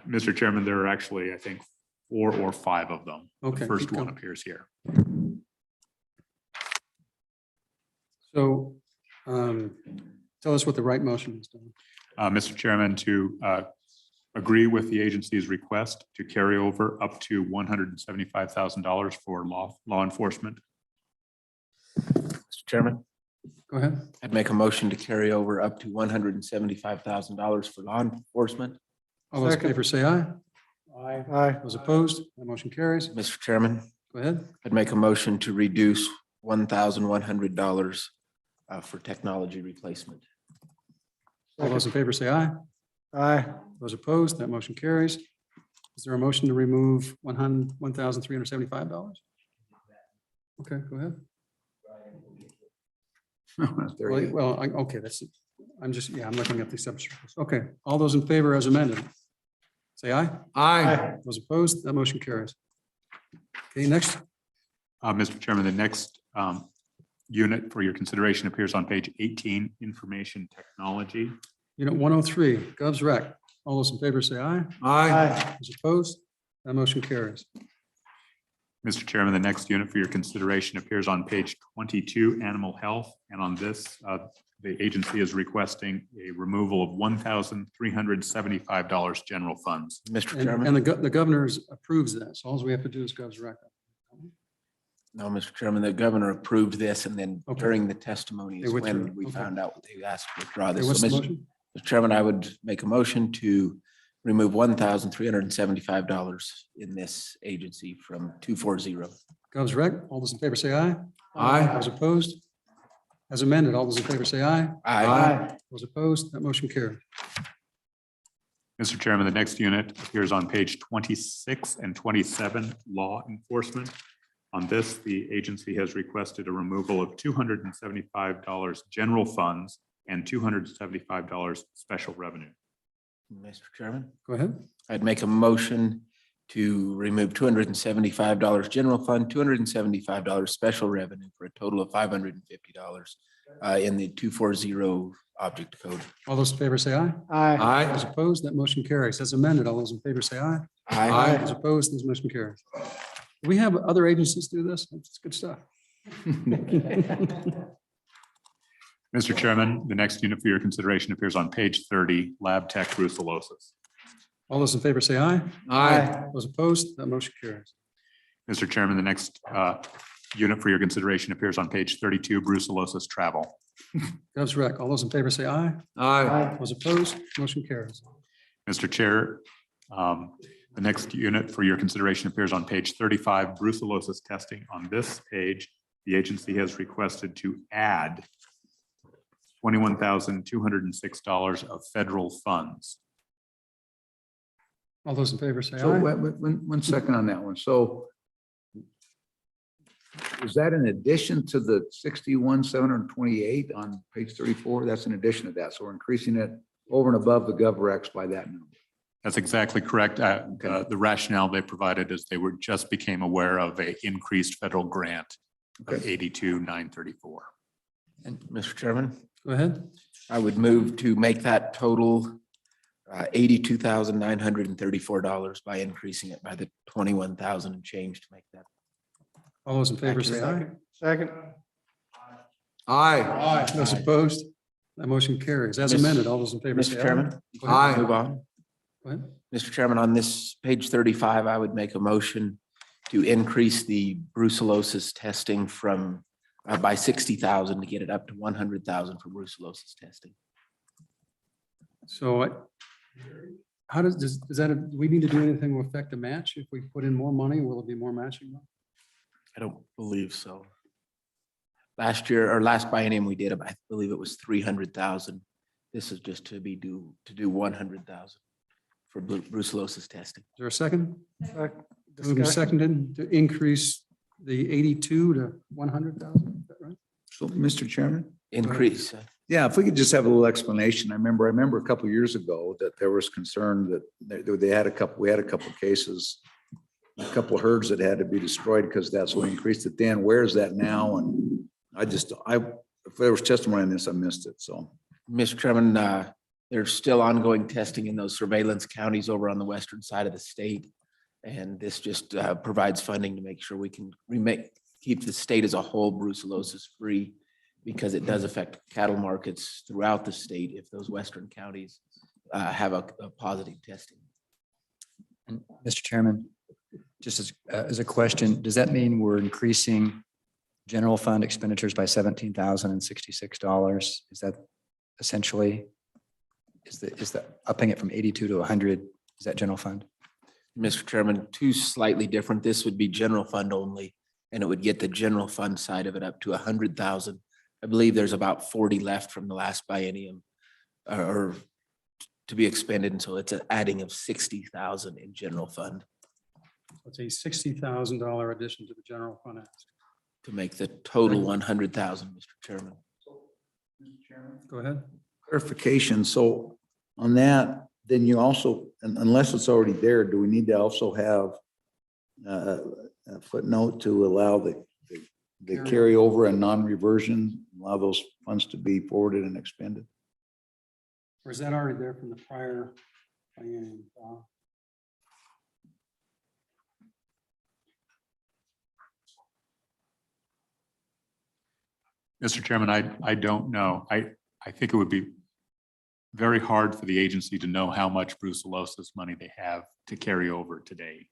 Mr. Chairman, there are actually, I think, 4 or 5 of them. Okay, The first keep one going. appears here. So tell us what the right motion is. Don. Mr. Chairman, to agree with the agency's request to carry over up to $175,000 for law enforcement. Mr. Chairman, Go ahead. I'd make a motion to carry over up to $175,000 for law enforcement. All those in favor say aye. Aye. Those opposed, that motion carries. Mr. Chairman, Go ahead. I'd make a motion to reduce $1,100 for technology replacement. All those in favor say aye. Aye. Those opposed, that motion carries. Is there a motion to remove $1,375? Okay, go ahead. There you go. Well, okay, that's, I'm just, yeah, I'm looking at the substitutes. Okay, all those in favor as amended, say aye. Aye. Those opposed, that motion carries. Okay, next, Mr. Chairman, the next unit for your consideration appears on page 18, Information Technology. Unit 103, Govs Rec. All those in favor say aye. Aye. Those opposed, that motion carries. Mr. Chairman, the next unit for your consideration appears on page 22, Animal Health. And on this, the agency is requesting a removal of $1,375 general funds. Mr. And Chairman, the governor's approves that, so all we have to do is Govs Rec. no, Mr. Chairman, the governor approved this and then Okay. during the testimony They is withdrew. when we Okay. found out they asked to withdraw Okay, this. what's So, the Mr. motion? Mr. Chairman, I would make a motion to remove $1,375 in this agency from 240. Govs Rec. All those in favor say aye. Aye. Those opposed? As amended, all those in favor say aye. Aye. Those opposed, that motion carried. Mr. Chairman, the next unit appears on page 26 and 27, Law Enforcement. On this, the agency has requested a removal of $275 general funds and $275 special revenue. Mr. Chairman, Go ahead. I'd make a motion to remove $275 general fund, $275 special revenue for a total of $550 in the 240 object code. All those in favor say aye. Aye. Those opposed, that motion carries. As amended, all those in favor say aye. Aye. Those opposed, this motion carries. Do we have other agencies do this? That's good stuff. Mr. Chairman, the next unit for your consideration appears on page 30, Lab Tech Brucellosis. All those in favor say aye. Aye. Those opposed, that motion carries. Mr. Chairman, the next unit for your consideration appears on page 32, Brucellosis Travel. Govs Rec. All those in favor say aye. Aye. Those opposed, motion carries. Mr. Chair, the next unit for your consideration appears on page 35, brucellosis testing. On this page, the agency has requested to add $21,206 of federal funds. All those in favor say So aye. one second on that one. So is that in addition to the 61,728 on page 34? That's in addition to that. So we're increasing it over and above the GovRex by that number. That's exactly correct. The rationale they provided is they were just became aware of a increased federal grant of Okay. 82,934. And Mr. Chairman, Go ahead. I would move to make that total $82,934 by increasing it by the 21,000 and change to make that. All those in favor say aye. Second. Aye. Those opposed? That motion carries. As Miss- amended, all those in favor say Mr. aye. Chairman, Go ahead. move on. Go ahead. Mr. Chairman, on this page 35, I would make a motion to increase the brucellosis testing from by 60,000 to get it up to 100,000 for brucellosis testing. So how does that, do we need to do anything to affect the match? If we put in more money, will it be more matching? I don't believe so. Last year or last biennium we did, I believe it was 300,000. This is just to do 100,000 for brucellosis testing. Is there a second? Moved and Discussion. seconded to increase the 82 to 100,000, is that right? So, Mr. Chairman? Increase. Yeah, if we could just have a little explanation. I remember a couple of years ago that there was concern that we had a couple of cases, a couple of herds that had to be destroyed because that's what increased it then. Where is that now? And if there was testimony on this, I missed it. So. Mr. Chairman, there's still ongoing testing in those surveillance counties over on the western side of the state. And this just provides funding to make sure we can keep the state as a whole brucellosis free, because it does affect cattle markets throughout the state if those western counties have a positive testing. And Mr. Chairman, just as a question, does that mean we're increasing general fund expenditures by $17,066? Is that essentially, is the upping it from 82 to 100, is that general fund? Mr. Chairman, two slightly different. This would be general fund only, and it would get the general fund side of it up to 100,000. I believe there's about 40 left from the last biennium or to be expended. And so it's an adding of 60,000 in general fund It's a $60,000 addition to the general fund ask. to make the total 100,000, Mr. Chairman. Go ahead. Clarification. So on that, then you also, unless it's already there, do we need to also have a footnote to allow the carryover and non-reversion, allow those funds to be forwarded and expended? Or is that already there from the prior? Mr. Chairman, I don't know. I think it would be very hard for the agency to know how much brucellosis money they have to carry over today.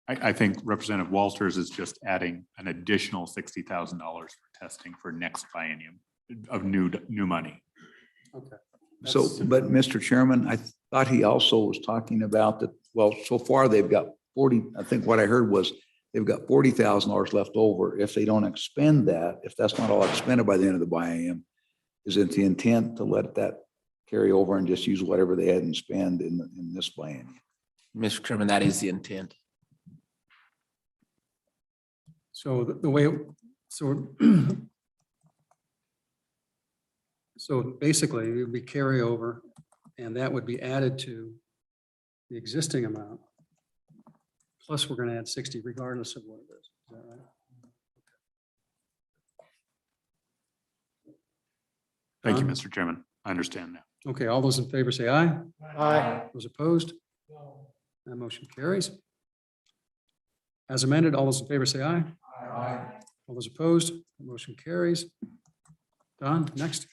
I think Representative Walters is just adding an additional $60,000 for testing for next biennium of new money. Okay. So, but Mr. Chairman, I thought he also was talking about that, well, so far they've got 40, I think what I heard was they've got $40,000 left over. If they don't expend that, if that's not all expended by the end of the biennium, is it the intent to let that carry over and just use whatever they hadn't spent in this biennium? Mr. Chairman, that is the intent. So the way, so basically it would be carryover, and that would be added to the existing amount. Plus, we're going to add 60 regardless of what it is. Is that right? Thank you, Mr. Chairman. I understand now. Okay, all those in favor say aye. Aye. Those opposed? That motion carries. As amended, all those in favor say aye. Aye. All those opposed? The motion carries. Don, next.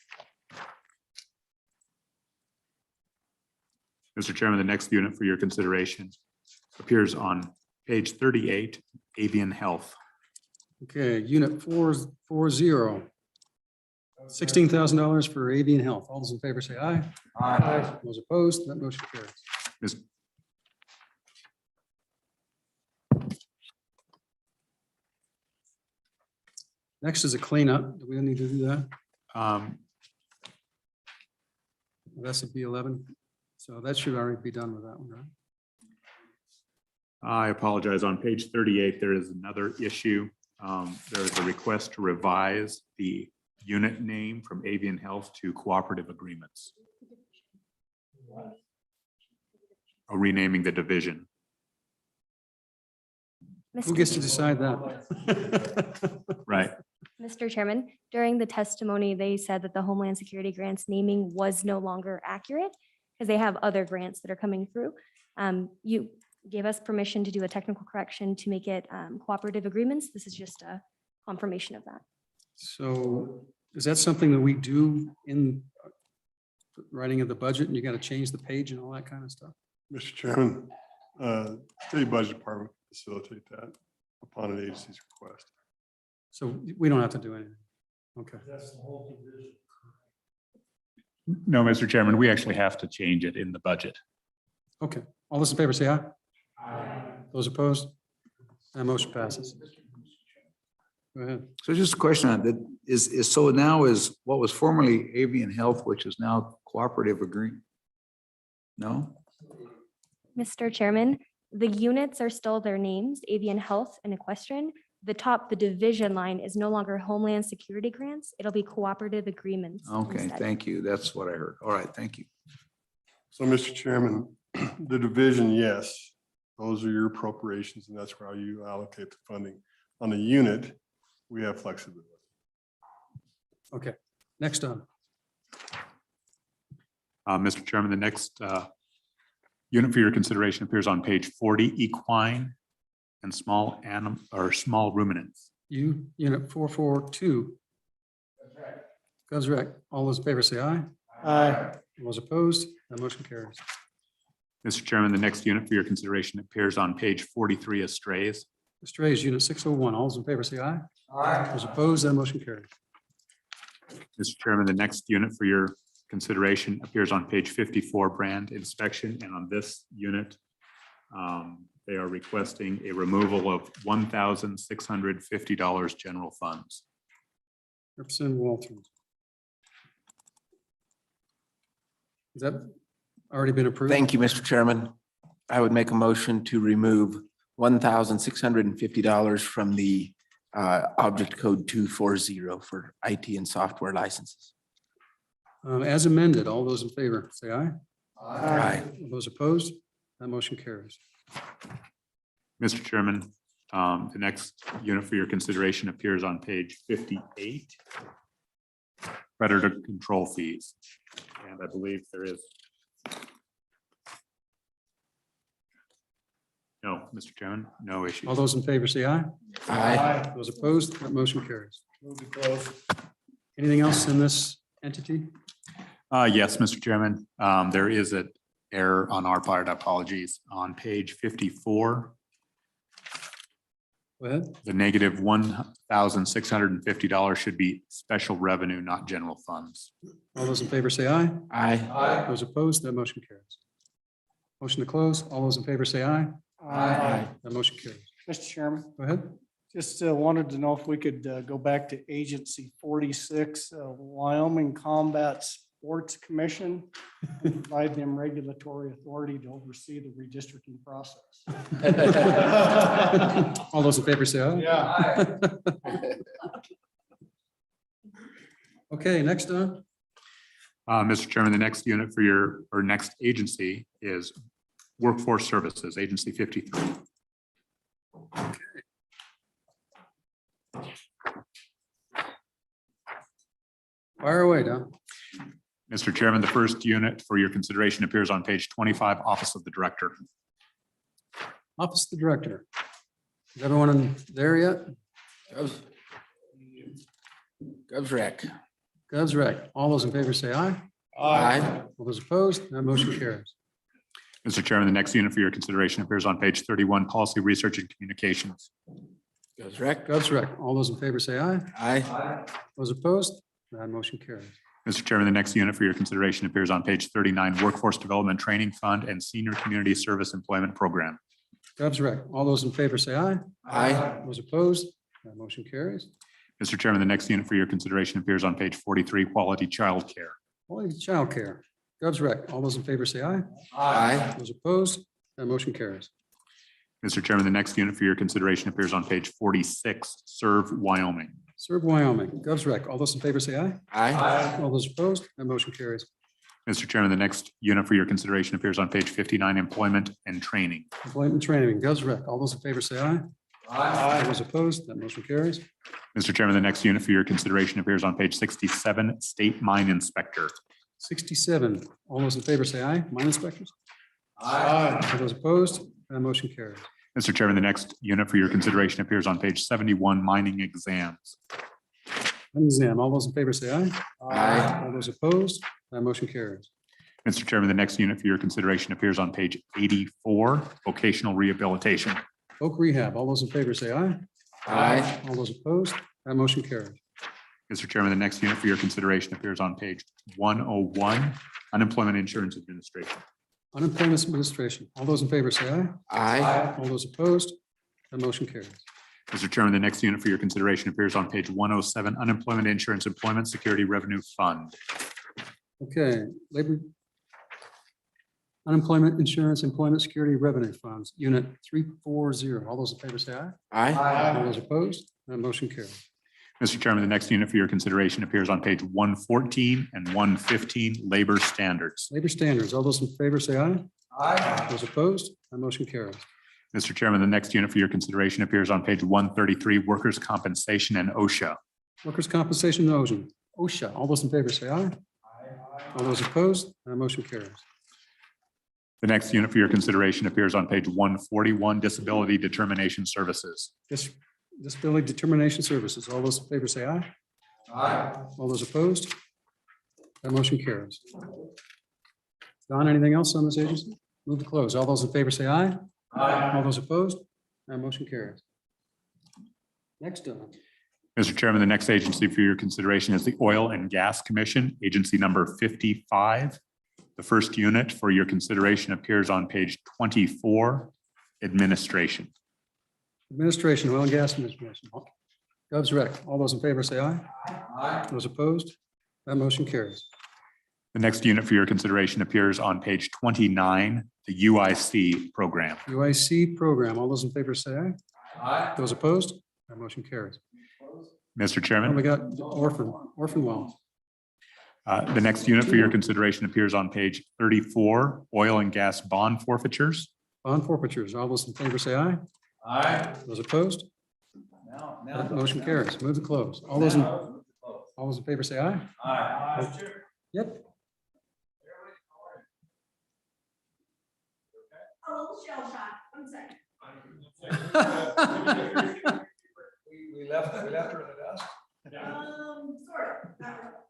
Mr. Chairman, the next unit for your consideration appears on page 38, avian health. Okay, unit 440. $16,000 for avian health. All those in favor say aye. Aye. Those opposed? That motion carries. Ms. Next is a cleanup. Do we need to do that? Um, That's a B11. So that should already be done with that one, right? I apologize. On page 38, there is another issue. There is a request to revise the unit name from avian health to cooperative agreements. Or renaming the division. Who gets to decide that? Right. Mr. Chairman, during the testimony, they said that the Homeland Security grants naming was no longer accurate because they have other grants that are coming through. You gave us permission to do a technical correction to make it cooperative agreements. This is just a confirmation of that. So is that something that we do in writing of the budget and you got to change the page and all that kind of stuff? Mr. Chairman, City Budget Department can facilitate that upon an agency's request. So we don't have to do anything. Okay. No, Mr. Chairman, we actually have to change it in the budget. Okay. All those in favor say aye. Aye. Those opposed? That motion passes. Go ahead. So just a question on that, is so now is what was formerly avian health, which is now cooperative agreement? No? Mr. Chairman, the units are still their names, Avian Health and Equestrian. The top, the division line is no longer Homeland Security grants. It'll be cooperative agreements. Okay, instead. thank you. That's what I heard. All right, thank you. So, Mr. Chairman, the division, yes, those are your appropriations, and that's how you allocate the funding. On the unit, we have flexibility. Okay. Next on. Mr. Chairman, the next unit for your consideration appears on page 40, equine and small animal or small ruminants. Unit 442. Goes right. All those in favor say aye. Aye. All those opposed? That motion carries. Mr. Chairman, the next unit for your consideration appears on page 43, estrays. Strays, Unit 601. All those in favor say aye. Aye. Those opposed? That motion carries. Mr. Chairman, the next unit for your consideration appears on page 54, brand inspection. And on this unit, they are requesting a removal of $1,650 general funds. Representative Walton. Has that already been approved? Thank you, Mr. Chairman. I would make a motion to remove $1,650 from the object code 240 for IT and software licenses. As amended, all those in favor say aye. Aye. All those opposed? That motion carries. Mr. Chairman, the next unit for your consideration appears on page 58. Predator control fees. And I believe there is. No, Mr. Chairman, no issue. All those in favor say aye. Aye. Those opposed? That motion carries. Anything else in this entity? Yes, Mr. Chairman, there is an error on our part, apologies, on page 54. Go ahead. The negative $1,650 should be special revenue, not general funds. All those in favor say aye. Aye. Those opposed? That motion carries. Motion to close. All those in favor say aye. Aye. That motion carries. Mr. Chairman, Go ahead. just wanted to know if we could go back to Agency 46, Wyoming Combat Sports Commission, and provide them regulatory authority to oversee the redistricting process. All those in favor say aye. Yeah. Okay, next on. Mr. Chairman, the next unit for or next agency is Workforce Services, Agency 53. Fire away, Don. Mr. Chairman, the first unit for your consideration appears on page 25, Office of the Director. Office of the Director. Is everyone in there yet? GovRec. Gov's rec. All those in favor say aye. Aye. All those opposed? That motion carries. Mr. Chairman, the next unit for your consideration appears on page 31, Policy Research and Communications. GovRec. Gov's rec. All those in favor say aye. Aye. Those opposed? That motion carries. Mr. Chairman, the next unit for your consideration appears on page 39, Workforce Development Training Fund and Senior Community Service Employment Program. Gov's rec. All those in favor say aye. Aye. Those opposed? That motion carries. Mr. Chairman, the next unit for your consideration appears on page 43, Quality Childcare. Quality childcare. GovRec, all those in favor say aye. Aye. Those opposed, that motion carries. Mr. Chairman, the next unit for your consideration appears on page 46, Serve Wyoming. Serve Wyoming, GovRec, all those in favor say aye. Aye. All those opposed, that motion carries. Mr. Chairman, the next unit for your consideration appears on page 59, Employment and Training. Employment training, GovRec, all those in favor say aye. All those opposed, that motion carries. Mr. Chairman, the next unit for your consideration appears on page 67, State Mine Inspector. 67, all those in favor say aye. Mine inspectors? All those opposed, that motion carries. Mr. Chairman, the next unit for your consideration appears on page 71, Mining Exams. Exam, all those in favor say aye. Aye. All those opposed, that motion carries. Mr. Chairman, the next unit for your consideration appears on page 84, Vocational Rehabilitation. Oak Rehab, all those in favor say aye. Aye. All those opposed, that motion carries. Mr. Chairman, the next unit for your consideration appears on page 101, Unemployment Insurance Administration. Unemployment Administration, all those in favor say aye. Aye. All those opposed, that motion carries. Mr. Chairman, the next unit for your consideration appears on page 107, Unemployment Insurance Employment Security Revenue Fund. Okay, labor. Unemployment Insurance Employment Security Revenue Funds, Unit 340, all those in favor say aye. Aye. All those opposed, that motion carries. Mr. Chairman, the next unit for your consideration appears on page 114 and 115, Labor Standards. Labor Standards, all those in favor say aye. Aye. Those opposed, that motion carries. Mr. Chairman, the next unit for your consideration appears on page 133, Workers' Compensation and OSHA. Workers' Compensation and OSHA, all those in favor say aye. All those opposed, that motion carries. The next unit for your consideration appears on page 141, Disability Determination Services. Disability Determination Services, all those in favor say aye. All those opposed, that motion carries. Don, anything else on this agency? Move to close. All those in favor say aye. All those opposed, that motion carries. Next, Don. Mr. Chairman, the next agency for your consideration is the Oil and Gas Commission, agency number 55. The first unit for your consideration appears on page 24, Administration. Administration, Oil and Gas Administration. GovRec, all those in favor say aye. Those opposed, that motion carries. The next unit for your consideration appears on page 29, the UIC program. UIC program, all those in favor say aye. Those opposed, that motion carries. Mr. And Chairman, we got orphan well. the next unit for your consideration appears on page 34, Oil and Gas Bond Forfeitures. Bond forfeitures, all those in favor say aye. Those opposed, that motion carries. Move to close. All those in favor say aye. Yep. We left her in the desk.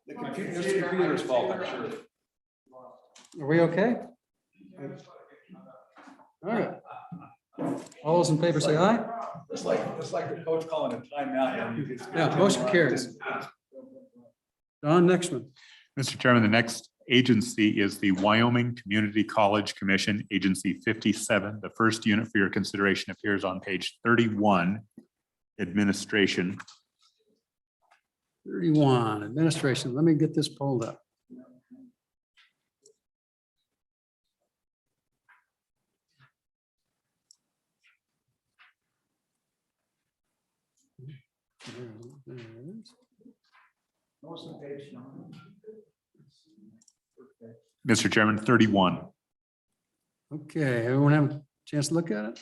The computer's fault, I'm sure. Are we okay? All right. All those in favor say aye. It's like the coach calling a timeout. Yeah, motion carries. Don, next one. Mr. Chairman, the next agency is the Wyoming Community College Commission, Agency 57. The first unit for your consideration appears on page 31, Administration. 31, administration. Let me get this pulled up. There it is. Mr. Chairman, 31. Okay, everyone have a chance to look at it?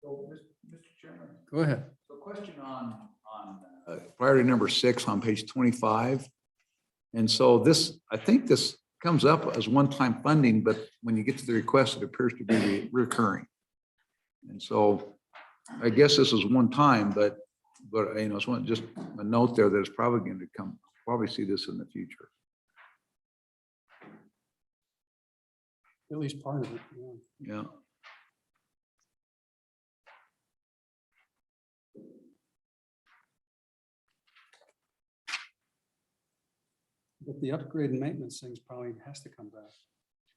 Mr. Chairman. Go ahead. So question on priority number 6 on page 25. And so this, I think this comes up as one-time funding, but when you get to the request, it appears to be recurring. And so I guess this is one time, but you know, it's just a note there that it's probably going to probably see this in the future. At least part of it. Yeah. Yeah. But the upgrade and maintenance things probably has to come back.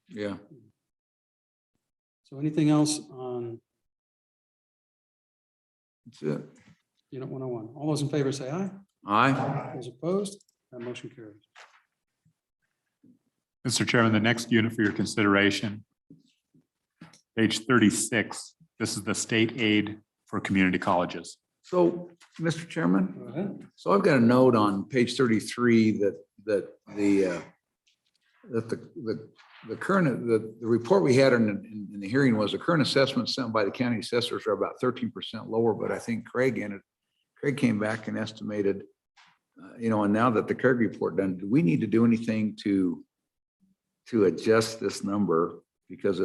Yeah. So anything else on That's it. Unit 101. All those in favor say aye. Aye. Those opposed, that motion carries. Mr. Chairman, the next unit for your consideration, page 36, this is the state aid for community colleges. So, Mr. Chairman, Go ahead. so I've got a note on page 33 that the current, the report we had in the hearing was the current assessments sent by the county assessors are about 13% lower, but I think Craig came back and estimated, and now that the Craig report done, do we need to do anything to adjust this number? Because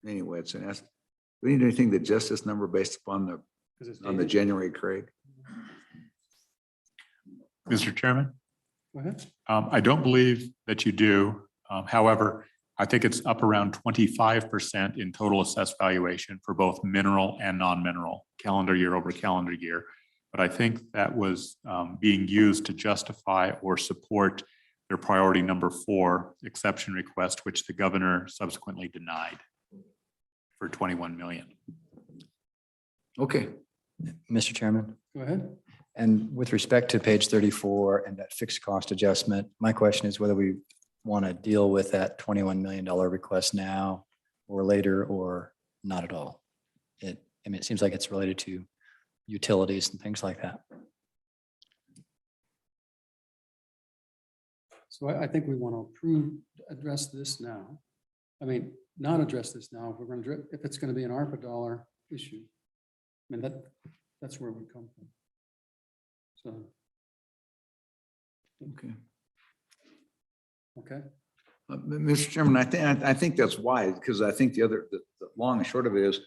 anyway, it's an estimate. Do we need anything to adjust this number based upon the January Craig? Mr. Chairman, Go ahead. I don't believe that you do. However, I think it's up around 25% in total assessed valuation for both mineral and non-mineral, calendar year over calendar year. But I think that was being used to justify or support their priority number 4 exception request, which the governor subsequently denied for 21 million. Okay. Mr. Chairman, Go ahead. and with respect to page 34 and that fixed cost adjustment, my question is whether we want to deal with that $21 million request now or later or not at all. It seems like it's related to utilities and things like that. So I think we want to address this now. I mean, not address this now. If we're going to, if it's going to be an ARPA dollar issue. I mean, that's where we come from. So, Okay. okay. Mr. Chairman, I think that's wise, because I think the long and short of it is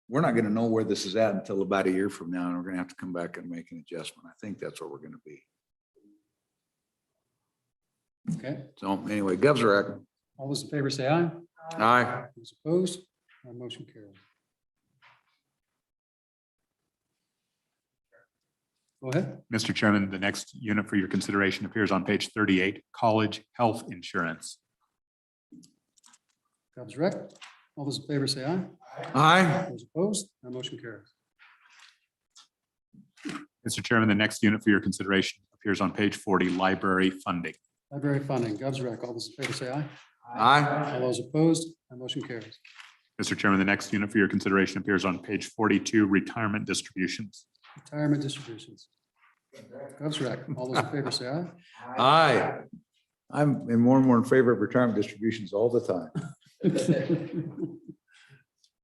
we're not going to know where this is at until about a year from now, and we're going to have to come back and make an adjustment. I think that's where we're going to be. Okay. So anyway, Gov's rec. All those in favor say aye. Aye. Those opposed, motion carries. Go ahead. Mr. Chairman, the next unit for your consideration appears on page 38, college health insurance. Gov's rec. All those in favor say aye. Aye. Those opposed, motion carries. Mr. Chairman, the next unit for your consideration appears on page 40, library funding. Library funding, Gov's rec. All those in favor say aye. Aye. All those opposed, motion carries. Mr. Chairman, the next unit for your consideration appears on page 42, retirement distributions. Retirement distributions. Gov's rec. All those in favor say aye. Aye. I'm more and more in favor of retirement distributions all the time.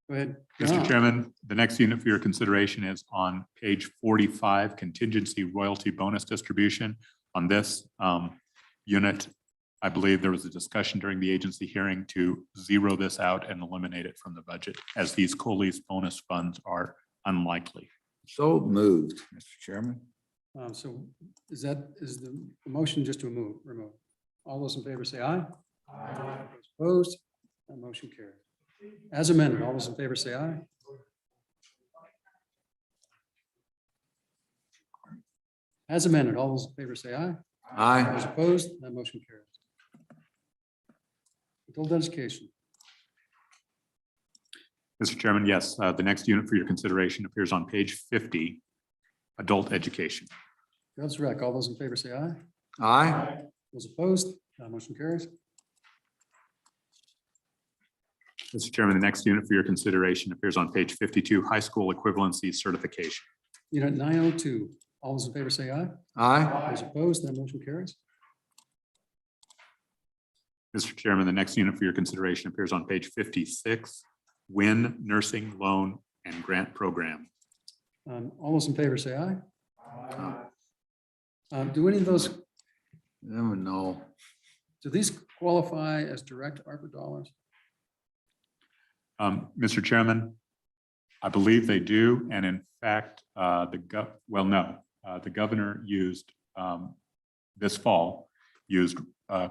Go ahead. Mr. Chairman, the next unit for your consideration is on page 45, contingency royalty bonus distribution. On this unit, I believe there was a discussion during the agency hearing to zero this out and eliminate it from the budget, as these co-lease bonus funds are unlikely. So moved, Mr. Chairman. So is the motion just to remove? All those in favor say aye. Aye. Opposed, motion carries. As amended, all those in favor say aye. As amended, all those in favor say aye. Aye. Those opposed, that motion carries. Adult education. Mr. Chairman, yes, the next unit for your consideration appears on page 50, adult education. Gov's rec. All those in favor say aye. Aye. Those opposed, motion carries. Mr. Chairman, the next unit for your consideration appears on page 52, high school equivalency certification. Unit 902. All those in favor say aye. Aye. Those opposed, that motion carries. Mr. Chairman, the next unit for your consideration appears on page 56, WIN nursing loan and grant program. All those in favor say aye. Do any of those, No. do these qualify as direct ARPA dollars? Mr. Chairman, I believe they do. And in fact, the governor used this fall, used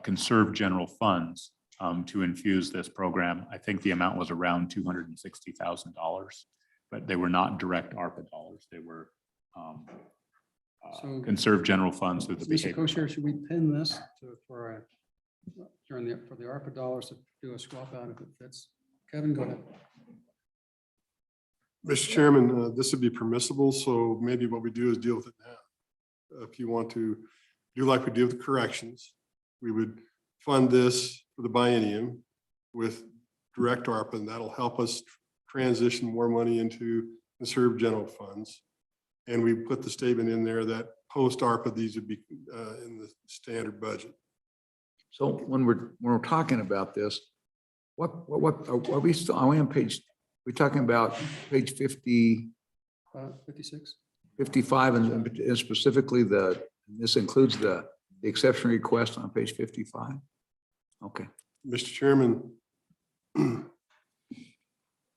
conserved general funds to infuse this program. I think the amount was around $260,000, but they were not direct ARPA dollars. They were So- conserved general funds through the Mr. behavior. Co-Chair, should we pin this for the ARPA dollars to do a swap out if it fits? Kevin, go ahead. Mr. Chairman, this would be permissible, so maybe what we do is deal with it now. If you want to do like we did with corrections, we would fund this for the biennium with direct ARPA, and that'll help us transition more money into conserved general funds. And we put the statement in there that post ARPA, these would be in the standard budget. So when we're talking about this, what are we still, are we on page, we're talking about page 50, 56. 55 and specifically this includes the exception request on page 55? Okay. Mr. Chairman,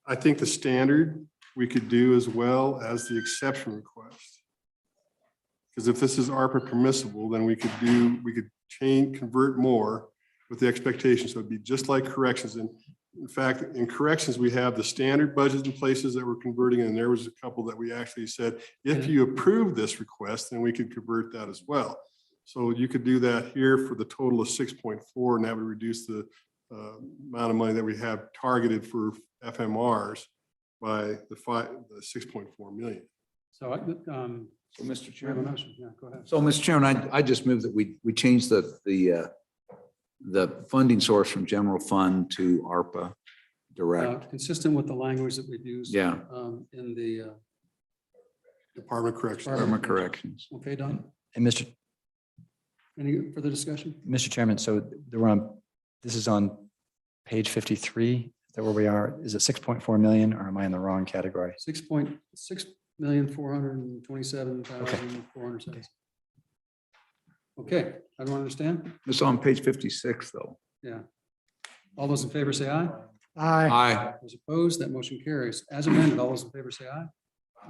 I think the standard we could do as well as the exception request. Because if this is ARPA permissible, then we could change, convert more with the expectation. So it'd be just like corrections. And in fact, in corrections, we have the standard budget in places that we're converting, and there was a couple that we actually said, if you approve this request, then we could convert that as well. So you could do that here for the total of 6.4, and that would reduce the amount of money that we have targeted for FMRs by the 6.4 million. So, So, Mr. we have a Chairman. motion. Yeah, go ahead. So, Mr. Chairman, I just move that we change the funding source from general fund to ARPA direct. Consistent with the language that we've used. Yeah. In the. Department of Corrections. Department Corrections. Okay, Don, And any further discussion? Mr. Chairman, so this is on page 53, is that where we are? Is it 6.4 million or am I in the wrong category? 6,427,400. Okay, I don't understand. It's on page 56, though. Yeah. All those in favor say aye. Aye. Those opposed, that motion carries. As amended, all those in favor say aye.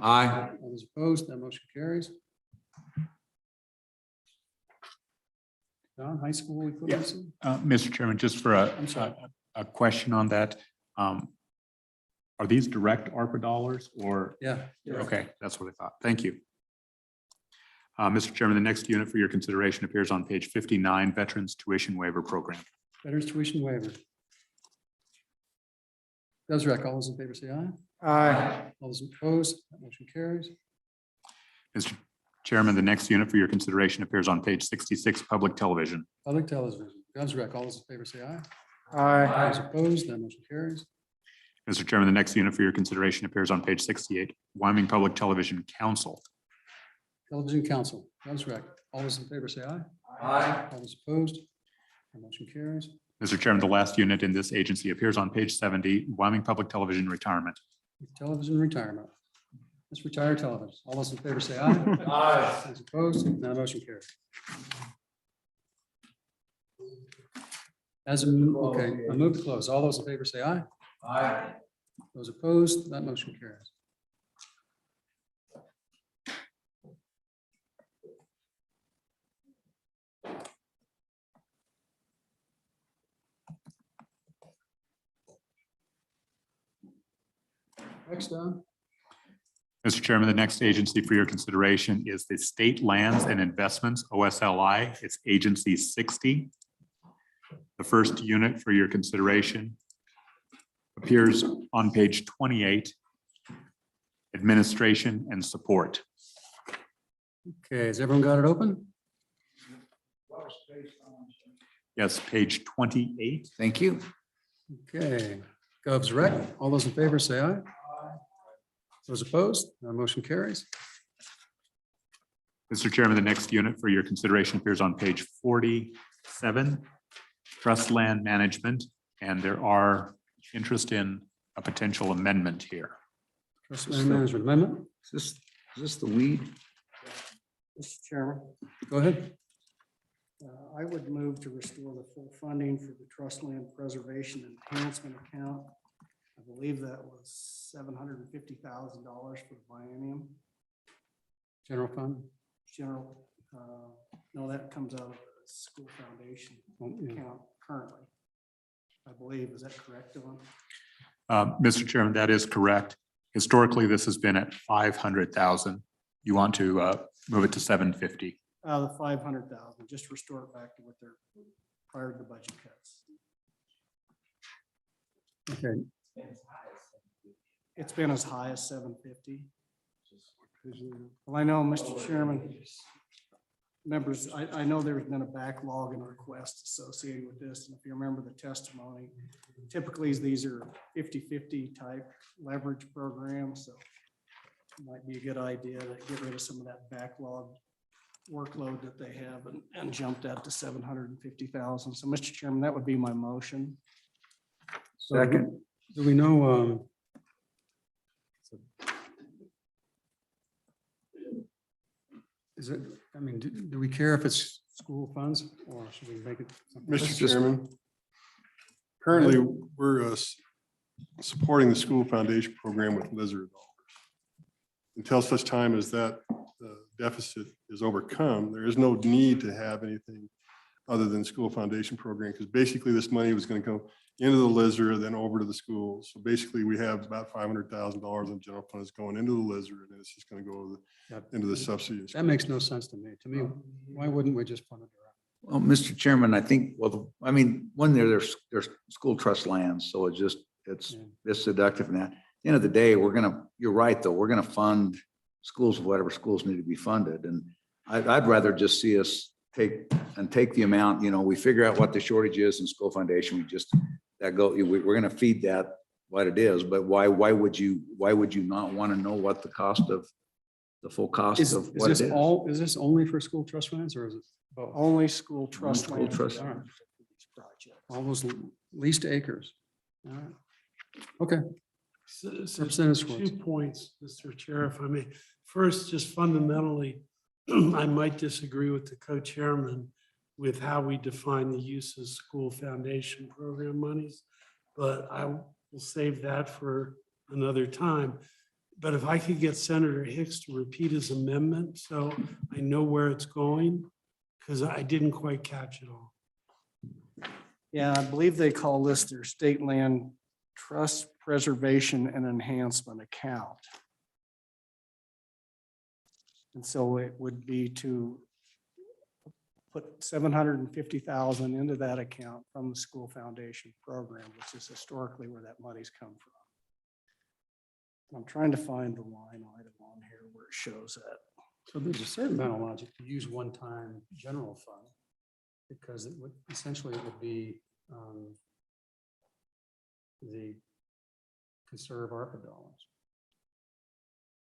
Aye. All those opposed, that motion carries. Don, high school equivalency? Mr. Chairman, just for I'm sorry. a question on that. Are these direct ARPA dollars or? Yeah. Okay, that's what I thought. Thank you. Mr. Chairman, the next unit for your consideration appears on page 59, Veterans Tuition Waiver Program. Veterans tuition waiver. Desiree, all those in favor say aye. Aye. All those opposed, that motion carries. Mr. Chairman, the next unit for your consideration appears on page 66, Public Television. Public television. Desiree, all those in favor say aye. Aye. Those opposed, that motion carries. Mr. Chairman, the next unit for your consideration appears on page 68, Wyoming Public Television Council. Television council. Desiree, all those in favor say aye. Aye. All those opposed, that motion carries. Mr. Chairman, the last unit in this agency appears on page 70, Wyoming Public Television Retirement. Television retirement. Let's retire television. All those in favor say aye. Aye. Those opposed, that motion carries. Okay, I move to close. All those in favor say aye. Aye. Those opposed, that motion carries. Next, Don. Mr. Chairman, the next agency for your consideration is the State Lands and Investments, OSLI. It's Agency 60. The first unit for your consideration appears on page 28, Administration and Support. Okay, has everyone got it open? Yes, page 28. Thank you. Okay, Gov's rec. All those in favor say aye. Those opposed, that motion carries. Mr. Chairman, the next unit for your consideration appears on page 47, Trust Land Management, and there are interest in a potential amendment here. Trust land management amendment. Is this the weed? Mr. Chairman, Go ahead. I would move to restore the full funding for the trust land preservation enhancement account. I believe that was $750,000 for the biennium. General fund. General, no, that comes out of the school foundation account currently. I believe, is that correct, Dylan? Mr. Chairman, that is correct. Historically, this has been at 500,000. You want to move it to 750. The 500,000, just restore it back to what they're prior to the budget cuts. Okay. It's been as high as 750. Well, I know, Mr. Chairman, members, I know there's been a backlog and requests associated with this. And if you remember the testimony, typically these are 50-50 type leverage programs. So it might be a good idea to get rid of some of that backlog workload that they have and jump that to 750,000. So, Mr. Chairman, that would be my motion. So do we know, is it, I mean, do we care if it's school funds or should we make it? something else? Mr. Chairman, currently, we're supporting the school foundation program with Lizard dollars. Until such time as that deficit is overcome, there is no need to have anything other than school foundation program, because basically this money was going to go into the Lizard, then over to the schools. So basically, we have about $500,000 in general funds going into the Lizard, and it's just going to go into the subsidies. That makes no sense to me. To me, why wouldn't we just fund it direct? Well, Mr. Chairman, I think, well, I mean, when there's school trust lands, so it's deductive in that. At the end of the day, you're right, though, we're gonna fund schools, whatever schools need to be funded. And I'd rather just see us take the amount, we figure out what the shortage is in school foundation. We're gonna feed that what it is, but why would you not want to know what the full cost of what it is? Is this only for school trust funds or is it both? Only school trust. School land trust. for these projects. All those leased acres? All right. Okay. So Representative 2 Schwartz. points, Mr. Chair, if I may. First, just fundamentally, I might disagree with the co-chairman with how we define the use of school foundation program monies, but I will save that for another time. But if I could get Senator Hicks to repeat his amendment, so I know where it's going, because I didn't quite catch it all. Yeah, I believe they call this their state land trust preservation and enhancement account. And so it would be to put 750,000 into that account from the school foundation program, which is historically where that money's come from. I'm trying to find the line item on here where it shows that. So there's a certain amount of logic to use one-time general fund because it would essentially it would be the conserve ARPA dollars.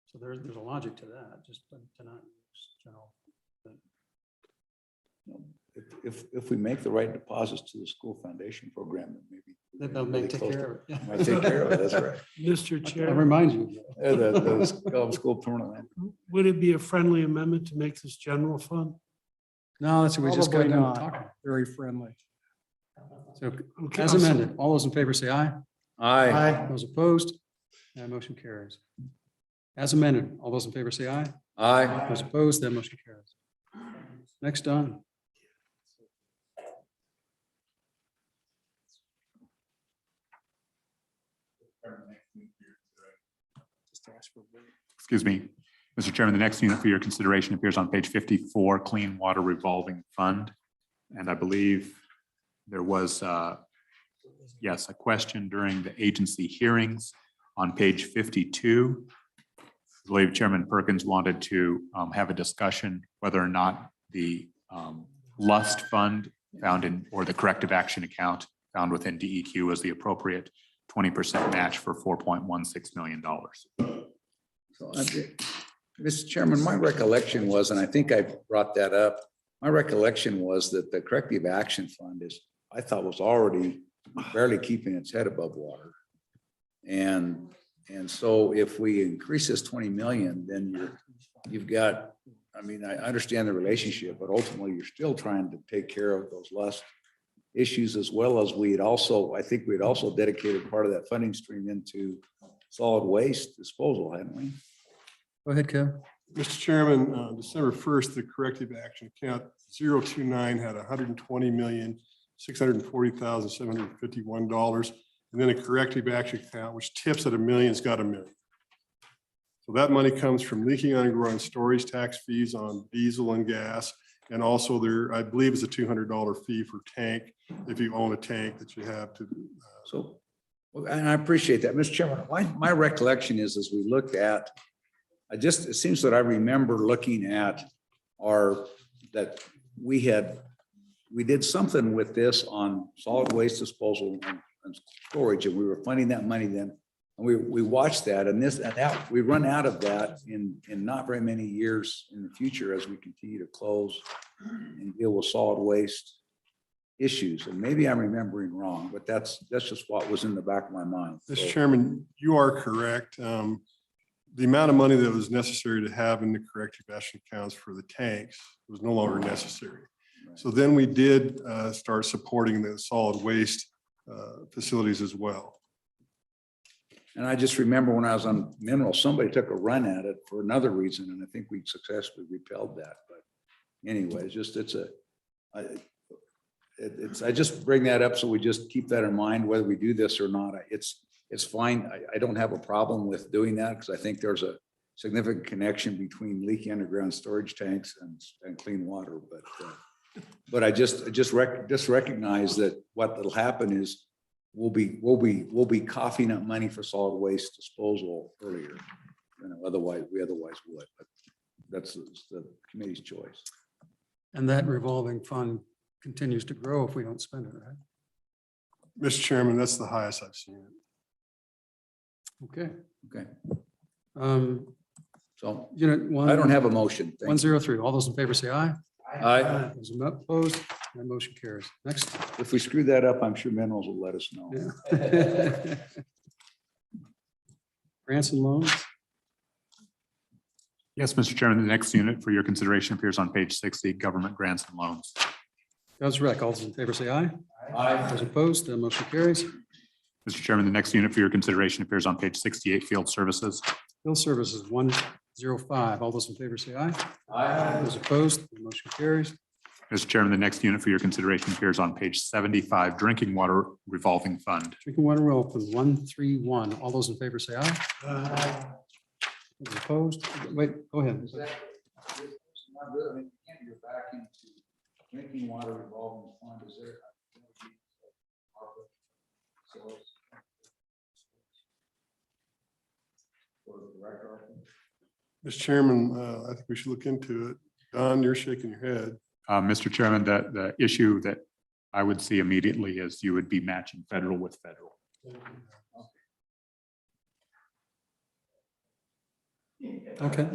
So there's a logic to that, just to not use general. If we make the right deposits to the school foundation program, then maybe. They'll take care of it. Yeah. Might take care of it, that's right. Mr. I'll Chair, remind you. The school permanent land. would it be a friendly amendment to make this general fund? No, that's what we just got Probably done not. talking. Very friendly. So Okay, as amended, all those in favor say aye. Aye. Those opposed, that motion carries. As amended, all those in favor say aye. Aye. Those opposed, that motion carries. Next on. Just ask for a break. Excuse me, Mr. Chairman, the next unit for your consideration appears on page 54, Clean Water Revolving Fund. And I believe there was, yes, a question during the agency hearings on page 52. I believe Chairman Perkins wanted to have a discussion whether or not the Lust Fund found in, or the corrective action account found within DEQ was the appropriate 20% match for $4.16 million. So, Mr. Chairman, my recollection was, and I think I brought that up, my recollection was that the corrective action fund I thought was already barely keeping its head above water. And so if we increase this 20 million, then you've got, I mean, I understand the relationship, but ultimately you're still trying to take care of those lust issues, as well as I think we'd also dedicated part of that funding stream into solid waste disposal, hadn't we? Go ahead, Kev. Mr. Chairman, December 1st, the corrective action account 029 had $120,640,751. And then a corrective action account, which tips at $1 million, has got $1 million. So that money comes from leaking underground storage tax fees on diesel and gas. And also there, I believe is a $200 fee for tank, if you own a tank that you have to. So Well, and I appreciate that, Mr. Chairman. My recollection is, as we looked at, it seems that I remember looking at that we did something with this on solid waste disposal and storage, and we were funding that money then. And we watched that, and we run out of that in not very many years in the future as we continue to close and deal with solid waste issues. And maybe I'm remembering wrong, but that's just what was in the back of my mind. Mr. So- Chairman, you are correct. The amount of money that was necessary to have in the corrective action accounts for the tanks was no longer necessary. So then we did start supporting the solid waste facilities as well. And I just remember when I was on mineral, somebody took a run at it for another reason, and I think we successfully repelled that. But anyway, I just bring that up so we just keep that in mind, whether we do this or not. It's fine. I don't have a problem with doing that because I think there's a significant connection between leaky underground storage tanks and clean water. But I just recognize that what will happen is we'll be coughing up money for solid waste disposal earlier than we otherwise would. But that's the committee's choice. And that revolving fund continues to grow if we don't spend it, right? Mr. Chairman, that's the highest I've seen it. Okay. Okay. So Unit one. I don't have a motion. Thank you. 103. All those in favor say aye. Aye. Those opposed, that motion carries. Next. If we screw that up, I'm sure Minerals will let us know. Yeah. Grants and loans. Yes, Mr. Chairman, the next unit for your consideration appears on page 60, government grants and loans. Does rec. All those in favor say aye. Aye. Those opposed, that motion carries. Mr. Chairman, the next unit for your consideration appears on page 68, field services. Field services 105. All those in favor say aye. Aye. Those opposed, the motion carries. Mr. Chairman, the next unit for your consideration appears on page 75, drinking water revolving fund. Drinking water will open 131. All those in favor say aye. Those opposed, wait, go ahead. Drinking water revolving fund, is there? Mr. Chairman, I think we should look into it. Don, you're shaking your head. Mr. Chairman, the issue that I would see immediately is you would be matching federal with federal. Okay.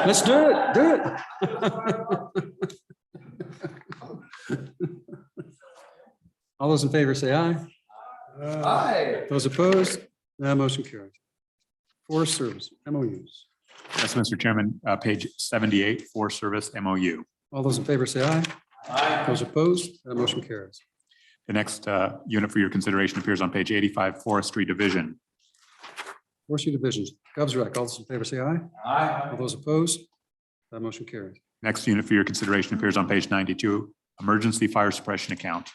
Let's do it, All those in favor say aye. Aye. Those opposed, that motion carries. Forest Service, MOUs. Yes, Mr. Chairman, page 78, Forest Service MOU. All those in favor say aye. Aye. Those opposed, that motion carries. The next unit for your consideration appears on page 85, Forestry Division. Forestry Divisions, Govs Rec, all those in favor say aye. Aye. All those opposed, that motion carries. Next unit for your consideration appears on page 92, Emergency Fire Suppression Account.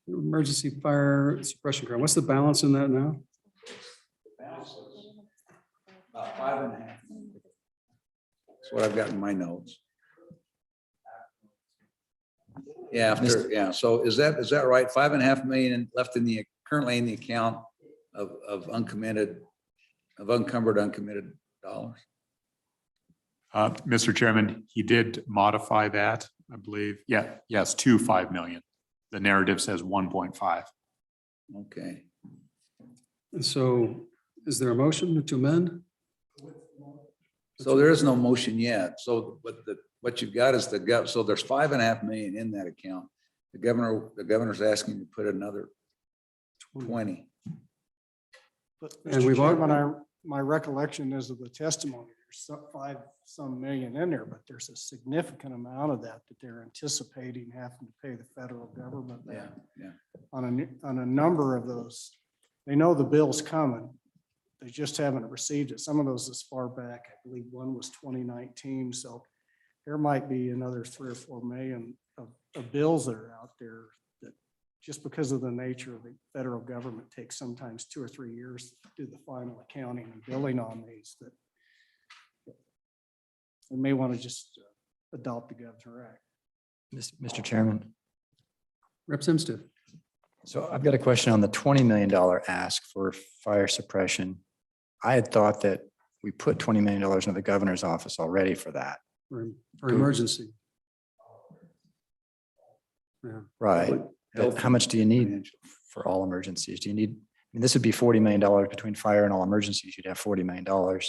Emergency Fire Suppression Grant, what's the balance in that now? About 5.5. That's what I've got in my notes. Yeah, so is that right? 5.5 million left currently in the account of uncommitted, uncommitted dollars? Mr. Chairman, he did modify that, I believe. Yeah, yes, to 5 million. The narrative says 1.5. Okay. And so is there a motion to amend? So there is no motion yet. So, but what you've got is so there's 5.5 million in that account. The governor's asking to put another 20. But And Mr. we've al- Chairman, my recollection is of the testimony, there's some million in there, but there's a significant amount of that they're anticipating having to pay the federal government back Yeah. on a number of those. They know the bill's coming. They just haven't received it. Some of those as far back, I believe one was 2019. So there might be another 3 or 4 million of bills that are out there that just because of the nature of the federal government takes sometimes 2 or 3 years to do the final accounting and billing on these, that we may want to just adopt the Governor Act. Mr. Chairman, Rep. Simsted. so I've got a question on the $20 million ask for fire suppression. I had thought that we put $20 million into the governor's office already for that. For emergency. Yeah. Right. But how much do you need for all emergencies? Do you need, I mean, this would be $40 million between fire and all emergencies. You'd have $40 million. Do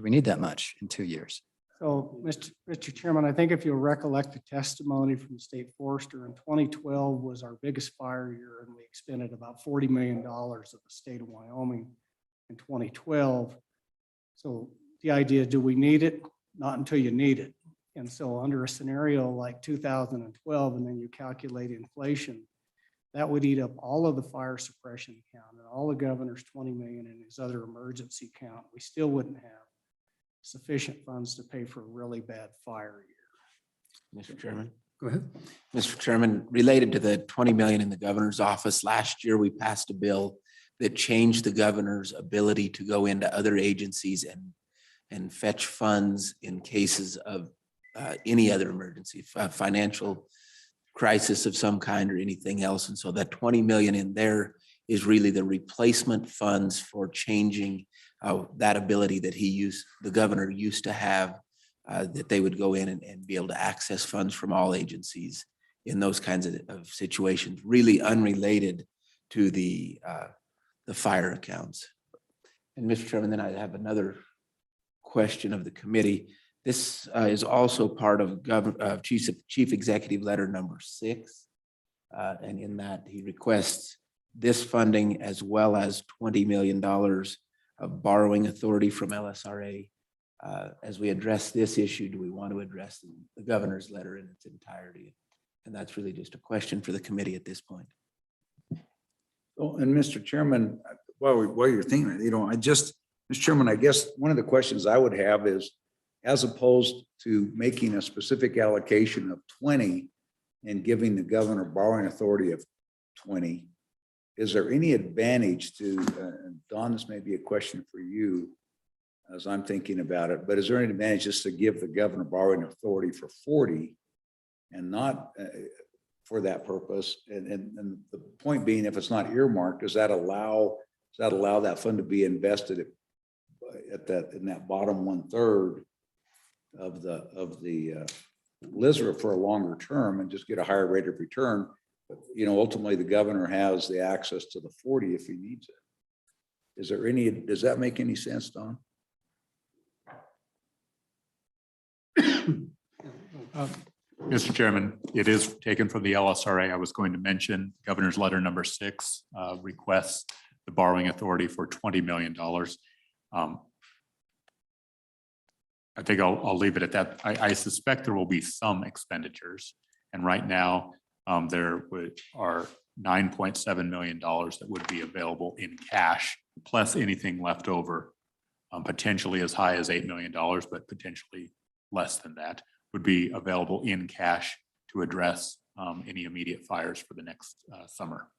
we need that much in 2 years? So, Mr. Chairman, I think if you'll recollect the testimony from the state forester, in 2012 was our biggest fire year, and we expended about $40 million of the state of Wyoming in 2012. So the idea, do we need it? Not until you need it. And so under a scenario like 2012, and then you calculate inflation, that would eat up all of the fire suppression count and all the governor's 20 million and his other emergency count. We still wouldn't have sufficient funds to pay for a really bad fire year. Mr. Chairman. Go ahead. Mr. Chairman, related to the 20 million in the governor's office, last year we passed a bill that changed the governor's ability to go into other agencies and fetch funds in cases of any other emergency, financial crisis of some kind or anything else. And so that 20 million in there is really the replacement funds for changing that ability that the governor used to have, that they would go in and be able to access funds from all agencies in those kinds of situations, really unrelated to the fire accounts. And Mr. Chairman, then I have another question of the committee. This is also part of Chief Executive Letter number 6. And in that he requests this funding as well as $20 million of borrowing authority from LSRA. As we address this issue, do we want to address the governor's letter in its entirety? And that's really just a question for the committee at this point. Oh, and Mr. Chairman, while you're thinking, Mr. Chairman, I guess one of the questions I would have is, as opposed to making a specific allocation of 20 and giving the governor borrowing authority of 20, is there any advantage to, Don, this may be a question for you as I'm thinking about it, but is there any advantage just to give the governor borrowing authority for 40 and not for that purpose? And the point being, if it's not earmarked, does that allow that fund to be invested in that bottom 1/3 of the LSRA for a longer term and just get a higher rate of return? But, ultimately the governor has the access to the 40 if he needs it. Does that make any sense, Don? Mr. Chairman, it is taken from the LSRA. I was going to mention Governor's Letter number 6 requests the borrowing authority for $20 million. I think I'll leave it at that. I suspect there will be some expenditures. And right now, there are $9.7 million that would be available in cash, plus anything left over, potentially as high as $8 million, but potentially less than that would be available in cash to address any immediate fires for the next summer.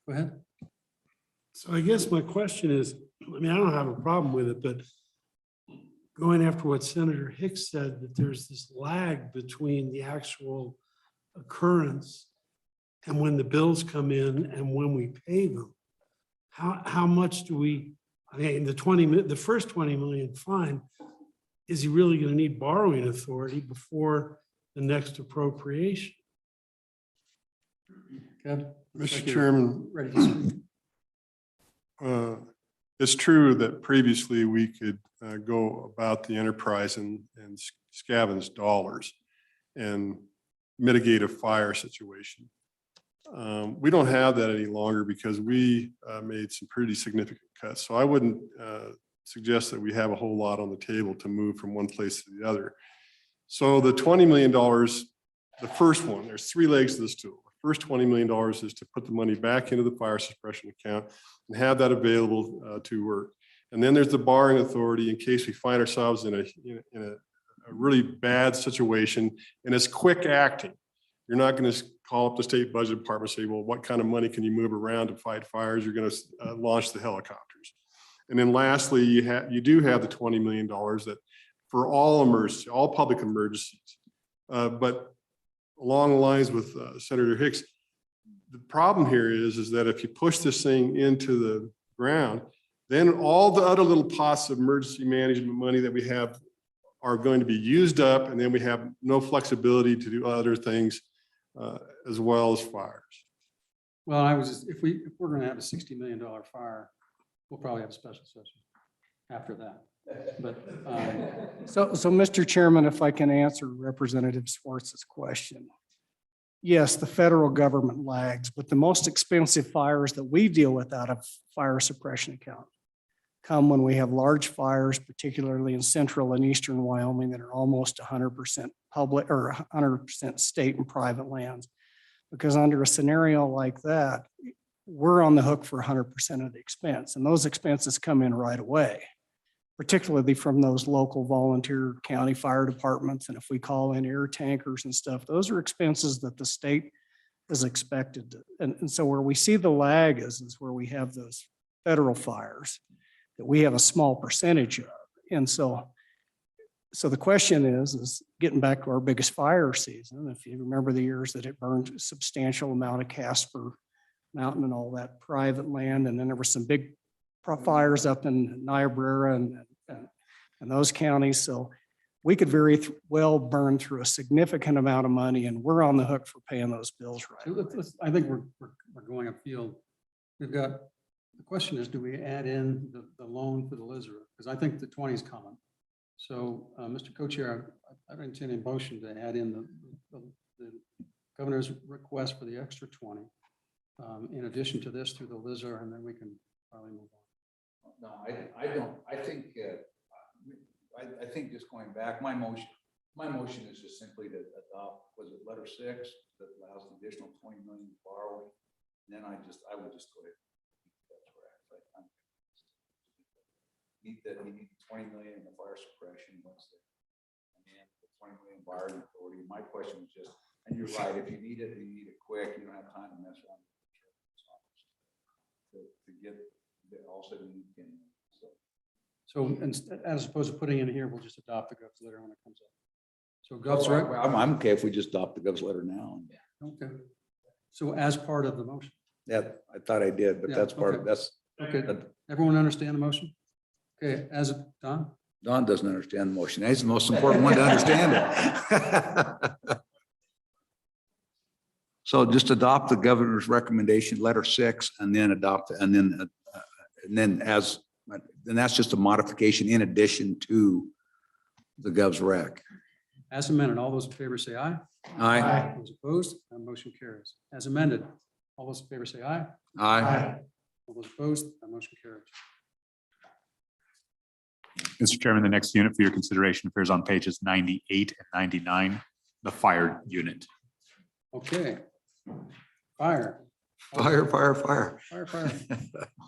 Go ahead. So I guess my question is, I don't have a problem with it, but going after what Senator Hicks said, that there's this lag between the actual occurrence and when the bills come in and when we pay them. How much do we, the first 20 million, fine. Is he really going to need borrowing authority before the next appropriation? Kev? Mr. Chairman, Ready to speak? it's true that previously we could go about the enterprise and scavenge dollars and mitigate a fire situation. We don't have that any longer because we made some pretty significant cuts. So I wouldn't suggest that we have a whole lot on the table to move from one place to the other. So the $20 million, the first one, there's 3 legs to this tool. The first $20 million is to put the money back into the fire suppression account and have that available to work. And then there's the borrowing authority in case we find ourselves in a really bad situation, and it's quick acting. You're not going to call up the state budget department and say, well, what kind of money can you move around to fight fires? You're going to launch the helicopters. And then lastly, you do have the $20 million that for all emergency, all public emergencies, But along the lines with Senator Hicks, the problem here is that if you push this thing into the ground, then all the other little pots of emergency management money that we have are going to be used up, and then we have no flexibility to do other things as well as fires. Well, I was just, if we're gonna have a $60 million fire, we'll probably have a special session after that. But So Mr. Chairman, if I can answer Representative Schwartz's question. Yes, the federal government lags, but the most expensive fires that we deal with out of fire suppression account come when we have large fires, particularly in central and eastern Wyoming, that are almost 100% public or 100% state and private lands. Because under a scenario like that, we're on the hook for 100% of the expense, and those expenses come in right away, particularly from those local volunteer county fire departments. And if we call in air tankers and stuff, those are expenses that the state is expected to. And so where we see the lag is where we have those federal fires that we have a small percentage of. And so the question is getting back to our biggest fire season. If you remember the years that it burned a substantial amount of Casper Mountain and all that private land. And then there were some big fires up in Niobrara and those counties. So we could very well burn through a significant amount of money, and we're on the hook for paying those bills right. I think we're going afield. We've got, the question is, do we add in the loan for the Lizard? Because I think the 20 is coming. So, Mr. Co-Chair, I entertain a motion to add in the governor's request for the extra 20, in addition to this through the Lizard, and then we can probably move on. No, I don't, I think just going back, my motion is just simply to adopt, was it letter 6 that allows an additional 20 million to borrow? And then I would just go ahead. That we need 20 million in the fire suppression, and the 20 million borrowing authority. My question was just, and you're right, if you need it quick, you don't have time to mess around to get also the new thing. So as opposed to putting in here, we'll just adopt the Gov's letter when it comes up. So Gov's rec. I'm okay if we just adopt the Gov's letter now. Okay. So as part of the motion. Yeah, I thought I did, but Yeah, that's part of, okay. that's. Okay. Everyone understand the motion? Okay, as Don? Don doesn't understand the motion. He's the most important one to understand it. So just adopt the governor's recommendation, letter 6, and then adopt, and then that's just a modification in addition to the Gov's rec. As amended, all those in favor say aye. Aye. Those opposed, that motion carries. As amended, all those in favor say aye. Aye. All those opposed, that motion carries. Mr. Chairman, the next unit for your consideration appears on pages 98 and 99, the fire unit. Okay. Fire. Fire. Fire.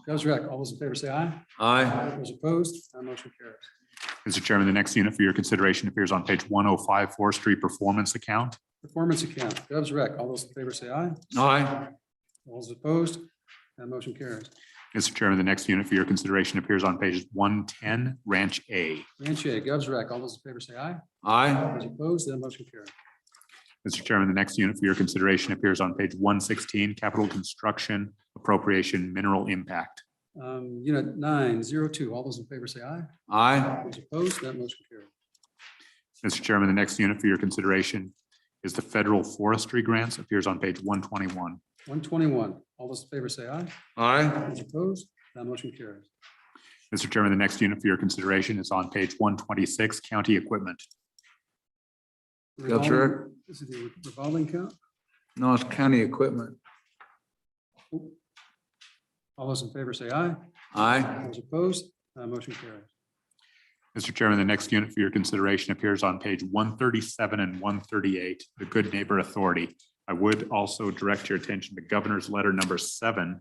Gov's rec, all those in favor say aye. Aye. Those opposed, that motion carries. Mr. Chairman, the next unit for your consideration appears on page 105, forestry performance account. Performance account, Gov's rec, all those in favor say aye. Aye. All those opposed, that motion carries. Mr. Chairman, the next unit for your consideration appears on pages 110, Ranch A. Ranch A, Gov's rec, all those in favor say aye. Aye. Those opposed, that motion carries. Mr. Chairman, the next unit for your consideration appears on page 116, capital construction appropriation mineral impact. Unit 902, all those in favor say aye. Aye. Those opposed, that motion carries. Mr. Chairman, the next unit for your consideration is the federal forestry grants, appears on page 121. 121, all those in favor say aye. Aye. Those opposed, that motion carries. Mr. Chairman, the next unit for your consideration is on page 126, county equipment. Gov's rec. This is the revolving count. No, it's county equipment. All those in favor say aye. Aye. Those opposed, motion carries. Mr. Chairman, the next unit for your consideration appears on page 137 and 138, the Good Neighbor Authority. I would also direct your attention to Governor's letter number 7.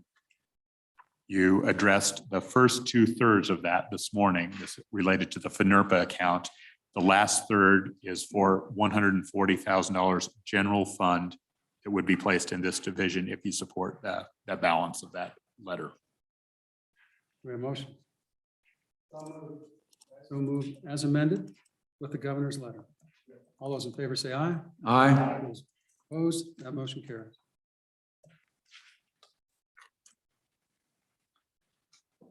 You addressed the first 2/3 of that this morning. This related to the FNRPA account. The last third is for $140,000 general fund that would be placed in this division if you support that balance of that letter. We have a motion. So moved as amended with the governor's letter. All those in favor say aye. Aye. Those Opposed, that motion carries.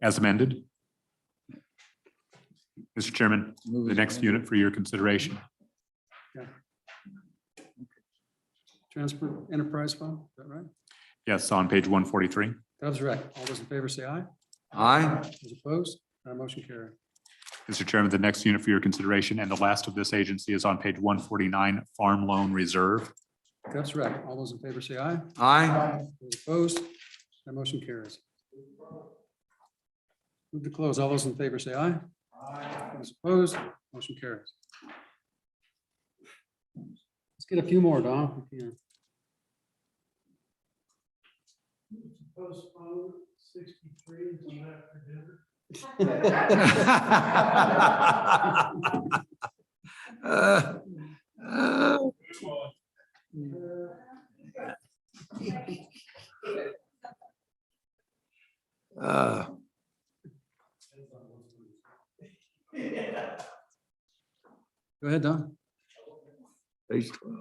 As amended. Mr. Chairman, Move the as next amended. unit for your consideration. Transport Enterprise Fund, is that right? Yes, on page 143. That was right. All those in favor say aye. Aye. Those opposed, that motion carries. Mr. Chairman, the next unit for your consideration and the last of this agency is on page 149, Farm Loan Reserve. That's right. All those in favor say aye. Aye. Those opposed, that motion carries. Move to close. All those in favor say aye. Those opposed, motion carries. Let's get a few more, Don. if we can. Postpone 63 until after dinner. Go ahead, Don. Page 12.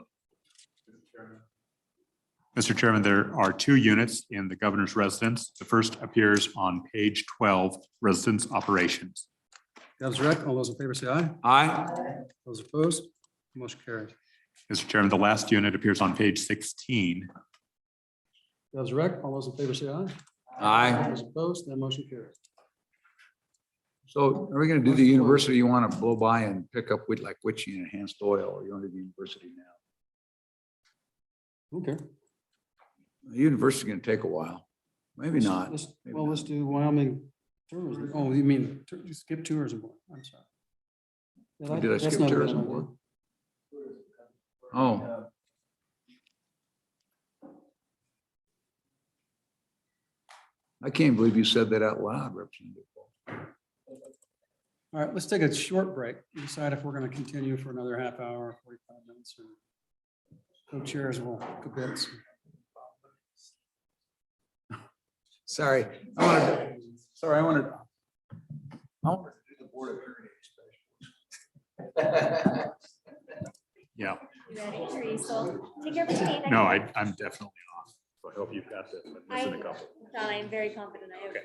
Mr. Chairman, there are two units in the governor's residence. The first appears on page 12, Residence Operations. That was right. All those in favor say aye. Aye. Those opposed, motion carries. Mr. Chairman, the last unit appears on page 16. That was right. All those in favor say aye. Aye. Those opposed, that motion carries. So are we gonna do the university? You want to blow by and pick up with like which enhanced oil, or you want to do the university now? Okay. The university gonna take a while. Maybe not. Maybe Well, not. let's do Wyoming tourism. Oh, you mean skip tourism board? I'm sorry. Yeah, Did I that's skip not a good tourism idea. board? Oh. I can't believe you said that out loud, Representative. All right, let's take a short break. Decide if we're going to continue for another half hour, 45 minutes, or co-chairs will commit. Sorry, I wanted to do the Board of Heritage. Yeah, You ready? Or are you still? Take care of what you need. no, I'm definitely off. So I hope you've got this. I'm missing a couple. Don, I am very confident I have. Okay.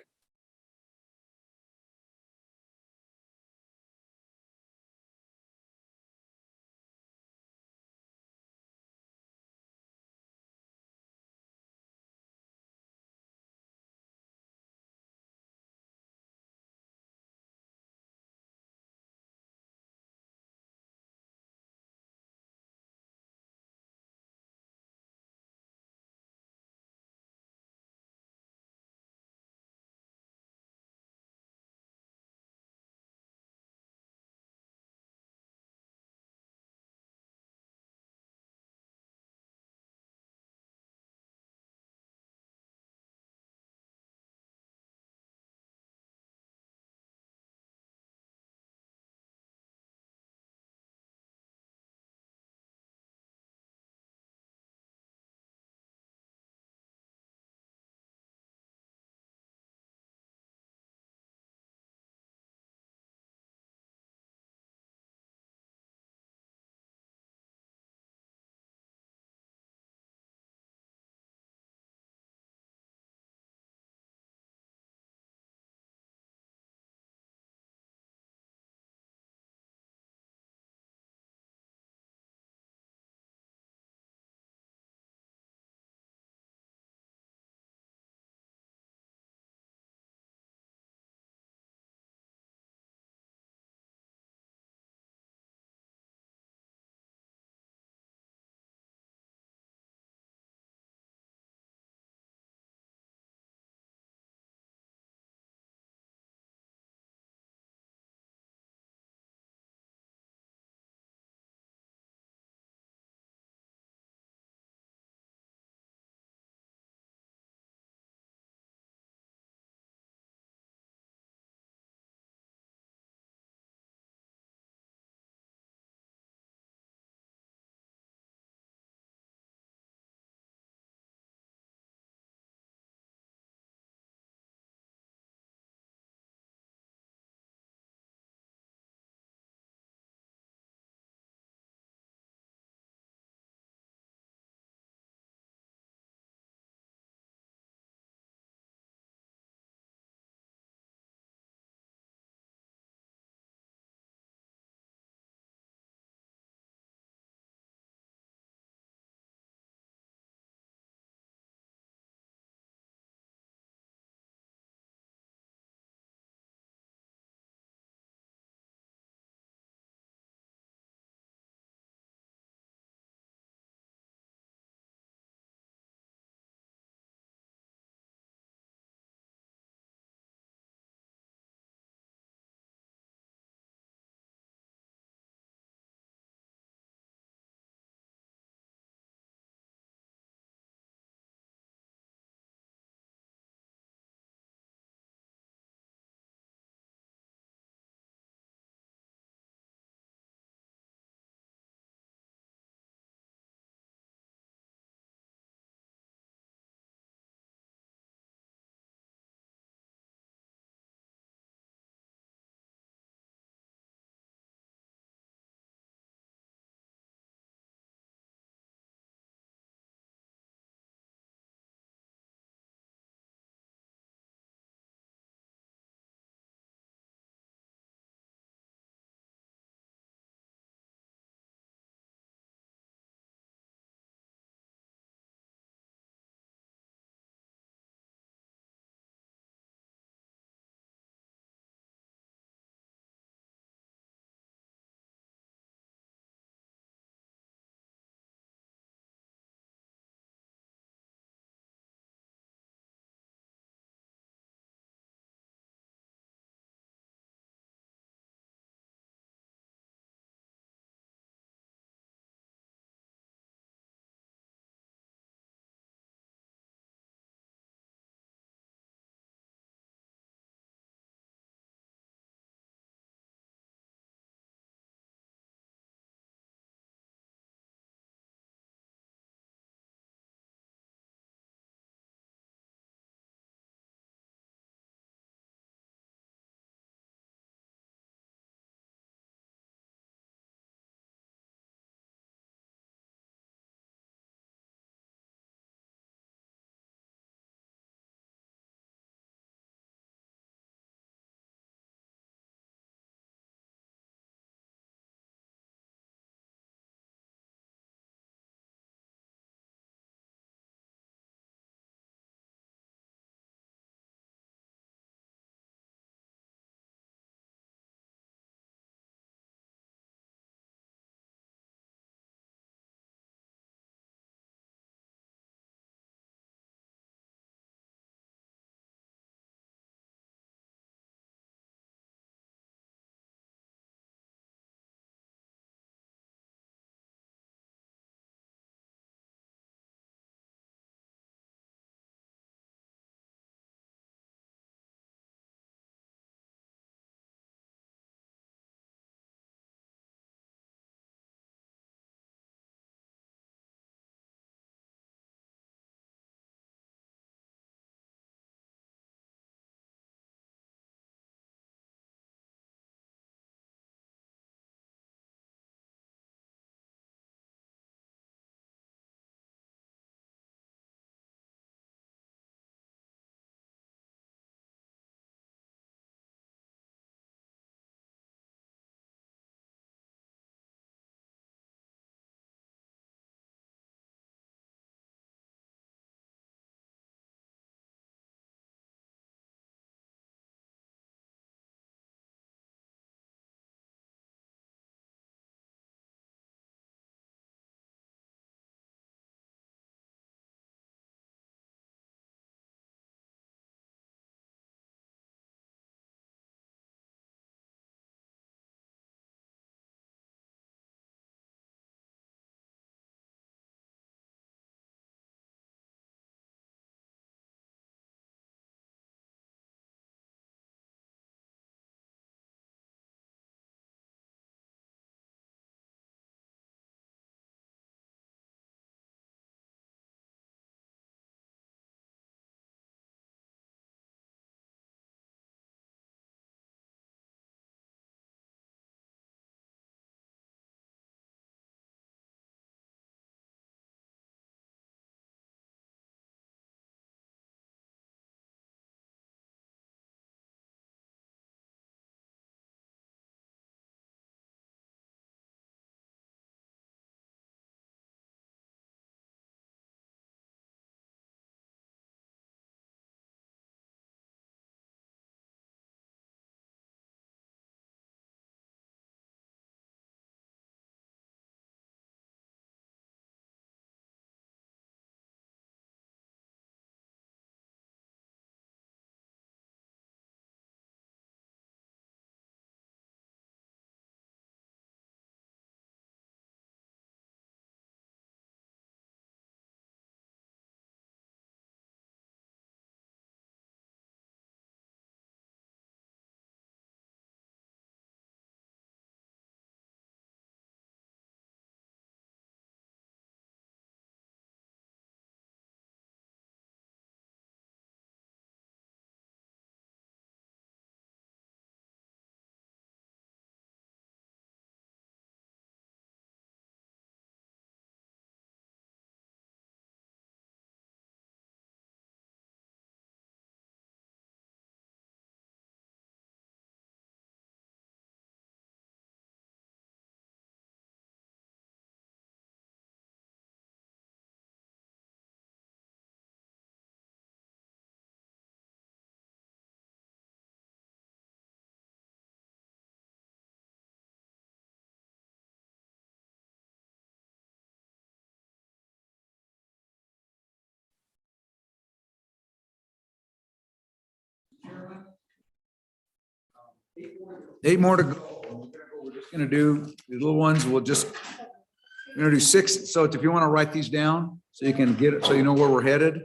8 more to go. We're just gonna do the little ones. We're gonna do 6. So if you want to write these down, so you can get it, so you know where we're headed.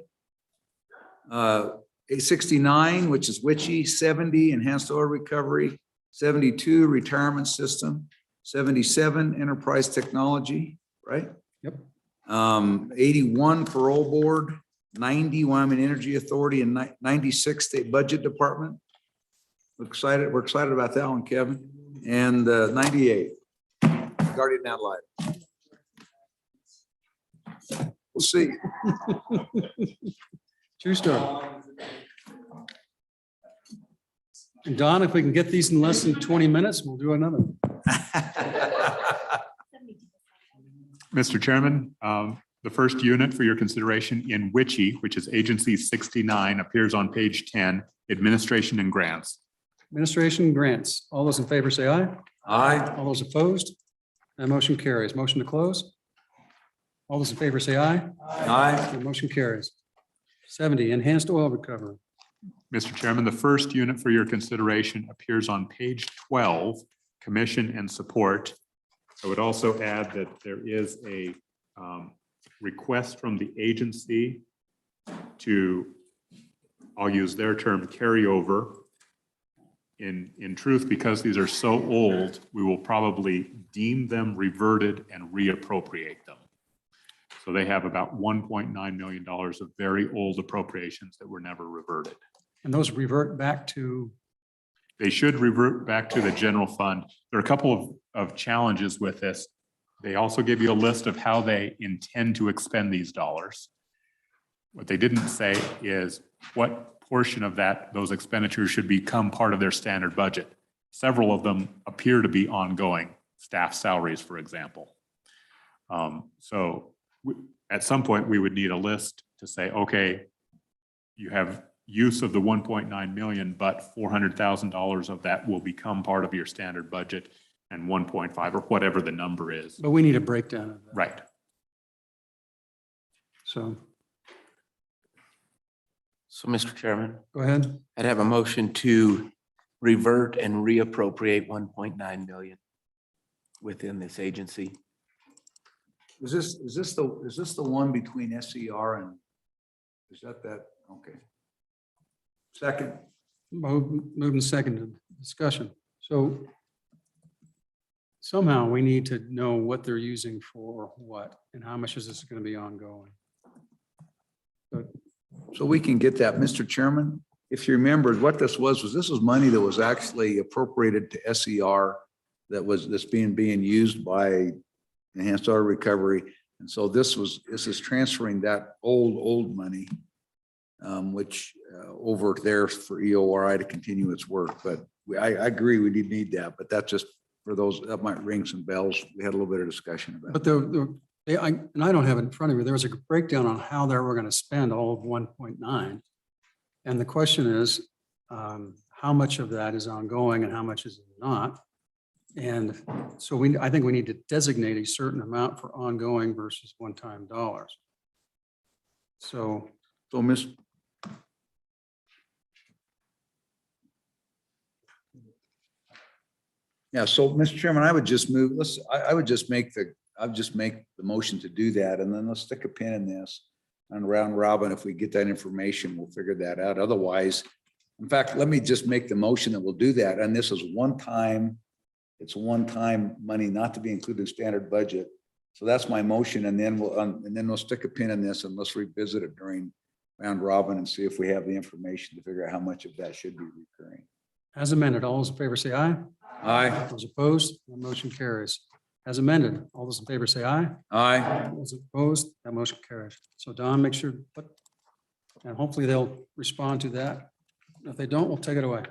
869, which is Witchy, 70, enhanced oil recovery, 72, retirement system, 77, enterprise technology, right? Yep. 81, parole board, 90, Wyoming Energy Authority, and 96, state budget department. We're excited about that one, Kevin. And 98, Guardian Ad Litem. We'll see. True story. And Don, if we can get these in less than 20 minutes, we'll do another. Mr. Chairman, the first unit for your consideration in Witchy, which is Agency 69, appears on page 10, Administration and Grants. Administration grants. All those in favor say aye. Aye. All those opposed? That motion carries. Motion to close. All those in favor say aye. Aye. The motion carries. 70, enhanced oil recovery. Mr. Chairman, the first unit for your consideration appears on page 12, Commission and Support. I would also add that there is a request from the agency to, I'll use their term, carry over. In truth, because these are so old, we will probably deem them reverted and reappropriate them. So they have about $1.9 million of very old appropriations that were never reverted. And those revert back to, They should revert back to the general fund. There are a couple of challenges with this. They also give you a list of how they intend to expend these dollars. What they didn't say is what portion of those expenditures should become part of their standard budget. Several of them appear to be ongoing, staff salaries, for example. At some point, we would need a list to say, okay, you have use of the 1.9 million, but $400,000 of that will become part of your standard budget, and 1.5 or whatever the number is. but we need a breakdown of that. Right. So So, Mr. Chairman, go ahead. I'd have a motion to revert and reappropriate 1.9 million within this agency. Is this the one between SCR and, is that? Okay. Second. Moved and seconded. Discussion. So somehow we need to know what they're using for what and how much is this going to be ongoing. So we can get that, Mr. Chairman. If you remembered, what this was money that was actually appropriated to SCR that's being used by Enhanced Oil Recovery. And so this is transferring that old money, which over there for EORI to continue its work. But I agree, we need that, but that's just for those, that might ring some bells. We had a little bit of discussion about But and I don't have it in front of me. There was a breakdown on how they were going to spend all of 1.9. And the question is, how much of that is ongoing and how much is not? And so I think we need to designate a certain amount for ongoing versus one-time dollars. So Miss. Yeah, so Mr. Chairman, I would just move, I would just make the motion to do that, and then let's stick a pin in this. And round robin, if we get that information, we'll figure that out. Otherwise, in fact, let me just make the motion that we'll do that. And this is it's one-time money not to be included in standard budget. So that's my motion. And then we'll stick a pin in this and let's revisit it during round robin and see if we have the information to figure out how much of that should be recurring. as amended, all those in favor say aye. Aye. Those opposed, the motion carries. As amended, all those in favor say aye. Aye. Those opposed, that motion carries. So Don, make sure, and hopefully they'll respond to that. If they don't, we'll take it away.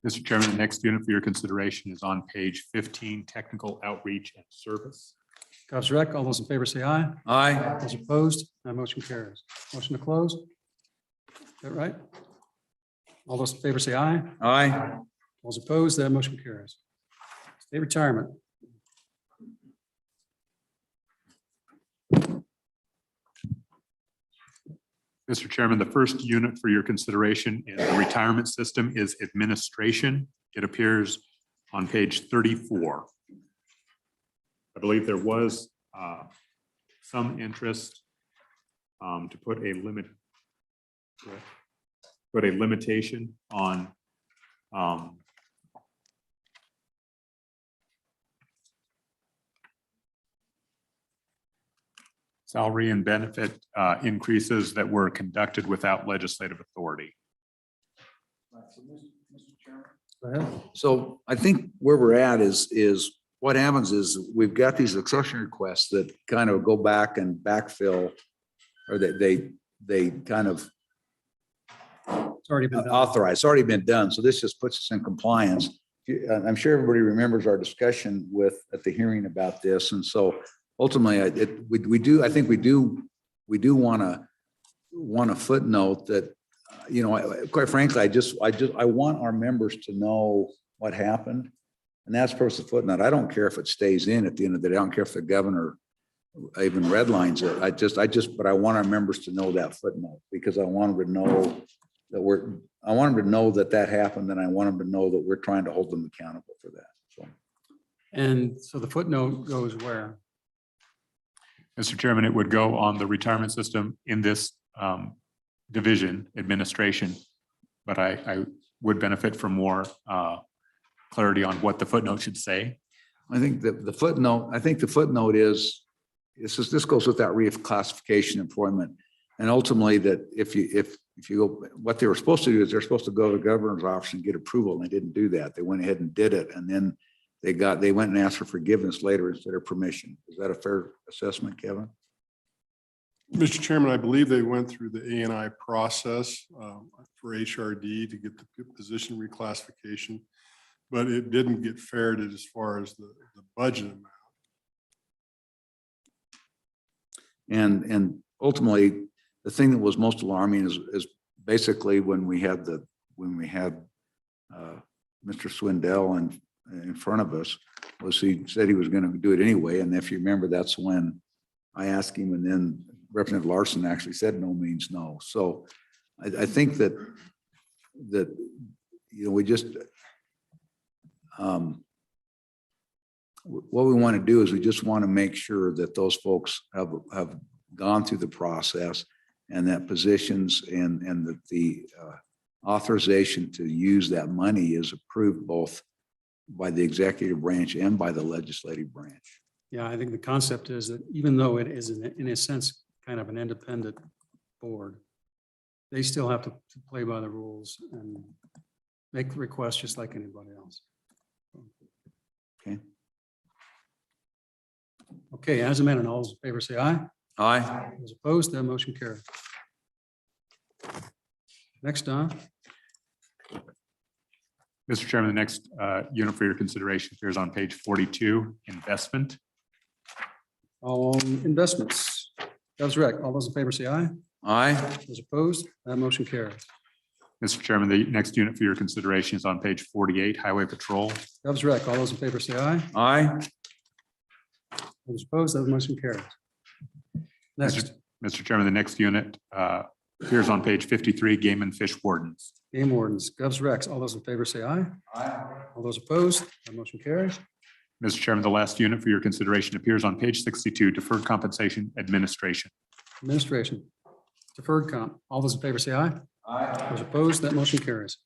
Mr. Chairman, the next unit for your consideration is on page 15, Technical Outreach and Service. Cobb's rec, all those in favor say aye. Aye. Those opposed, that motion carries. Motion to close. Is that right? All those in favor say aye. Aye. Those opposed, that motion carries. State retirement. Mr. Chairman, the first unit for your consideration in the retirement system is administration. It appears on page 34. I believe there was some interest to put a limitation on salary and benefit increases that were conducted without legislative authority. Go ahead. So I think where we're at is what happens is we've got these accession requests that kind of go back and backfill, or they kind of It's already been done. authorized. It's already been done. So this just puts us in compliance. I'm sure everybody remembers our discussion at the hearing about this. And so ultimately, I think we do want to footnote that, quite frankly, I want our members to know what happened. And that's first the footnote. I don't care if it stays in at the end of the day. I don't care if the governor even redlines it. But I want our members to know that footnote, because I want them to know that I want them to know that happened, and I want them to know that we're trying to hold them accountable for that. So. And so the footnote goes where? Mr. Chairman, it would go on the retirement system in this division administration, but I would benefit from more clarity on what the footnote should say. I think the footnote is, this goes with that reclassification employment. And ultimately that if you go, what they were supposed to do is they're supposed to go to the governor's office and get approval, and they didn't do that. They went ahead and did it. And then they went and asked for forgiveness later instead of permission. Is that a fair assessment, Kevin? Mr. Chairman, I believe they went through the A&I process for HRD to get the position reclassification, but it didn't get ferreted as far as the budget amount. And ultimately, the thing that was most alarming is basically when we had Mr. Swindell in front of us, was he said he was going to do it anyway. And if you remember, that's when I asked him, and then Representative Larson actually said no means no. So I think that we just what we want to do is we just want to make sure that those folks have gone through the process, and that positions and that the authorization to use that money is approved both by the executive branch and by the legislative branch. Yeah, I think the concept is that even though it is in a sense kind of an independent board, they still have to play by the rules and make requests just like anybody else. Okay. Okay, as amended, all those in favor say aye. Aye. Those opposed, that motion carries. Next, Don. Mr. Chairman, the next unit for your consideration appears on page 42, investment. Investments. Doves rec. All those in favor say aye. Aye. Those opposed, that motion carries. Mr. Chairman, the next unit for your consideration is on page 48, highway patrol. Doves rec. All those in favor say aye. Aye. Those opposed, that motion carries. Next, Mr. Chairman, the next unit appears on page 53, game and fish wardens. game wardens. Govs recs. All those in favor say aye. Aye. All those opposed, that motion carries. Mr. Chairman, the last unit for your consideration appears on page 62, deferred compensation administration. Administration. Deferred comp. All those in favor say aye. Aye. Those opposed, that motion carries.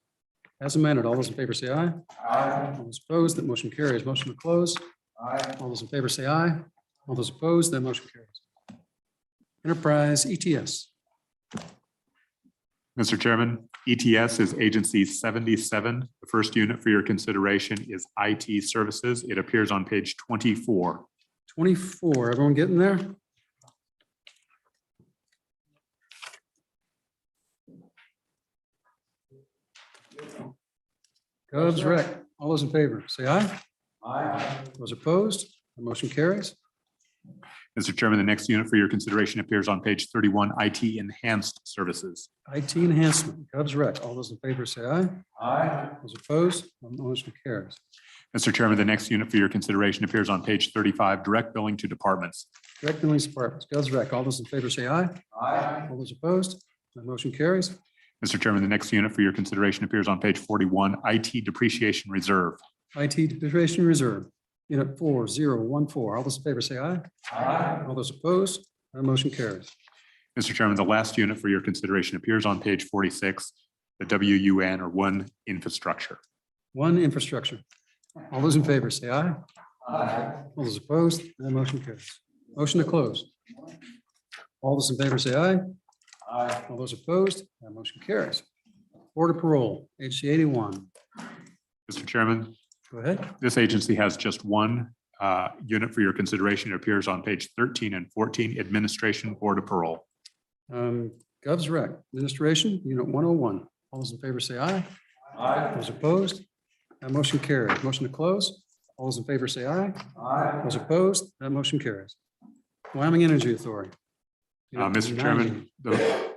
As amended, all those in favor say aye. Aye. All those opposed, that motion carries. Motion to close. Aye. All those in favor say aye. All those opposed, that motion carries. Enterprise ETS. Mr. Chairman, ETS is agency 77. The first unit for your consideration is IT services. It appears on page 24. 24, everyone getting there? Govs rec. All those in favor, say aye. Aye. Those opposed, the motion carries. Mr. Chairman, the next unit for your consideration appears on page 31, IT enhanced services. IT enhancement, Govs rec. All those in favor, say aye. Aye. Those opposed, the motion carries. Mr. Chairman, the next unit for your consideration appears on page 35, direct billing to departments. Direct billing departments, Govs rec. All those in favor, say aye. Aye. All those opposed, That motion carries. Mr. Chairman, the next unit for your consideration appears on page 41, IT depreciation reserve. IT depreciation reserve, unit 4014. All those in favor say aye. Aye. All those opposed, that motion carries. Mr. Chairman, the last unit for your consideration appears on page 46, the WUN or one infrastructure. One infrastructure. All those in favor say aye. Aye. All those opposed, that motion carries. Motion to close. All those in favor say aye. Aye. All those opposed, that motion carries. Board of Parole, HC 81. Mr. Chairman, Go ahead. this agency has just one unit for your consideration. It appears on page 13 and 14, Administration Board of Parole. Gov's Rec, Administration, Unit 101. All those in favor say aye. Aye. Those opposed, that motion carries. Motion to close. All those in favor say aye. Aye. Those opposed, that motion carries. Wyoming Energy Authority. Unit Mr. 90. Chairman, the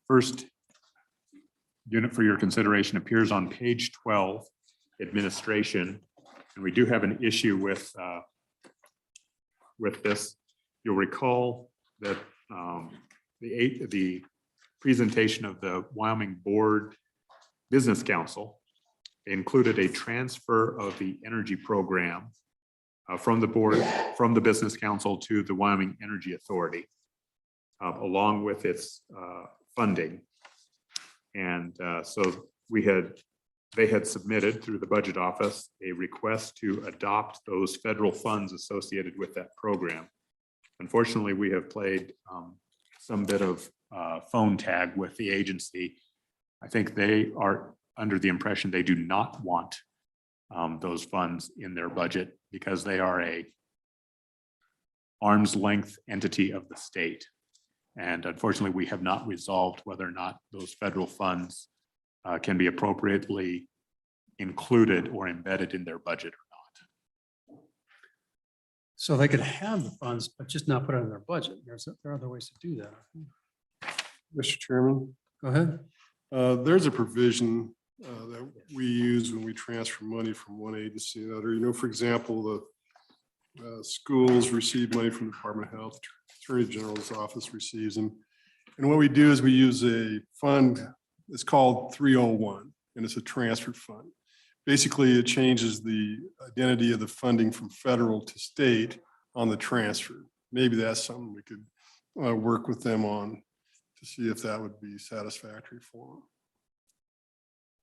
first unit for your consideration appears on page 12, Administration. And we do have an issue with this. You'll recall that the presentation of the Wyoming Board Business Council included a transfer of the energy program from the board, from the Business Council to the Wyoming Energy Authority, along with its funding. And so they had submitted through the budget office a request to adopt those federal funds associated with that program. Unfortunately, we have played some bit of phone tag with the agency. I think they are under the impression they do not want those funds in their budget because they are a arm's length entity of the state. And unfortunately, we have not resolved whether or not those federal funds can be appropriately included or embedded in their budget or not. So they could have the funds, but just not put it in their budget. There are other ways to do that. Mr. Chairman, Go ahead. there's a provision that we use when we transfer money from one agency to another. You know, for example, the schools receive money from the Department of Health, Attorney General's office receives them. And what we do is we use a fund, it's called 301, and it's a transfer fund. Basically, it changes the identity of the funding from federal to state on the transfer. Maybe that's something we could work with them on to see if that would be satisfactory for them.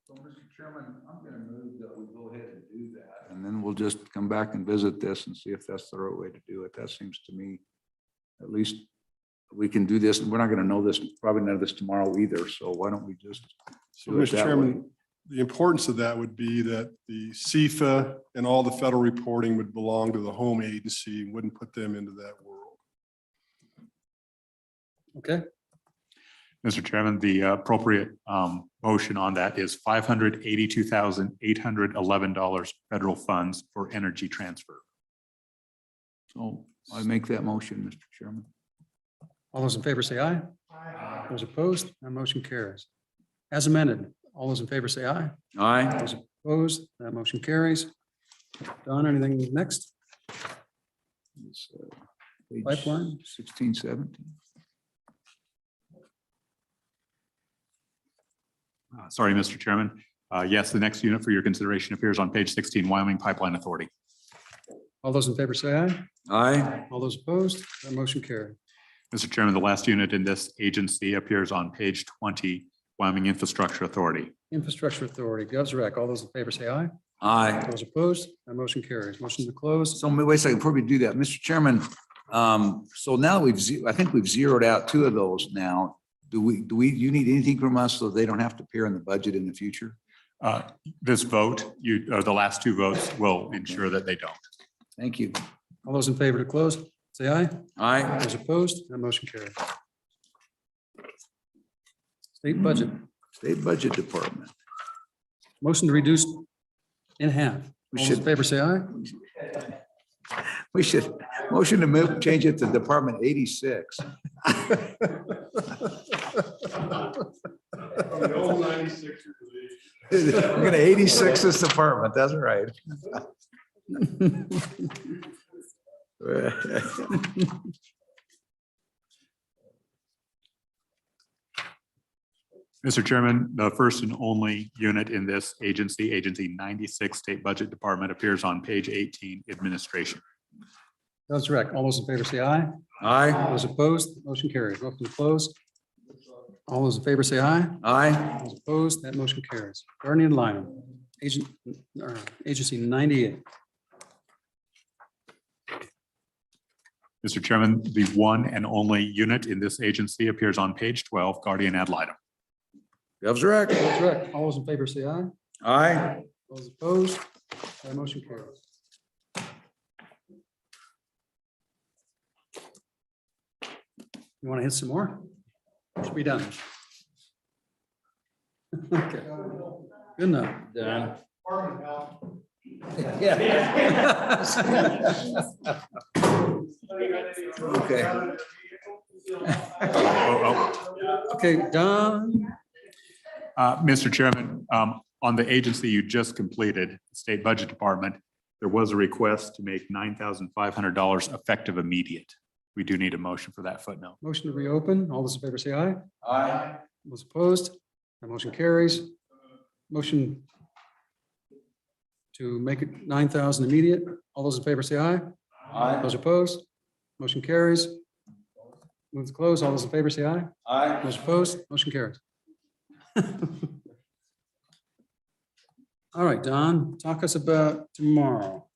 So, Mr. Chairman, I'm going to move that we go ahead and do that. And then we'll just come back and visit this and see if that's the right way to do it. That seems to me, at least we can do this. We're not going to know this, probably know this tomorrow either. So why don't we just So, do it Mr. that way? Chairman, the importance of that would be that the CFA and all the federal reporting would belong to the home agency, and wouldn't put them into that world. Okay. Mr. Chairman, the appropriate motion on that is $582,811 federal funds for energy transfer. So I make that motion, Mr. Chairman. All those in favor say aye. Aye. Those opposed, that motion carries. As amended, all those in favor say aye. Aye. Those opposed, that motion carries. Don, anything next? It's, page Pipeline? 16, 17. Sorry, Mr. Chairman. Yes, the next unit for your consideration appears on page 16, Wyoming Pipeline Authority. All those in favor say aye. Aye. All those opposed, that motion carried. Mr. Chairman, the last unit in this agency appears on page 20, Wyoming Infrastructure Authority. Infrastructure Authority, Gov's Rec, all those in favor say aye. Aye. Those opposed, that motion carries. Motion to close. So wait a second, before we do that, Mr. Chairman, so now I think we've zeroed out two of those now. Do you need anything from us so they don't have to appear in the budget in the future? This vote, the last two votes will ensure that they don't. Thank you. All those in favor to close, say aye. Aye. Those opposed, that motion carries. State budget, State Budget Department. motion to reduce in half. We All those in should, favor say aye. we should, motion to move, change it to Department 86. We're gonna 86 this department, that's right. Mr. Chairman, the first and only unit in this agency, Agency 96 State Budget Department, appears on page 18, Administration. That's correct. All those in favor say aye. Aye. Those opposed, motion carries. Motion to close. All those in favor say aye. Aye. Those opposed, that motion carries. Guardian lineman, Agency 98. Mr. Chairman, the one and only unit in this agency appears on page 12, Guardian ad litem. Govs rec. That's correct. All those in favor say aye. Aye. Those opposed, that motion carries. You want to hit some more? Should be done. Okay. Good enough. Done. Okay. Okay, done. Mr. Chairman, on the agency you just completed, State Budget Department, there was a request to make $9,500 effective immediate. We do need a motion for that footnote. Motion to reopen. All those in favor say aye. Aye. Those opposed, that motion carries. Motion to make it 9,000 immediate. All those in favor say aye. Aye. Those opposed, motion carries. Move to close. All those in favor say aye. Aye. Those opposed, motion carries. All right, Don, talk us about tomorrow.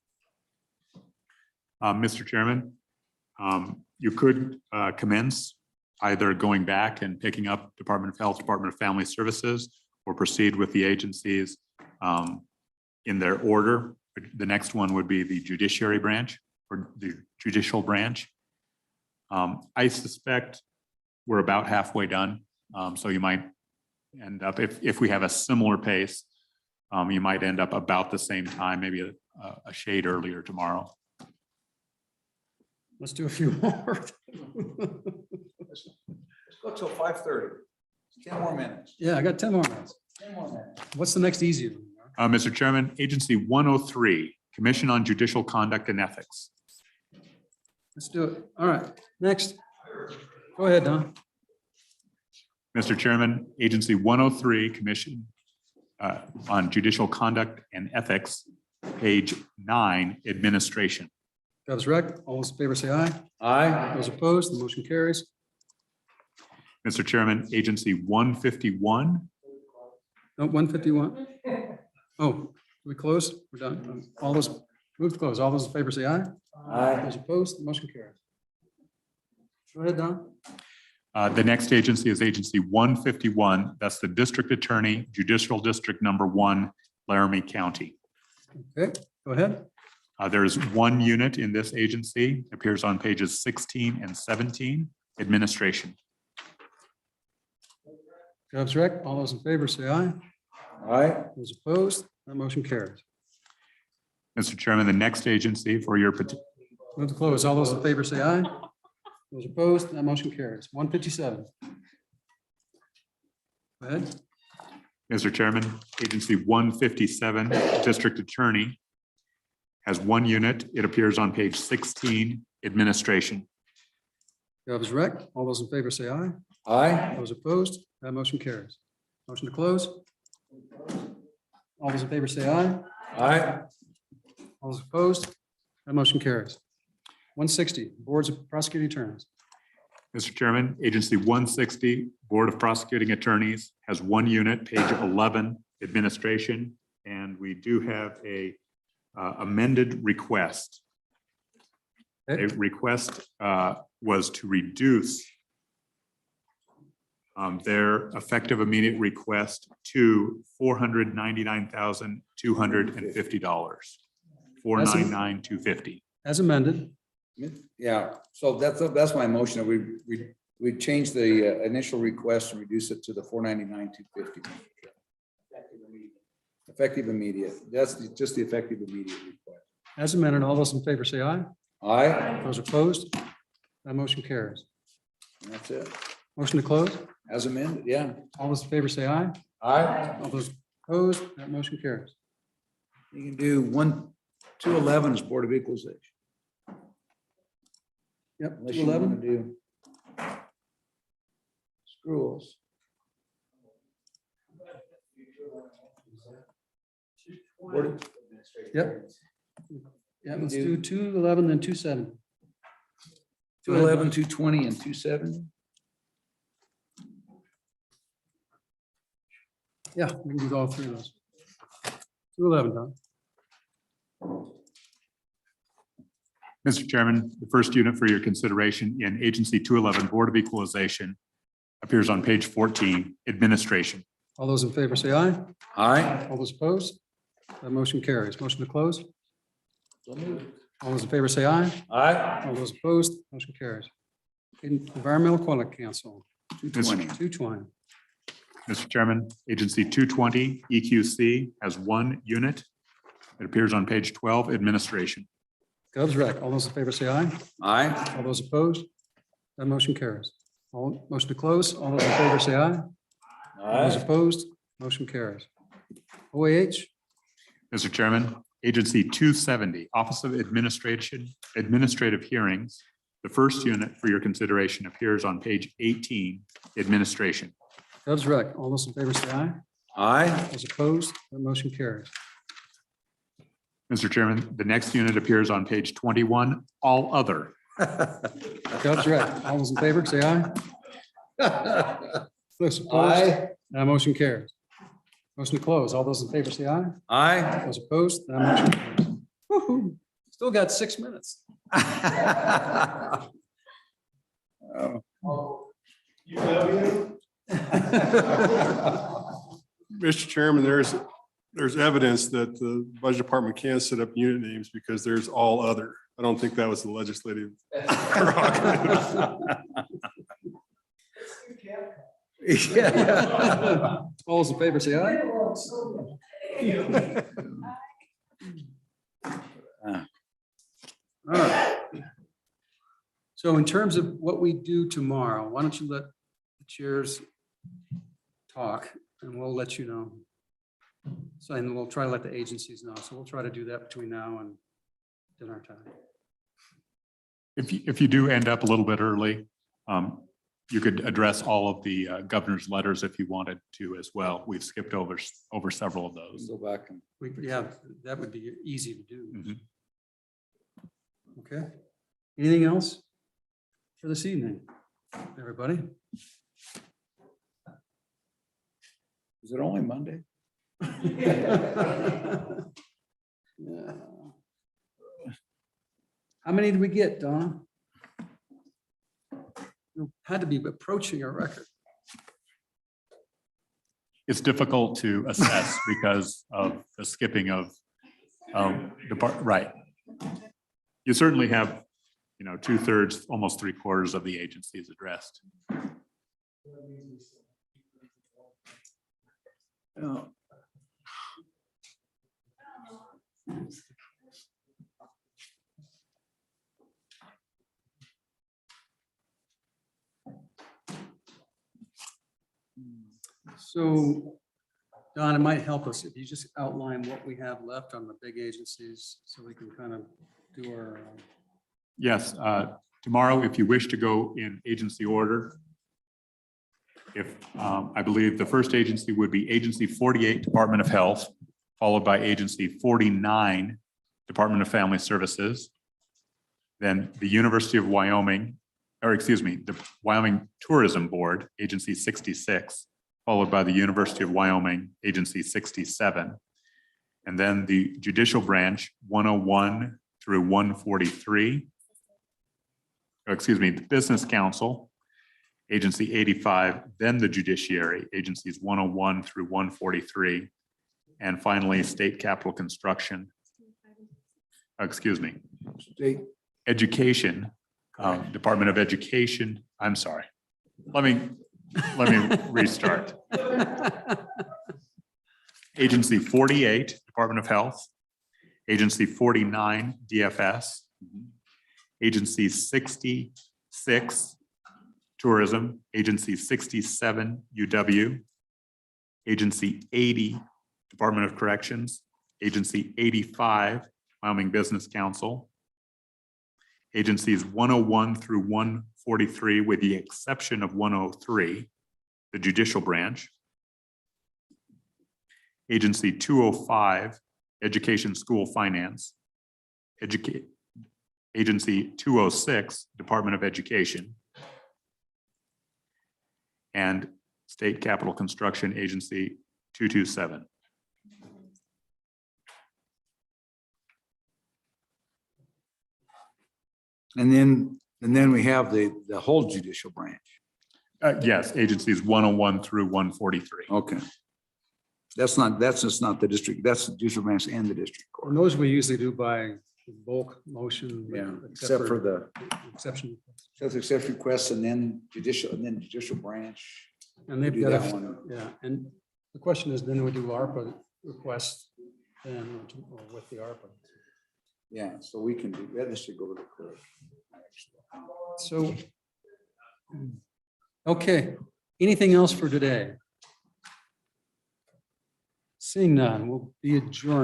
Mr. Chairman, you could commence either going back and picking up Department of Health, Department of Family Services, or proceed with the agencies in their order. The next one would be the judiciary branch or the judicial branch. I suspect we're about halfway done. So you might end up, if we have a similar pace, you might end up about the same time, maybe a shade earlier tomorrow. Let's do a few more. Let's go till 5:30. 10 more minutes. Yeah, I got 10 more minutes. 10 more minutes. What's the next easy one? Mr. Chairman, Agency 103, Commission on Judicial Conduct and Ethics. Let's do it. All right, next. Go ahead, Don. Mr. Chairman, Agency 103, Commission on Judicial Conduct and Ethics, page 9, Administration. That was rec. All those in favor say aye. Aye. Those opposed, the motion carries. Mr. Chairman, Agency 151. No, 151. Oh, we close? We're done. All those, move to close. All those in favor say aye. Aye. Those opposed, the motion carries. Go ahead, Don. The next agency is Agency 151. That's the District Attorney, Judicial District Number 1, Laramie County. Okay, go ahead. There's one unit in this agency, appears on pages 16 and 17, Administration. Jobs rec. All those in favor say aye. Aye. Those opposed, that motion carries. Mr. Chairman, the next agency for your Move to close. All those in favor say aye. Those opposed, that motion carries. 157. Go ahead. Mr. Chairman, Agency 157, District Attorney, has one unit. It appears on page 16, Administration. Jobs rec. All those in favor say aye. Aye. Those opposed, that motion carries. Motion to close. All those in favor say aye. Aye. All those opposed, that motion carries. 160, Boards of Prosecuting Attorneys. Mr. Chairman, Agency 160, Board of Prosecuting Attorneys, has one unit, page 11, Administration, and we do have a amended request. A request was to reduce their effective immediate request to $499,250. $499,250. As amended. Yeah, so that's my motion. We changed the initial request and reduce it to the 499,250. Effective immediate. That's just the effective immediate request. As amended, all those in favor say aye. Aye. Those opposed, that motion carries. That's it. Motion to close. As amended, yeah. All those in favor say aye. Aye. All those opposed, that motion carries. You can do 211 is Board of Equalization. Yep, Unless you want 211. to do schools. Yep. Yeah, let's do 211, then 270. 211, 220, and 270? Yeah, we can do all three of those. 211, Don. Mr. Chairman, the first unit for your consideration in Agency 211 Board of Equalization appears on page 14, Administration. All those in favor say aye. Aye. All those opposed? That motion carries. Motion to close. All those in favor say aye. Aye. All those opposed? Motion carries. Environmental Quality Council, 220. 220. Mr. Chairman, Agency 220 EQC has one unit. It appears on page 12, Administration. Govs Rec, all those in favor say aye. Aye. All those opposed? That motion carries. All, motion to close. All those in favor say aye. All those opposed? Motion carries. OAH, Mr. Chairman, Agency 270, Office of Administration, Administrative Hearings. The first unit for your consideration appears on page 18, Administration. Govs Rec, all those in favor say aye. Aye. Those opposed? That motion carries. Mr. Chairman, the next unit appears on page 21, All Other. Govs Rec, all those in favor say aye. Those opposed? That motion carries. Motion to close. All those in favor say aye. Aye. Those opposed? That motion carries. Woo-hoo. Still got 6 minutes. Mr. Chairman, there's evidence that the budget department can set up unit names because there's all other. I don't think that was the legislative prerogative. All those in favor say aye. All right. So in terms of what we do tomorrow, why don't you let the chairs talk and we'll let you know. So, and we'll try to let the agencies know. So we'll try to do that between now and dinner time. If you do end up a little bit early, you could address all of the governor's letters if you wanted to as well. We've skipped over several of those. Go back and. Yeah, that would be easy to do. Mhm. Okay. Anything else for this evening, everybody? Is it only Monday? Yeah. How many did we get, Don? We had to be approaching our record. It's difficult to assess because of the skipping of right. You certainly have, 2/3, almost 3/4 of the agencies addressed. Oh. So, Don, it might help us if you just outline what we have left on the big agencies so we can kind of do our. Yes, tomorrow, if you wish to go in agency order, I believe the first agency would be Agency 48, Department of Health, followed by Agency 49, Department of Family Services. Then the University of Wyoming, the Wyoming Tourism Board, Agency 66, followed by the University of Wyoming, Agency 67. And then the Judicial Branch, 101 through 143. The Business Council, Agency 85, then the Judiciary, Agencies 101 through 143. And finally, State Capital Construction. State. Education, Department of Education. I'm sorry. Let me restart. Agency 48, Department of Health. Agency 49, DFS. Agency 66, Tourism. Agency 67, UW. Agency 80, Department of Corrections. Agency 85, Wyoming Business Council. Agencies 101 through 143, with the exception of 103, the Judicial Branch. Agency 205, Education School Finance, Agency 206, Department of Education, and State Capital Construction Agency 227. And then we have the whole judicial branch. Yes, agencies 101 through 143. Okay. That's just not the district, that's the judicial branch and the district And court. those we usually do by bulk motion. Yeah, except for the, Exception. that's except requests and then judicial branch. And they've Do got, that one. yeah, and the question is, then we do ARPA requests then or with the ARPA. Yeah, so we can do, that should go to the clerk. So, okay, anything else for today? Seeing none, we'll be adjourned.